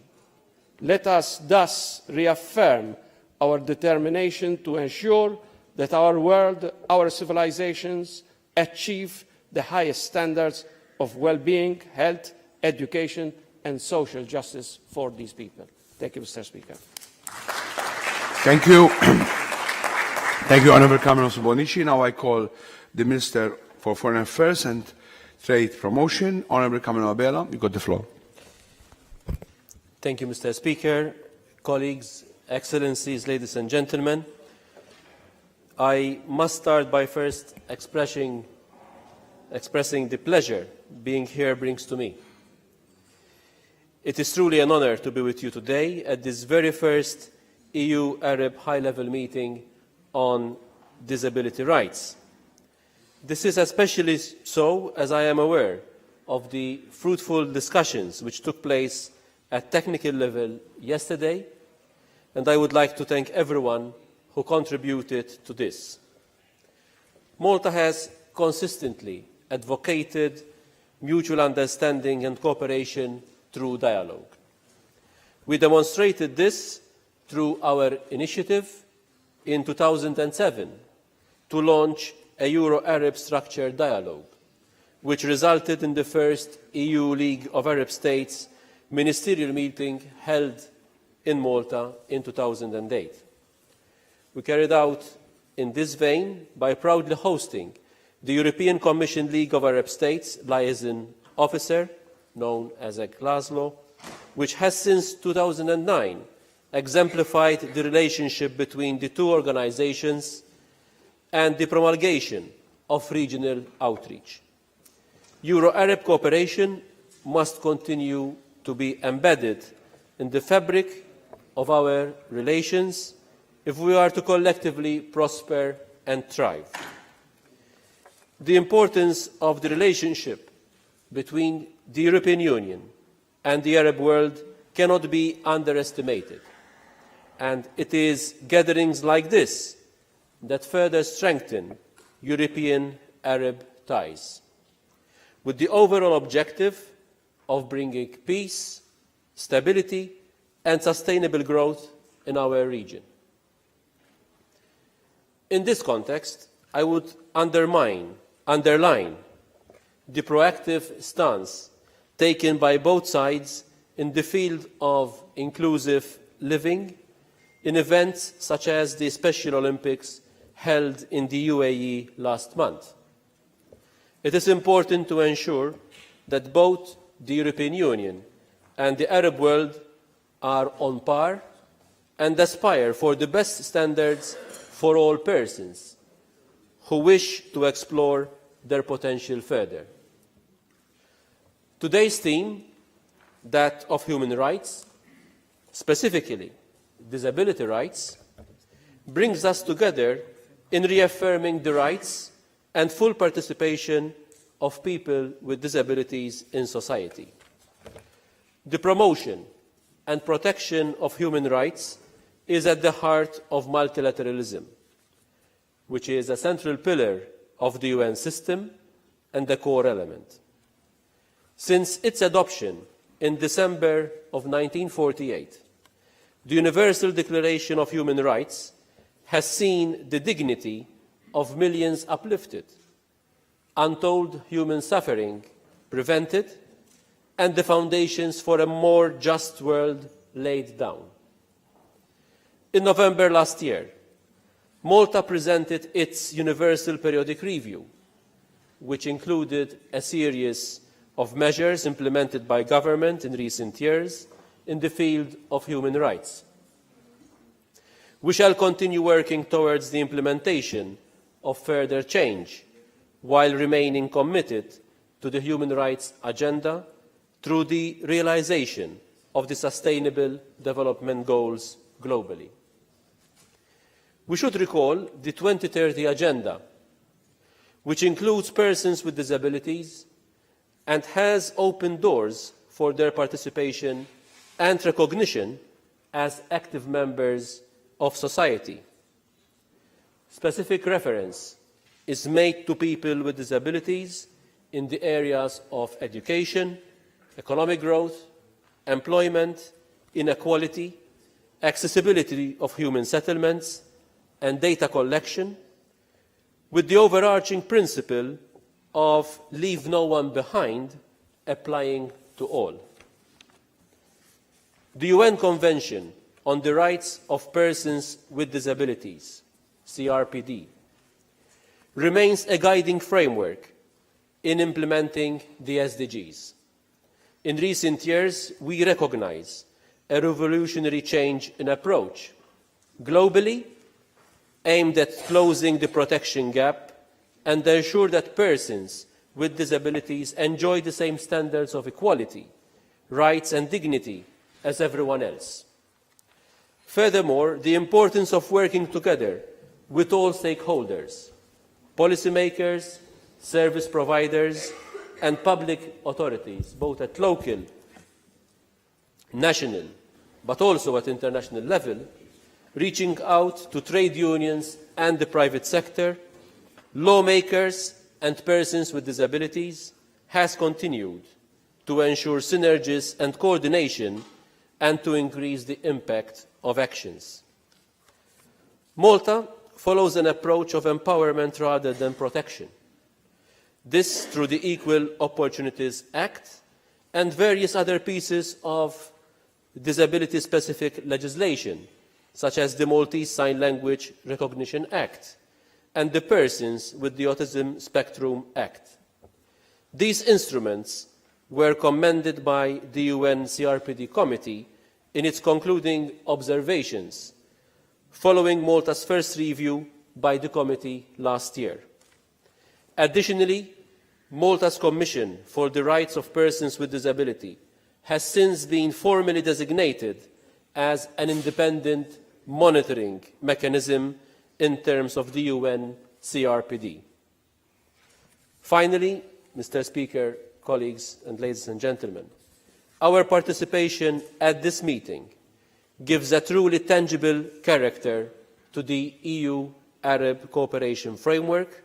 Let us thus reaffirm our determination to ensure that our world, our civilizations, achieve the highest standards of well-being, health, education and social justice for these people. Thank you, Mr. Speaker. Thank you. Thank you, Honourable Cameron Bonici. Now I call the Minister for Foreign Affairs and Trade Promotion, Honourable Cameron Abela. You got the floor. Thank you, Mr. Speaker, colleagues, Excellencies, ladies and gentlemen. I must start by first expressing the pleasure being here brings to me. It is truly an honour to be with you today at this very first EU-Arab high-level meeting on disability rights. This is especially so as I am aware of the fruitful discussions which took place at technical level yesterday, and I would like to thank everyone who contributed to this. Malta has consistently advocated mutual understanding and cooperation through dialogue. We demonstrated this through our initiative in 2007 to launch a Euro-Arab structured dialogue, which resulted in the first EU League of Arab States ministerial meeting held in Malta in 2008. We carried out in this vein by proudly hosting the European Commission League of Arab States liaison officer, known as ECLASLO, which has since 2009 exemplified the relationship between the two organisations and the promulgation of regional outreach. Euro-Arab cooperation must continue to be embedded in the fabric of our relations if we are to collectively prosper and thrive. The importance of the relationship between the European Union and the Arab world cannot be underestimated, and it is gatherings like this that further strengthen European-Arab ties, with the overall objective of bringing peace, stability and sustainable growth in our region. In this context, I would underline the proactive stance taken by both sides in the field of inclusive living in events such as the Special Olympics held in the UAE last month. It is important to ensure that both the European Union and the Arab world are on par and aspire for the best standards for all persons who wish to explore their potential further. Today's theme, that of human rights, specifically disability rights, brings us together in reaffirming the rights and full participation of people with disabilities in society. The promotion and protection of human rights is at the heart of multilateralism, which is a central pillar of the UN system and a core element. Since its adoption in December of 1948, the Universal Declaration of Human Rights has seen the dignity of millions uplifted, untold human suffering prevented, and the foundations for a more just world laid down. In November last year, Malta presented its Universal Periodic Review, which included a series of measures implemented by government in recent years in the field of human rights. We shall continue working towards the implementation of further change while remaining committed to the human rights agenda through the realisation of the Sustainable Development Goals globally. We should recall the 2030 Agenda, which includes persons with disabilities and has opened doors for their participation and recognition as active members of society. Specific reference is made to people with disabilities in the areas of education, economic growth, employment, inequality, accessibility of human settlements, and data collection, with the overarching principle of leave no one behind applying to all. The UN Convention on the Rights of Persons with Disabilities, CRPD, remains a guiding framework in implementing the SDGs. In recent years, we recognise a revolutionary change in approach, globally aimed at closing the protection gap and ensure that persons with disabilities enjoy the same standards of equality, rights and dignity as everyone else. Furthermore, the importance of working together with all stakeholders, policymakers, service providers and public authorities, both at local, national, but also at international level, reaching out to trade unions and the private sector, lawmakers and persons with disabilities, has continued to ensure synergies and coordination and to increase the impact of actions. Malta follows an approach of empowerment rather than protection. This through the Equal Opportunities Act and various other pieces of disability-specific legislation, such as the Maltese Sign Language Recognition Act and the Persons with the Autism Spectrum Act. These instruments were commended by the UN CRPD Committee in its concluding observations following Malta's first review by the committee last year. Additionally, Malta's Commission for the Rights of Persons with Disability has since been formally designated as an independent monitoring mechanism in terms of the UN CRPD. Finally, Mr. Speaker, colleagues and ladies and gentlemen, our participation at this meeting gives a truly tangible character to the EU-Arab cooperation framework,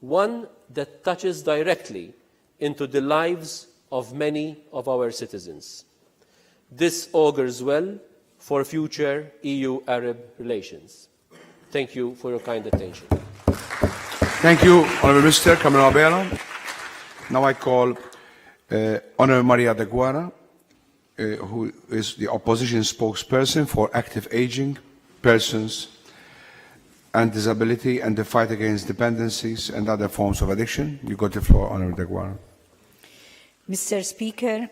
one that touches directly into the lives of many of our citizens. This augurs well for future EU-Arab relations. Thank you for your kind attention. Thank you, Honourable Mr. Cameron Abela. Now I call Honourable Maria de Guara, who is the opposition spokesperson for active aging, persons and disability and the fight against dependencies and other forms of addiction. You got the floor, Honourable de Guara. Mr. Speaker,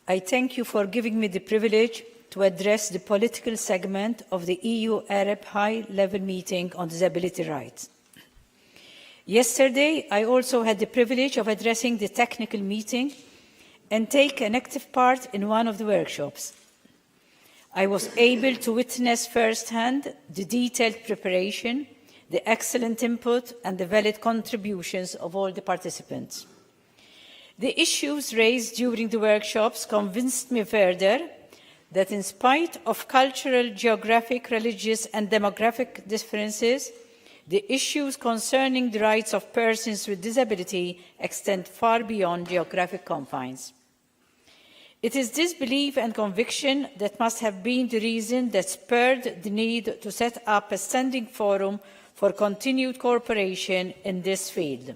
I thank you for giving me the privilege to address the political segment of the EU-Arab high-level meeting on disability rights. Yesterday, I also had the privilege of addressing the technical meeting and take an active part in one of the workshops. I was able to witness firsthand the detailed preparation, the excellent input, and the valid contributions of all the participants. The issues raised during the workshops convinced me further that in spite of cultural, geographic, religious, and demographic differences, the issues concerning the rights of persons with disability extend far beyond geographic confines. It is this belief and conviction that must have been the reason that spurred the need to set up a standing forum for continued cooperation in this field.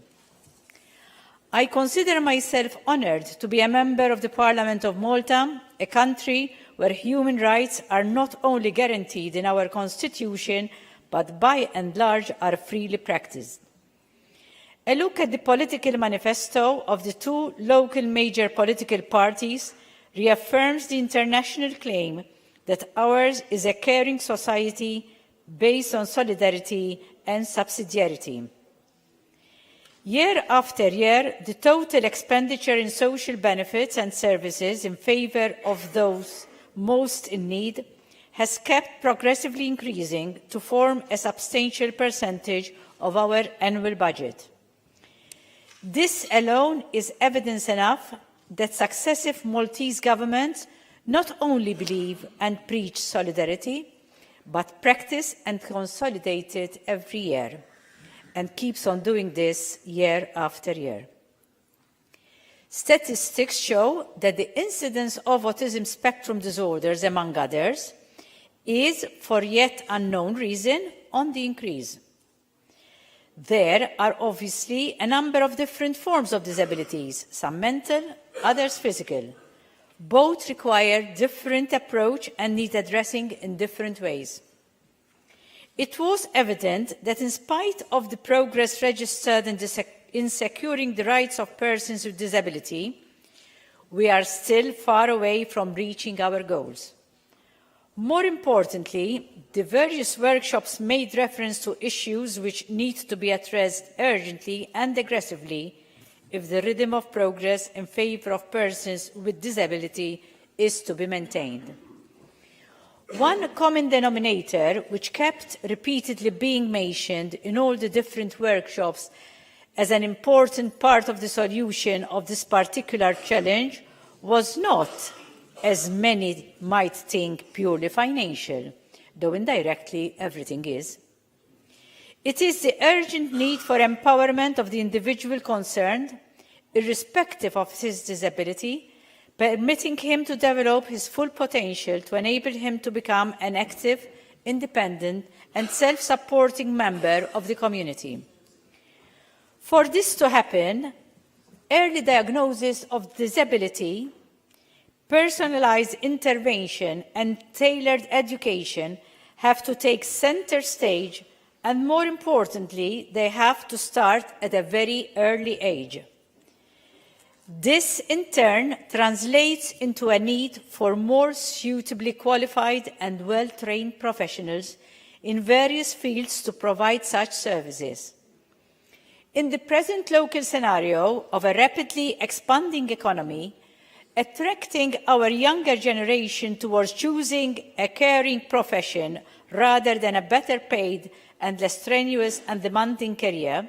I consider myself honoured to be a member of the Parliament of Malta, a country where human rights are not only guaranteed in our constitution, but by and large are freely practiced. A look at the political manifesto of the two local major political parties reaffirms the international claim that ours is a caring society based on solidarity and subsidiarity. Year after year, the total expenditure in social benefits and services in favour of those most in need has kept progressively increasing to form a substantial percentage of our annual budget. This alone is evidence enough that successive Maltese governments not only believe and preach solidarity, but practice and consolidate it every year, and keeps on doing this year after year. Statistics show that the incidence of autism spectrum disorders, among others, is, for yet unknown reason, on the increase. There are obviously a number of different forms of disabilities, some mental, others physical. Both require different approach and need addressing in different ways. It was evident that in spite of the progress registered in securing the rights of persons with disability, we are still far away from reaching our goals. More importantly, the various workshops made reference to issues which need to be addressed urgently and aggressively if the rhythm of progress in favour of persons with disability is to be maintained. One common denominator which kept repeatedly being mentioned in all the different workshops as an important part of the solution of this particular challenge was not, as many might think, purely financial, though indirectly everything is. It is the urgent need for empowerment of the individual concerned, irrespective of his disability, permitting him to develop his full potential to enable him to become an active, independent and self-supporting member of the community. For this to happen, early diagnosis of disability, personalised intervention and tailored education have to take centre stage, and more importantly, they have to start at a very early age. This, in turn, translates into a need for more suitably qualified and well-trained professionals in various fields to provide such services. In the present local scenario of a rapidly expanding economy, attracting our younger generation towards choosing a caring profession rather than a better paid and less strenuous and demanding career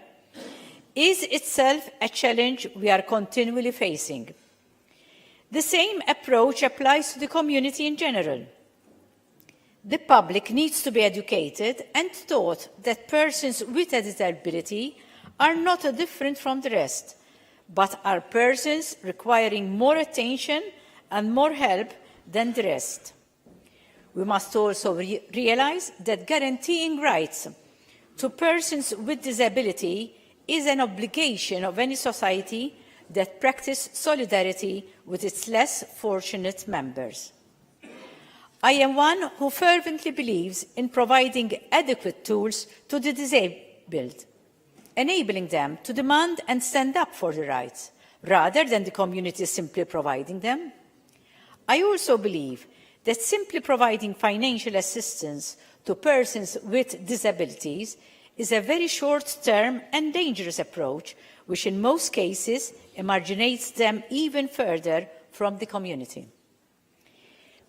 is itself a challenge we are continually facing. The same approach applies to the community in general. The public needs to be educated and taught that persons with a disability are not different from the rest, but are persons requiring more attention and more help than the rest. We must also realize that guaranteeing rights to persons with disability is an obligation of any society that practices solidarity with its less fortunate members. I am one who fervently believes in providing adequate tools to the disabled, enabling them to demand and stand up for their rights, rather than the community simply providing them. I also believe that simply providing financial assistance to persons with disabilities is a very short-term and dangerous approach, which in most cases marginates them even further from the community.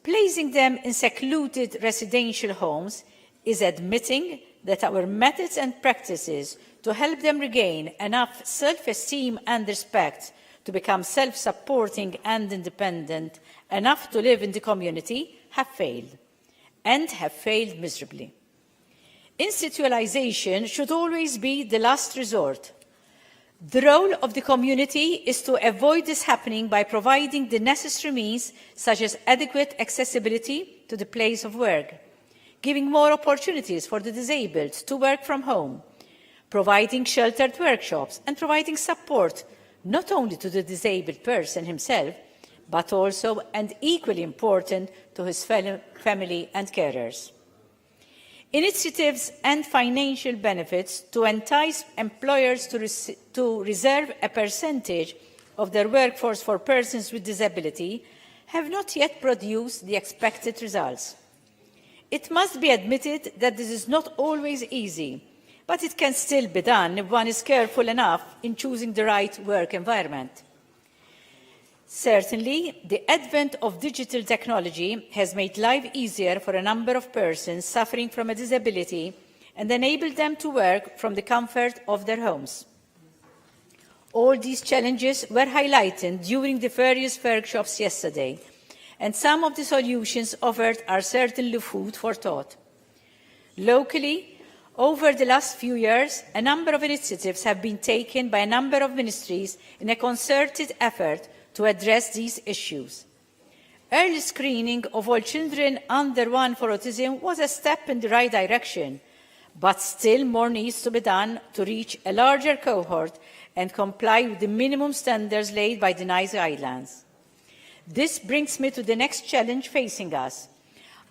Placing them in secluded residential homes is admitting that our methods and practices to help them regain enough self-esteem and respect to become self-supporting and independent enough to live in the community have failed, and have failed miserably. Institutionalization should always be the last resort. The role of the community is to avoid this happening by providing the necessary means, such as adequate accessibility to the place of work, giving more opportunities for the disabled to work from home, providing sheltered workshops, and providing support not only to the disabled person himself, but also, and equally important, to his family and carers. Initiatives and financial benefits to entice employers to reserve a percentage of their workforce for persons with disability have not yet produced the expected results. It must be admitted that this is not always easy, but it can still be done if one is careful enough in choosing the right work environment. Certainly, the advent of digital technology has made life easier for a number of persons suffering from a disability and enabled them to work from the comfort of their homes. All these challenges were highlighted during the various workshops yesterday, and some of the solutions offered are certainly food for thought. Locally, over the last few years, a number of initiatives have been taken by a number of ministries in a concerted effort to address these issues. Early screening of all children under 1 for autism was a step in the right direction, but still more needs to be done to reach a larger cohort and comply with the minimum standards laid by the NICE guidelines. This brings me to the next challenge facing us.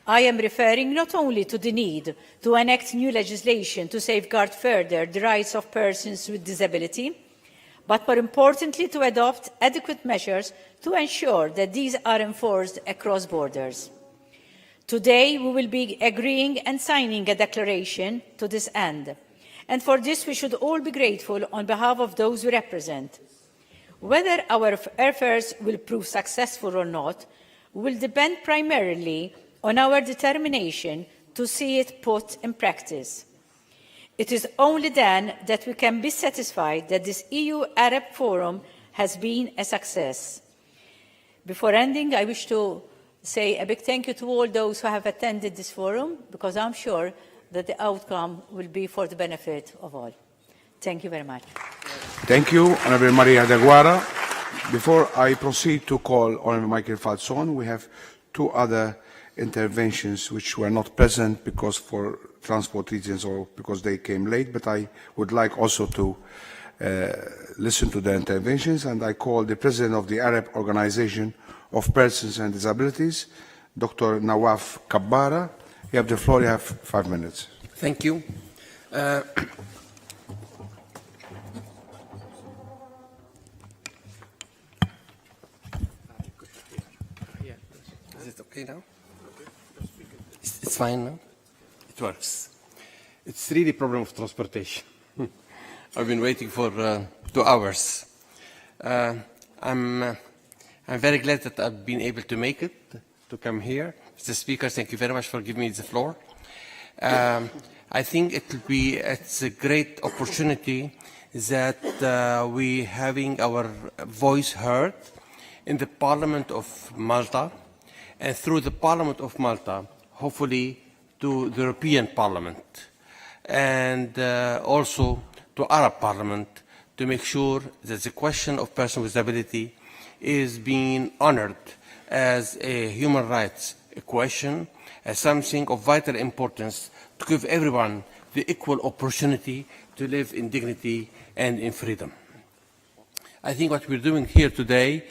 I am referring not only to the need to enact new legislation to safeguard further the rights of persons with disability, but more importantly to adopt adequate measures to ensure that these are enforced across borders. Today we will be agreeing and signing a declaration to this end, and for this we should all be grateful on behalf of those we represent. Whether our efforts will prove successful or not will depend primarily on our determination to see it put in practice. It is only then that we can be satisfied that this EU-Arab Forum has been a success. Before ending, I wish to say a big thank you to all those who have attended this forum, because I'm sure that the outcome will be for the benefit of all. Thank you very much. Thank you, Honourable Maria de Guara. Before I proceed to call Honourable Michael Falzon, we have two other interventions which were not present because for transport reasons or because they came late, but I would like also to listen to their interventions, and I call the President of the Arab Organization of Persons and Disabilities, Dr. Nawaf Kabbara. You have the floor, you have 5 minutes. Thank you. Is it okay now? It's fine now? It works. It's really a problem of transportation. I've been waiting for 2 hours. I'm very glad that I've been able to make it, to come here. Mr. Speaker, thank you very much for giving me the floor. I think it's a great opportunity that we having our voice heard in the Parliament of Malta, and through the Parliament of Malta, hopefully to the European Parliament, and also to Arab Parliament, to make sure that the question of persons with disability is being honored as a human rights question, as something of vital importance to give everyone the equal opportunity to live in dignity and in freedom. I think what we're doing here today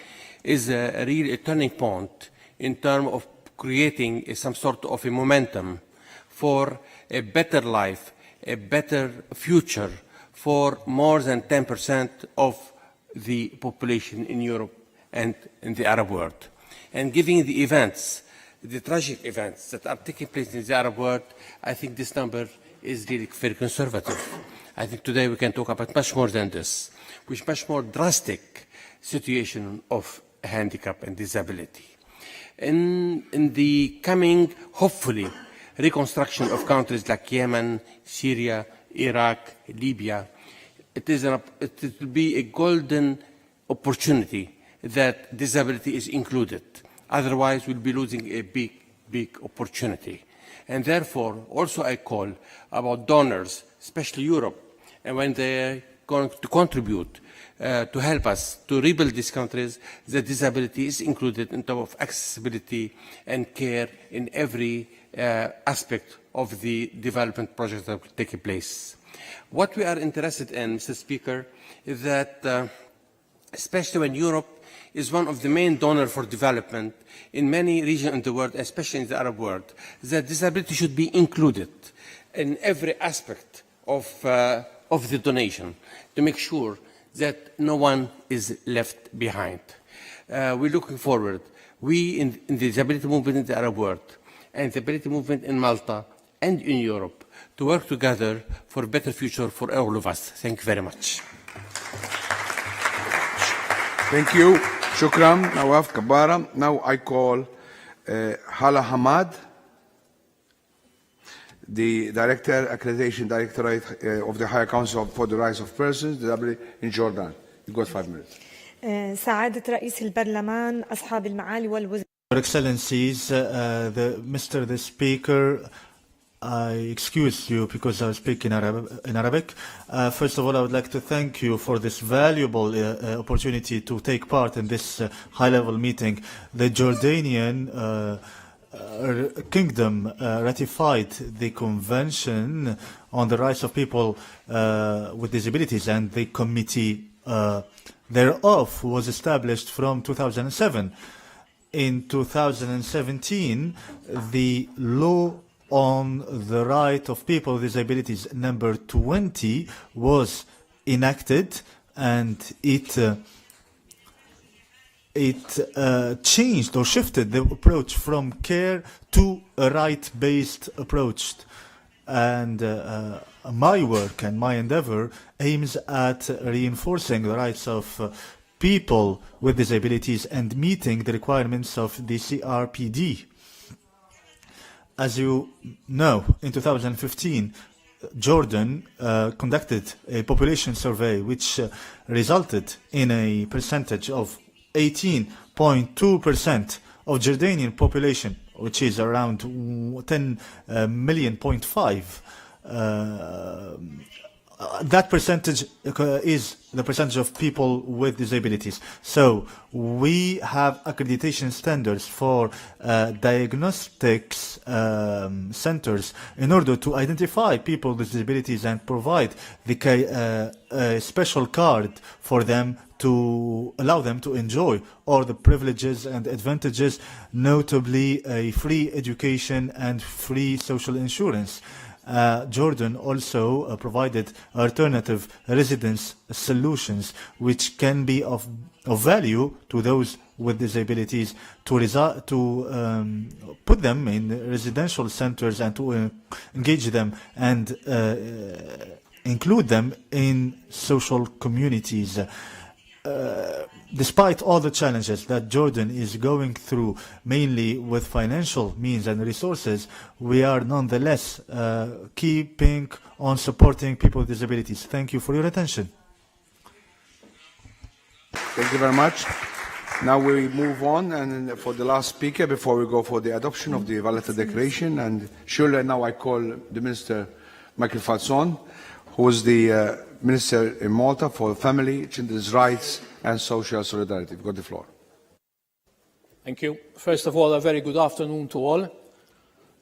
is really a turning point in terms of creating some sort of a momentum for a better life, a better future for more than 10% of the population in Europe and in the Arab world. And given the events, the tragic events that are taking place in the Arab world, I think this number is really very conservative. I think today we can talk about much more than this, with much more drastic situation of handicap and disability. In the coming, hopefully, reconstruction of countries like Yemen, Syria, Iraq, Libya, it will be a golden opportunity that disability is included. Otherwise, we'll be losing a big opportunity. And therefore, also I call about donors, especially Europe, and when they're going to contribute to help us to rebuild these countries, that disability is included in terms of accessibility and care in every aspect of the development projects that will take place. What we are interested in, Mr. Speaker, is that especially when Europe is one of the main donors for development in many regions in the world, especially in the Arab world, that disability should be included in every aspect of the donation to make sure that no one is left behind. We're looking forward. We in the disability movement in the Arab world and the disability movement in Malta and in Europe to work together for a better future for all of us. Thank you very much. Thank you. Shukran, Nawaf Kabara. Now I call Hala Hamad, the Director, Accreditation Directorate of the High Council for the Rights of Persons, in Jordan. You've got 5 minutes. سعادة رئيس البرلمان أصحاب المعالي والوزراء. Your Excellencies, the Speaker, I excuse you because I speak in Arabic. First of all, I would like to thank you for this valuable opportunity to take part in this high-level meeting. The Jordanian Kingdom ratified the Convention on the Rights of People with Disabilities, and the committee thereof was established from 2007. In 2017, the law on the right of people with disabilities number 20 was enacted, and it changed or shifted the approach from care to a right-based approach. And my work and my endeavor aims at reinforcing the rights of people with disabilities and meeting the requirements of the CRPD. As you know, in 2015, Jordan conducted a population survey which resulted in a percentage of 18.2% of Jordanian population, which is around 10.5 million. That percentage is the percentage of people with disabilities. So we have accreditation standards for diagnostics centers in order to identify people with disabilities and provide a special card for them to allow them to enjoy all the privileges and advantages, notably a free education and free social insurance. Jordan also provided alternative residence solutions which can be of value to those with disabilities, to put them in residential centers and to engage them and include them in social communities. Despite all the challenges that Jordan is going through, mainly with financial means and resources, we are nonetheless keeping on supporting people with disabilities. Thank you for your attention. Thank you very much. Now we move on, and for the last speaker, before we go for the adoption of the Valletta Declaration, and surely now I call the Minister Michael Falzon, who is the Minister in Malta for Family, Children's Rights and Social Solidarity. You've got the floor. Thank you. First of all, a very good afternoon to all,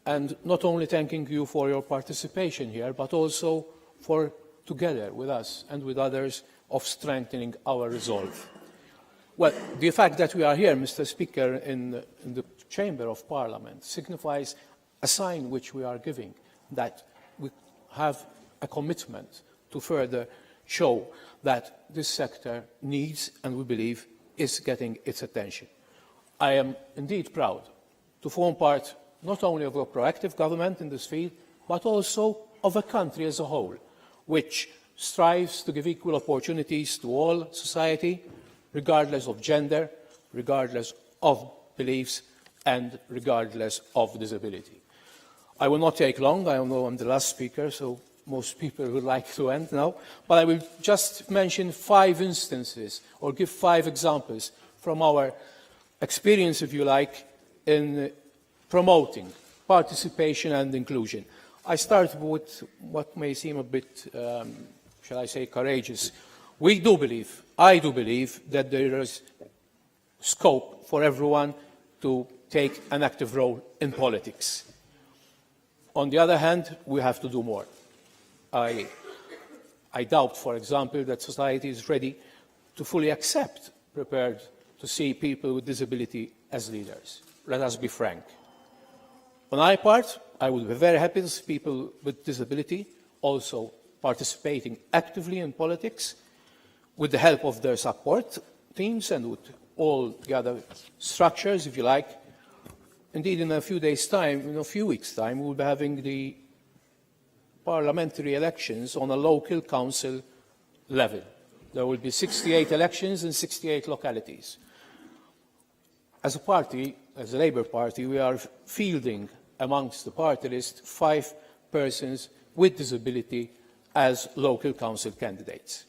and not only thanking you for your participation here, but also for together with us and with others of strengthening our resolve. Well, the fact that we are here, Mr. Speaker, in the Chamber of Parliament signifies a sign which we are giving that we have a commitment to further show that this sector needs and we believe is getting its attention. I am indeed proud to form part not only of a proactive government in this field, but also of a country as a whole, which strives to give equal opportunities to all society, regardless of gender, regardless of beliefs, and regardless of disability. I will not take long. I know I'm the last speaker, so most people would like to end now. But I will just mention 5 instances, or give 5 examples from our experience, if you like, in promoting participation and inclusion. I start with what may seem a bit, shall I say, courageous. We do believe, I do believe, that there is scope for everyone to take an active role in politics. On the other hand, we have to do more. I doubt, for example, that society is ready to fully accept, prepared to see people with disability as leaders. Let us be frank. On my part, I would be very happy to see people with disability also participating actively in politics, with the help of their support teams and with all the other structures, if you like. Indeed, in a few days' time, in a few weeks' time, we will be having the parliamentary elections on a local council level. There will be 68 elections in 68 localities. As a party, as a Labour Party, we are fielding amongst the party list 5 persons with disability as local council candidates.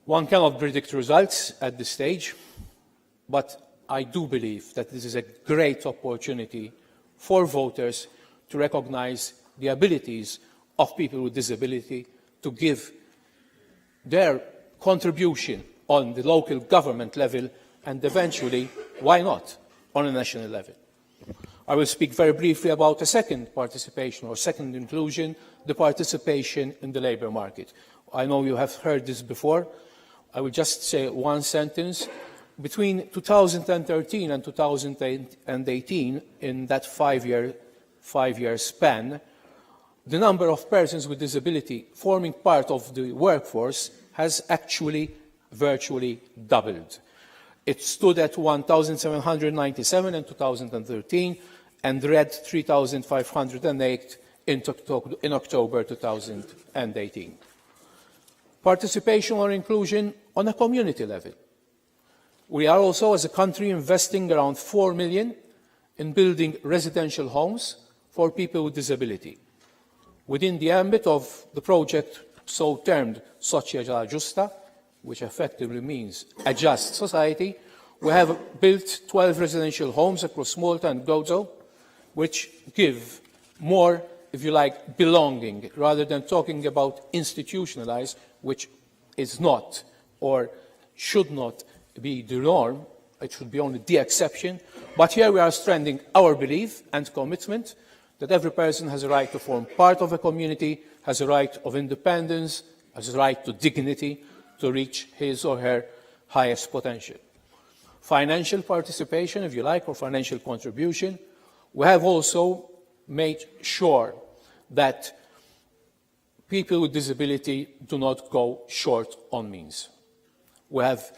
One cannot predict results at this stage, but I do believe that this is a great opportunity for voters to recognise the abilities of people with disability, to give their contribution on the local government level and eventually, why not, on a national level. I will speak very briefly about a second participation or second inclusion, the participation in the labour market. I know you have heard this before. I will just say one sentence. Between 2013 and 2018, in that five-year span, the number of persons with disability forming part of the workforce has actually virtually doubled. It stood at 1,797 in 2013 and read 3,508 in October 2018. Participation or inclusion on a community level. We are also, as a country, investing around 4 million in building residential homes for people with disability. Within the ambit of the project so-termed Soċjetà Ġusta, which effectively means a just society, we have built 12 residential homes across Malta and Gozo, which give more, if you like, belonging, rather than talking about institutionalised, which is not or should not be the norm. It should be only the exception. But here we are strengthening our belief and commitment that every person has a right to form part of a community, has a right of independence, has a right to dignity, to reach his or her highest potential. Financial participation, if you like, or financial contribution. We have also made sure that people with disability do not go short on means. We have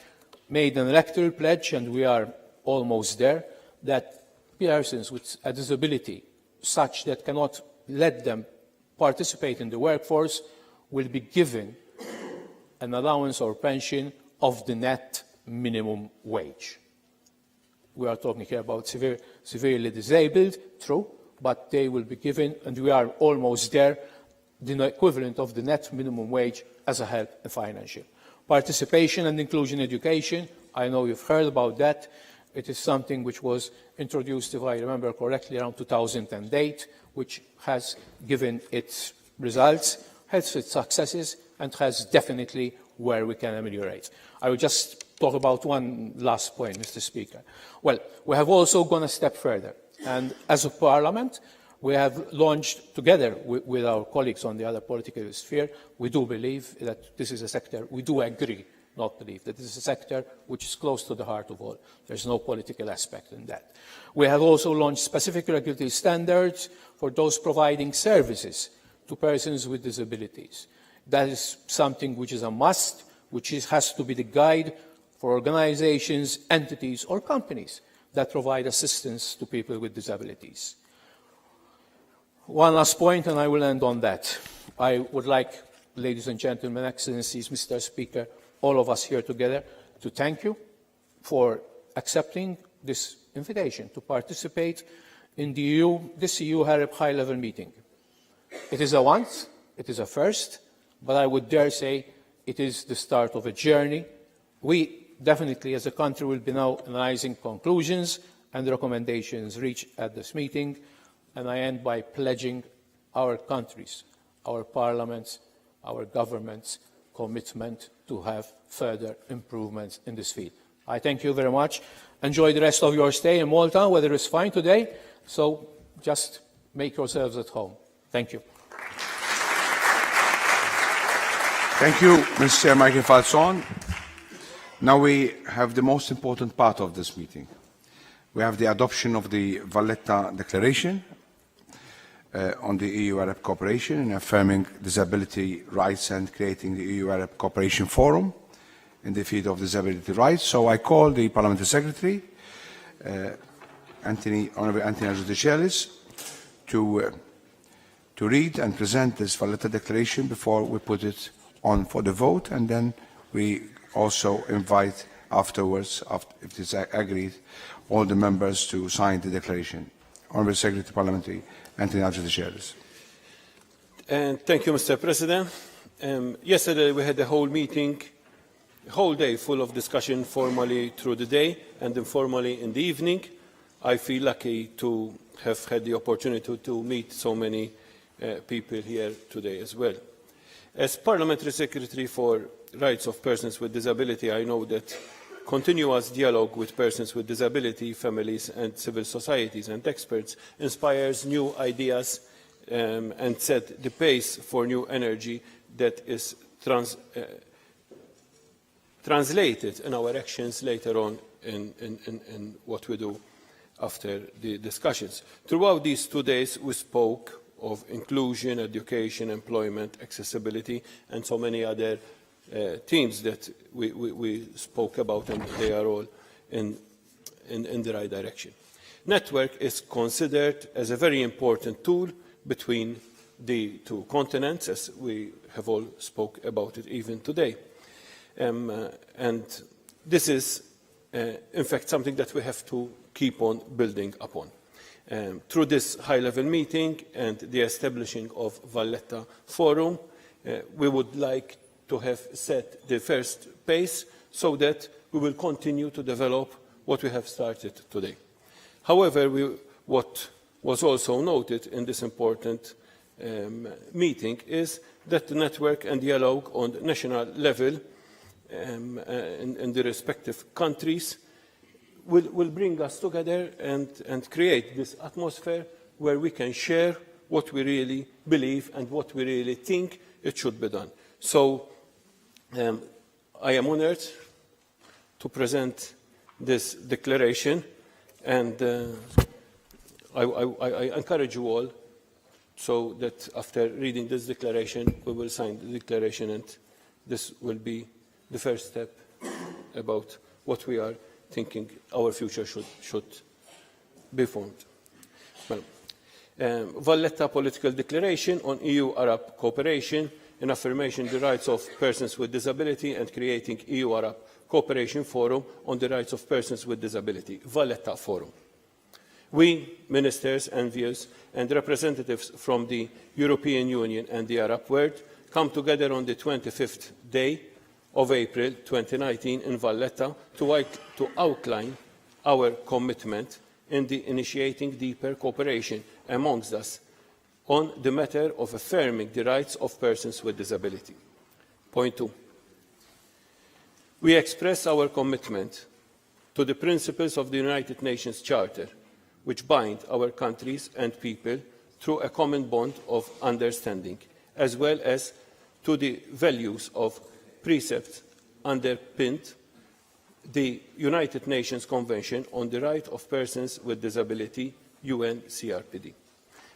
made an electoral pledge, and we are almost there, that persons with a disability such that cannot let them participate in the workforce will be given an allowance or pension of the net minimum wage. We are talking here about severely disabled, true, but they will be given, and we are almost there, the equivalent of the net minimum wage as a help in financial. Participation and inclusion education, I know you've heard about that. It is something which was introduced, if I remember correctly, around 2008, which has given its results, has its successes, and has definitely where we can ameliorate. I will just talk about one last point, Mr. Speaker. Well, we have also gone a step further, and as a Parliament, we have launched, together with our colleagues on the other political sphere, we do believe that this is a sector, we do agree, not believe, that this is a sector which is close to the heart of all. There's no political aspect in that. We have also launched specific regulatory standards for those providing services to persons with disabilities. That is something which is a must, which has to be the guide for organizations, entities, or companies that provide assistance to people with disabilities. One last point, and I will end on that. I would like, ladies and gentlemen, Excellencies, Mr. Speaker, all of us here together, to thank you for accepting this invitation to participate in this EU HAREP high-level meeting. It is a once, it is a first, but I would dare say it is the start of a journey. We definitely, as a country, will be now analysing conclusions and recommendations reached at this meeting, and I end by pledging our countries, our parliaments, our governments' commitment to have further improvements in this field. I thank you very much. Enjoy the rest of your stay in Malta. Weather is fine today, so just make yourselves at home. Thank you. Thank you, Mr. Michael Falzon. Now we have the most important part of this meeting. We have the adoption of the Valletta Declaration on the EU-Arab cooperation in affirming disability rights and creating the EU-Arab cooperation forum in the field of disability rights. So I call the Parliamentary Secretary, Honourable Anthony Arjudicialis, to read and present this Valletta Declaration before we put it on for the vote, and then we also invite afterwards, if it is agreed, all the members to sign the declaration. Honourable Secretary Parliamentary, Anthony Arjudicialis. Thank you, Mr. President. Yesterday we had a whole meeting, a whole day full of discussion, formally through the day and informally in the evening. I feel lucky to have had the opportunity to meet so many people here today as well. As Parliamentary Secretary for Rights of Persons with Disability, I know that continuous dialogue with persons with disability, families and civil societies and experts inspires new ideas and set the pace for new energy that is translated in our actions later on in what we do after the discussions. Throughout these 2 days, we spoke of inclusion, education, employment, accessibility, and so many other themes that we spoke about, and they are all in the right direction. Network is considered as a very important tool between the two continents, as we have all spoke about it even today. And this is, in fact, something that we have to keep on building upon. Through this high-level meeting and the establishing of Valletta Forum, we would like to have set the first pace so that we will continue to develop what we have started today. However, what was also noted in this important meeting is that the network and dialogue on the national level in the respective countries will bring us together and create this atmosphere where we can share what we really believe and what we really think it should be done. So I am honoured to present this declaration, and I encourage you all so that after reading this declaration, we will sign the declaration, and this will be the first step about what we are thinking our future should be formed. Well, Valletta Political Declaration on EU-Arab Cooperation in affirmation of the rights of persons with disability and creating EU-Arab Cooperation Forum on the rights of persons with disability, Valletta Forum. We, ministers, envoys, and representatives from the European Union and the Arab world come together on the 25th day of April 2019 in Valletta to outline our commitment in the initiating deeper cooperation amongst us on the matter of affirming the rights of persons with disability. Point 2. We express our commitment to the principles of the United Nations Charter, which bind our countries and people through a common bond of understanding, as well as to the values of precepts underpinned the United Nations Convention on the Rights of Persons with Disability, UNCRPD.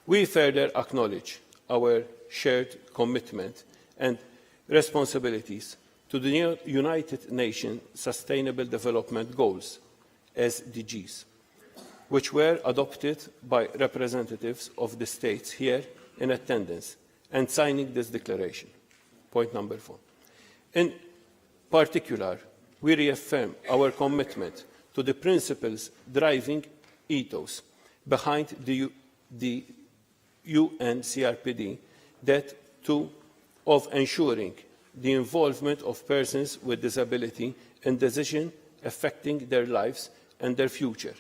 We further acknowledge our shared commitment and responsibilities to the United Nations Sustainable Development Goals, SDGs, which were adopted by representatives of the states here in attendance and signing this declaration. Point number 4. In particular, we reaffirm our commitment to the principles driving ethos behind the UNCRPD, that of ensuring the involvement of persons with disability in decisions affecting their lives and their future.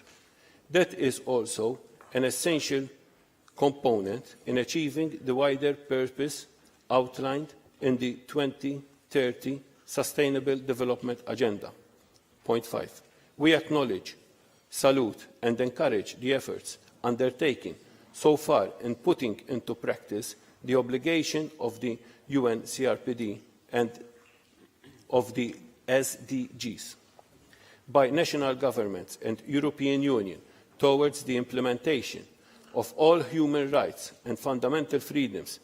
That is also an essential component in achieving the wider purpose outlined in the 2030 Sustainable Development Agenda. Point 5. We acknowledge, salute and encourage the efforts undertaken so far in putting into practice the obligation of the UNCRPD and of the SDGs by national governments and European Union towards the implementation of all human rights and fundamental freedoms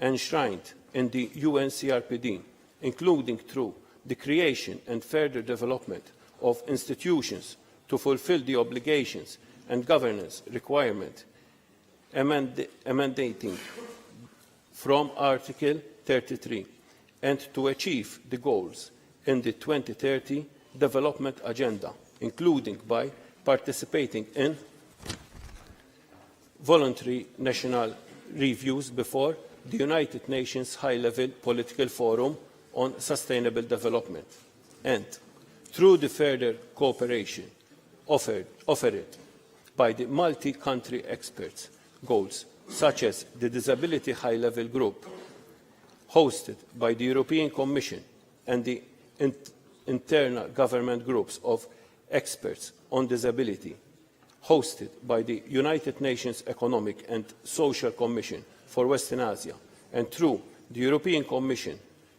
enshrined in the UNCRPD, including through the creation and further development of institutions to fulfil the obligations and governance requirements emanating from Article 33, and to achieve the goals in the 2030 Development Agenda, including by participating in voluntary national reviews before the United Nations High-Level Political Forum on Sustainable Development, and through the further cooperation offered by the multi-country experts goals, such as the Disability High-Level Group, hosted by the European Commission, and the internal government groups of experts on disability, hosted by the United Nations Economic and Social Commission for Western Asia, and through the European Commission,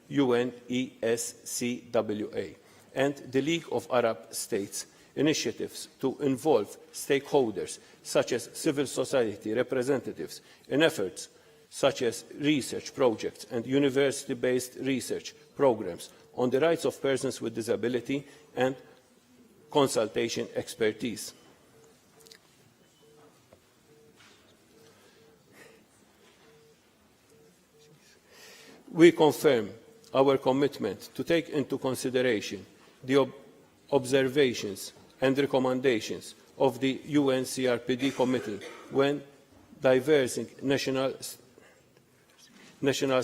UNESCWA, and the League of Arab States initiatives to involve stakeholders such as civil society representatives in efforts such as research projects and university-based research programs on the rights of persons with disability and consultation expertise. We confirm our commitment to take into consideration the observations and recommendations of the UNCRPD Committee when devising national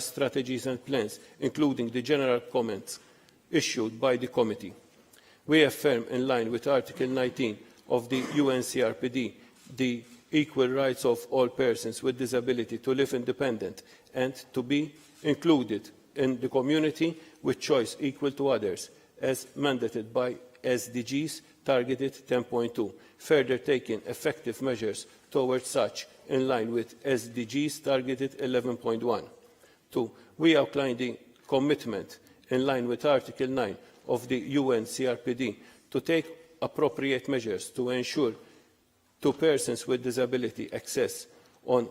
strategies and plans, including the general comments issued by the committee. We affirm, in line with Article 19 of the UNCRPD, the equal rights of all persons with disability to live independent and to be included in the community with choice equal to others, as mandated by SDGs targeted 10.2, further taking effective measures towards such in line with SDGs targeted 11.1. 2. We outline the commitment in line with Article 9 of the UNCRPD to take appropriate measures to ensure to persons with disability access on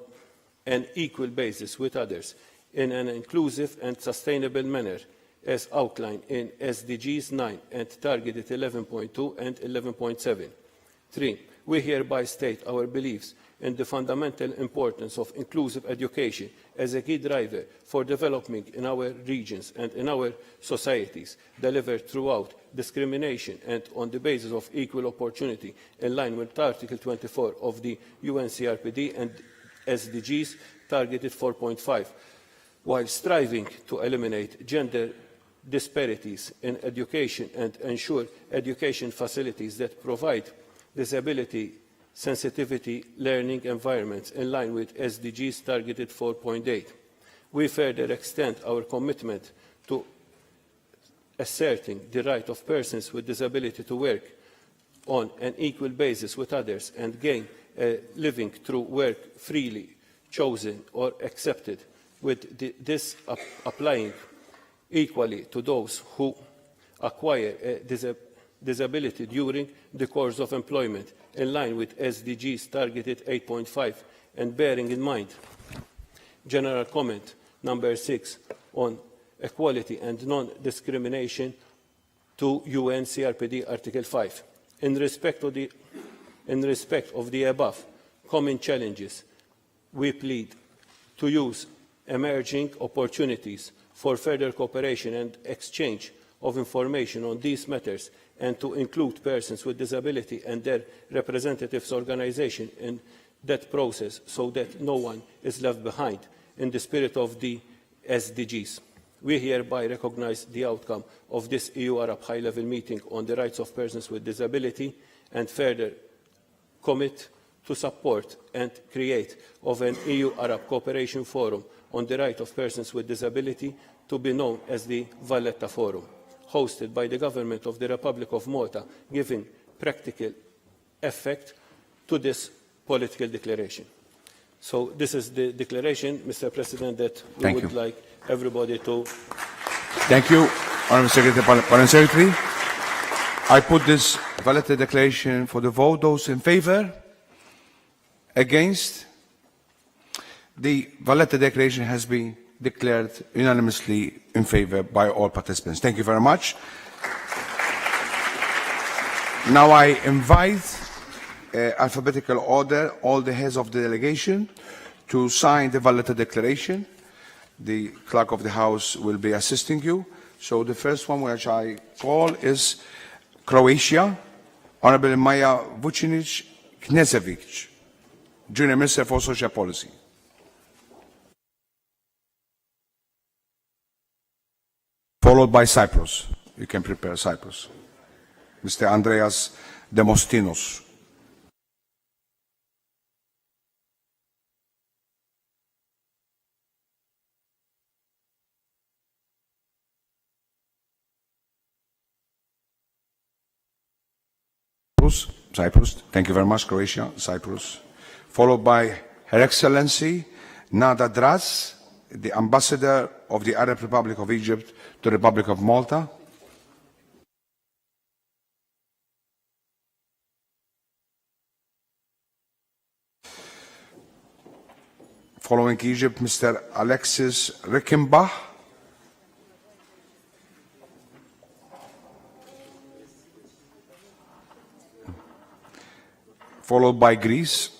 an equal basis with others in an inclusive and sustainable manner, as outlined in SDGs 9 and targeted 11.2 and 11.7. 3. We hereby state our beliefs in the fundamental importance of inclusive education as a key driver for development in our regions and in our societies, delivered throughout discrimination and on the basis of equal opportunity, in line with Article 24 of the UNCRPD and SDGs targeted 4.5, while striving to eliminate gender disparities in education and ensure education facilities that provide disability sensitivity learning environments in line with SDGs targeted 4.8. We further extend our commitment to asserting the right of persons with disability to work on an equal basis with others and gain a living through work freely chosen or accepted, with this applying equally to those who acquire a disability during the course of employment, in line with SDGs targeted 8.5, and bearing in mind General Comment number 6 on equality and non-discrimination to UNCRPD Article 5. In respect of the above common challenges, we plead to use emerging opportunities for further cooperation and exchange of information on these matters, and to include persons with disability and their representatives' organisations in that process, so that no one is left behind, in the spirit of the SDGs. We hereby recognise the outcome of this EU-Arab high-level meeting on the rights of persons with disability, and further commit to support and create of an EU-Arab cooperation forum on the right of persons with disability, to be known as the Valletta Forum, hosted by the Government of the Republic of Malta, giving practical effect to this political declaration. So this is the declaration, Mr. President, that we would like everybody to... Thank you, Honourable Secretary, Parliament Secretary. I put this Valletta declaration for the vote. Those in favour? Against? The Valletta declaration has been declared unanimously in favour by all participants. Thank you very much. Now I invite alphabetical order all the heads of the delegation to sign the Valletta declaration. The clerk of the House will be assisting you. So the first one which I call is Croatia, Honourable Maja Vucinic Knežević, Junior Minister for Social Policy. Followed by Cyprus. You can prepare Cyprus. Mr. Andreas Demostinos. Cyprus. Thank you very much, Croatia, Cyprus. Followed by Her Excellency Nada Dras, the Ambassador of the Arab Republic of Egypt to the Republic of Malta. Following Egypt, Mr. Alexis Rickenbach. Followed by Greece,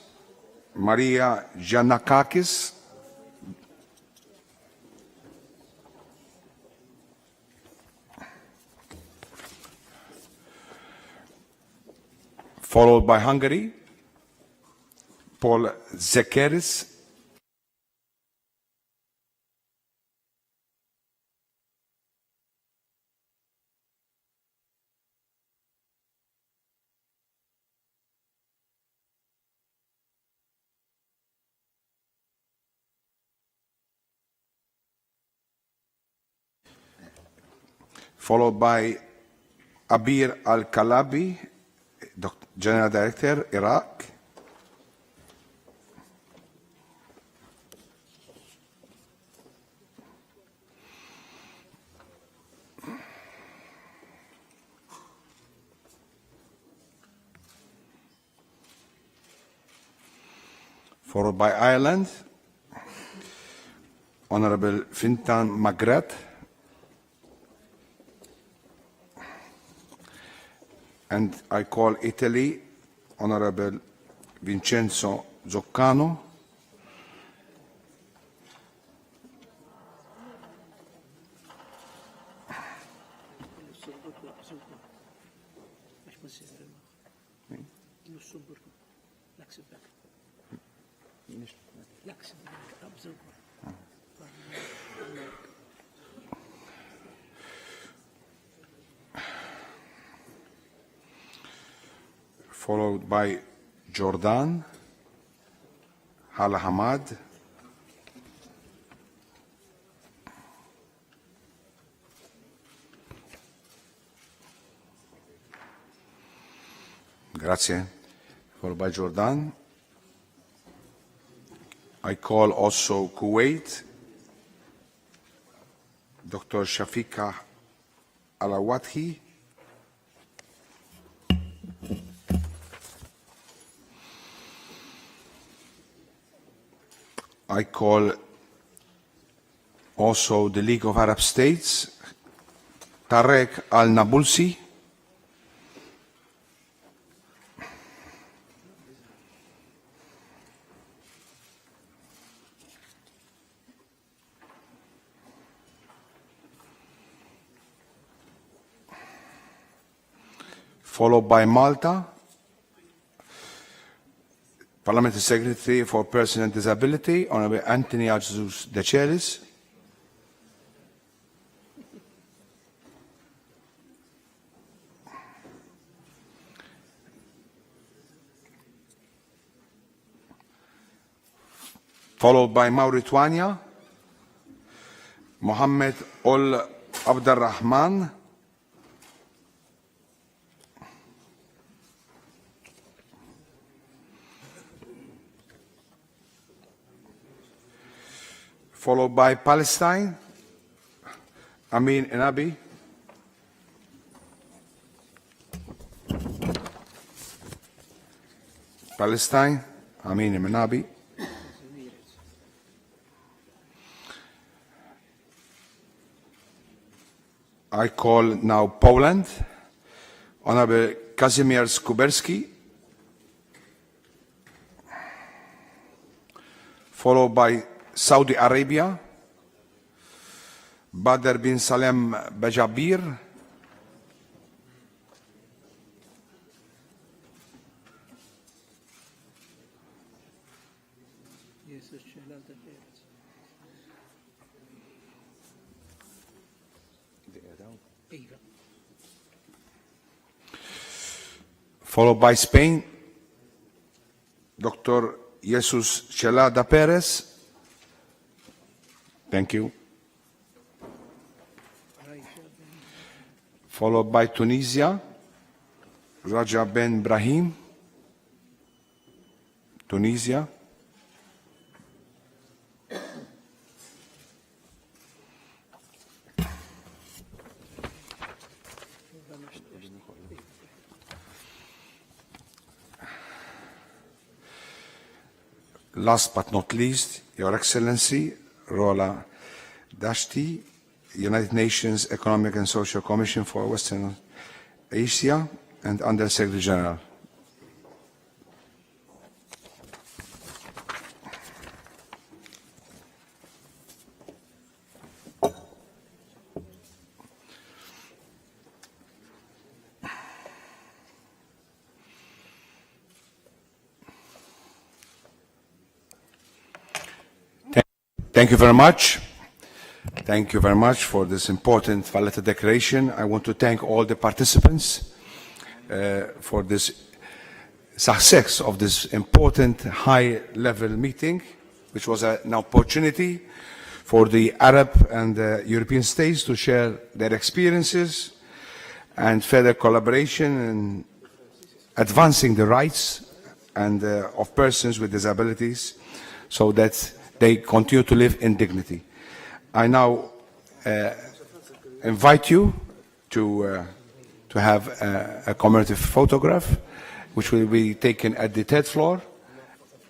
Maria Giannakakis. Followed by Hungary, Paul Zekeris. Followed by Abir Al-Kalabi, General Director, Iraq. Followed by Ireland, Honorable Fintan Magret, and I call Italy, Honorable Vincenzo Zoccano, followed by Jordan, Hala Hamad, grazie, followed by Jordan. I call also Kuwait, Dr. Shafika Alawati, I call also the League of Arab States, Tarek Al-Nabulsi, followed by Malta, Parliamentary Secretary for Persons with Disability, Honorable Anthony Jesus De Celis. Followed by Mauritania, Mohammed Ol Abdurrahman. Followed by Palestine, Amin Enabi. Palestine, Amin Enabi. I call now Poland, Honorable Kazimierz Kuberski, followed by Saudi Arabia, Badr bin Salem Bajabir, followed by Spain, Dr. Jesus Chelada Perez. Thank you. Followed by Tunisia, Raja Ben Brahim, Tunisia. Last but not least, Your Excellency, Rola Dashti, United Nations Economic and Social Commission for Western Asia, and Under Secretary General. Thank you very much. Thank you very much for this important Valletta Declaration. I want to thank all the participants for this success of this important high-level meeting, which was an opportunity for the Arab and the European states to share their experiences and further collaboration in advancing the rights and of persons with disabilities so that they continue to live in dignity. I now invite you to have a commemorative photograph, which will be taken at the third floor,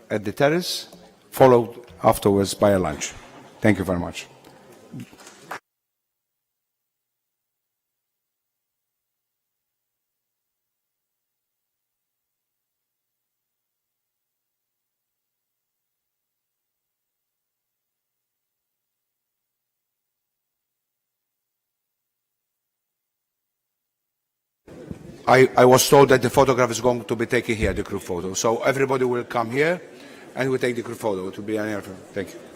at the terrace, followed afterwards by a lunch. Thank you very much. I was told that the photograph is going to be taken here, the group photo. So everybody will come here and we'll take the group photo. It will be an effort. Thank you.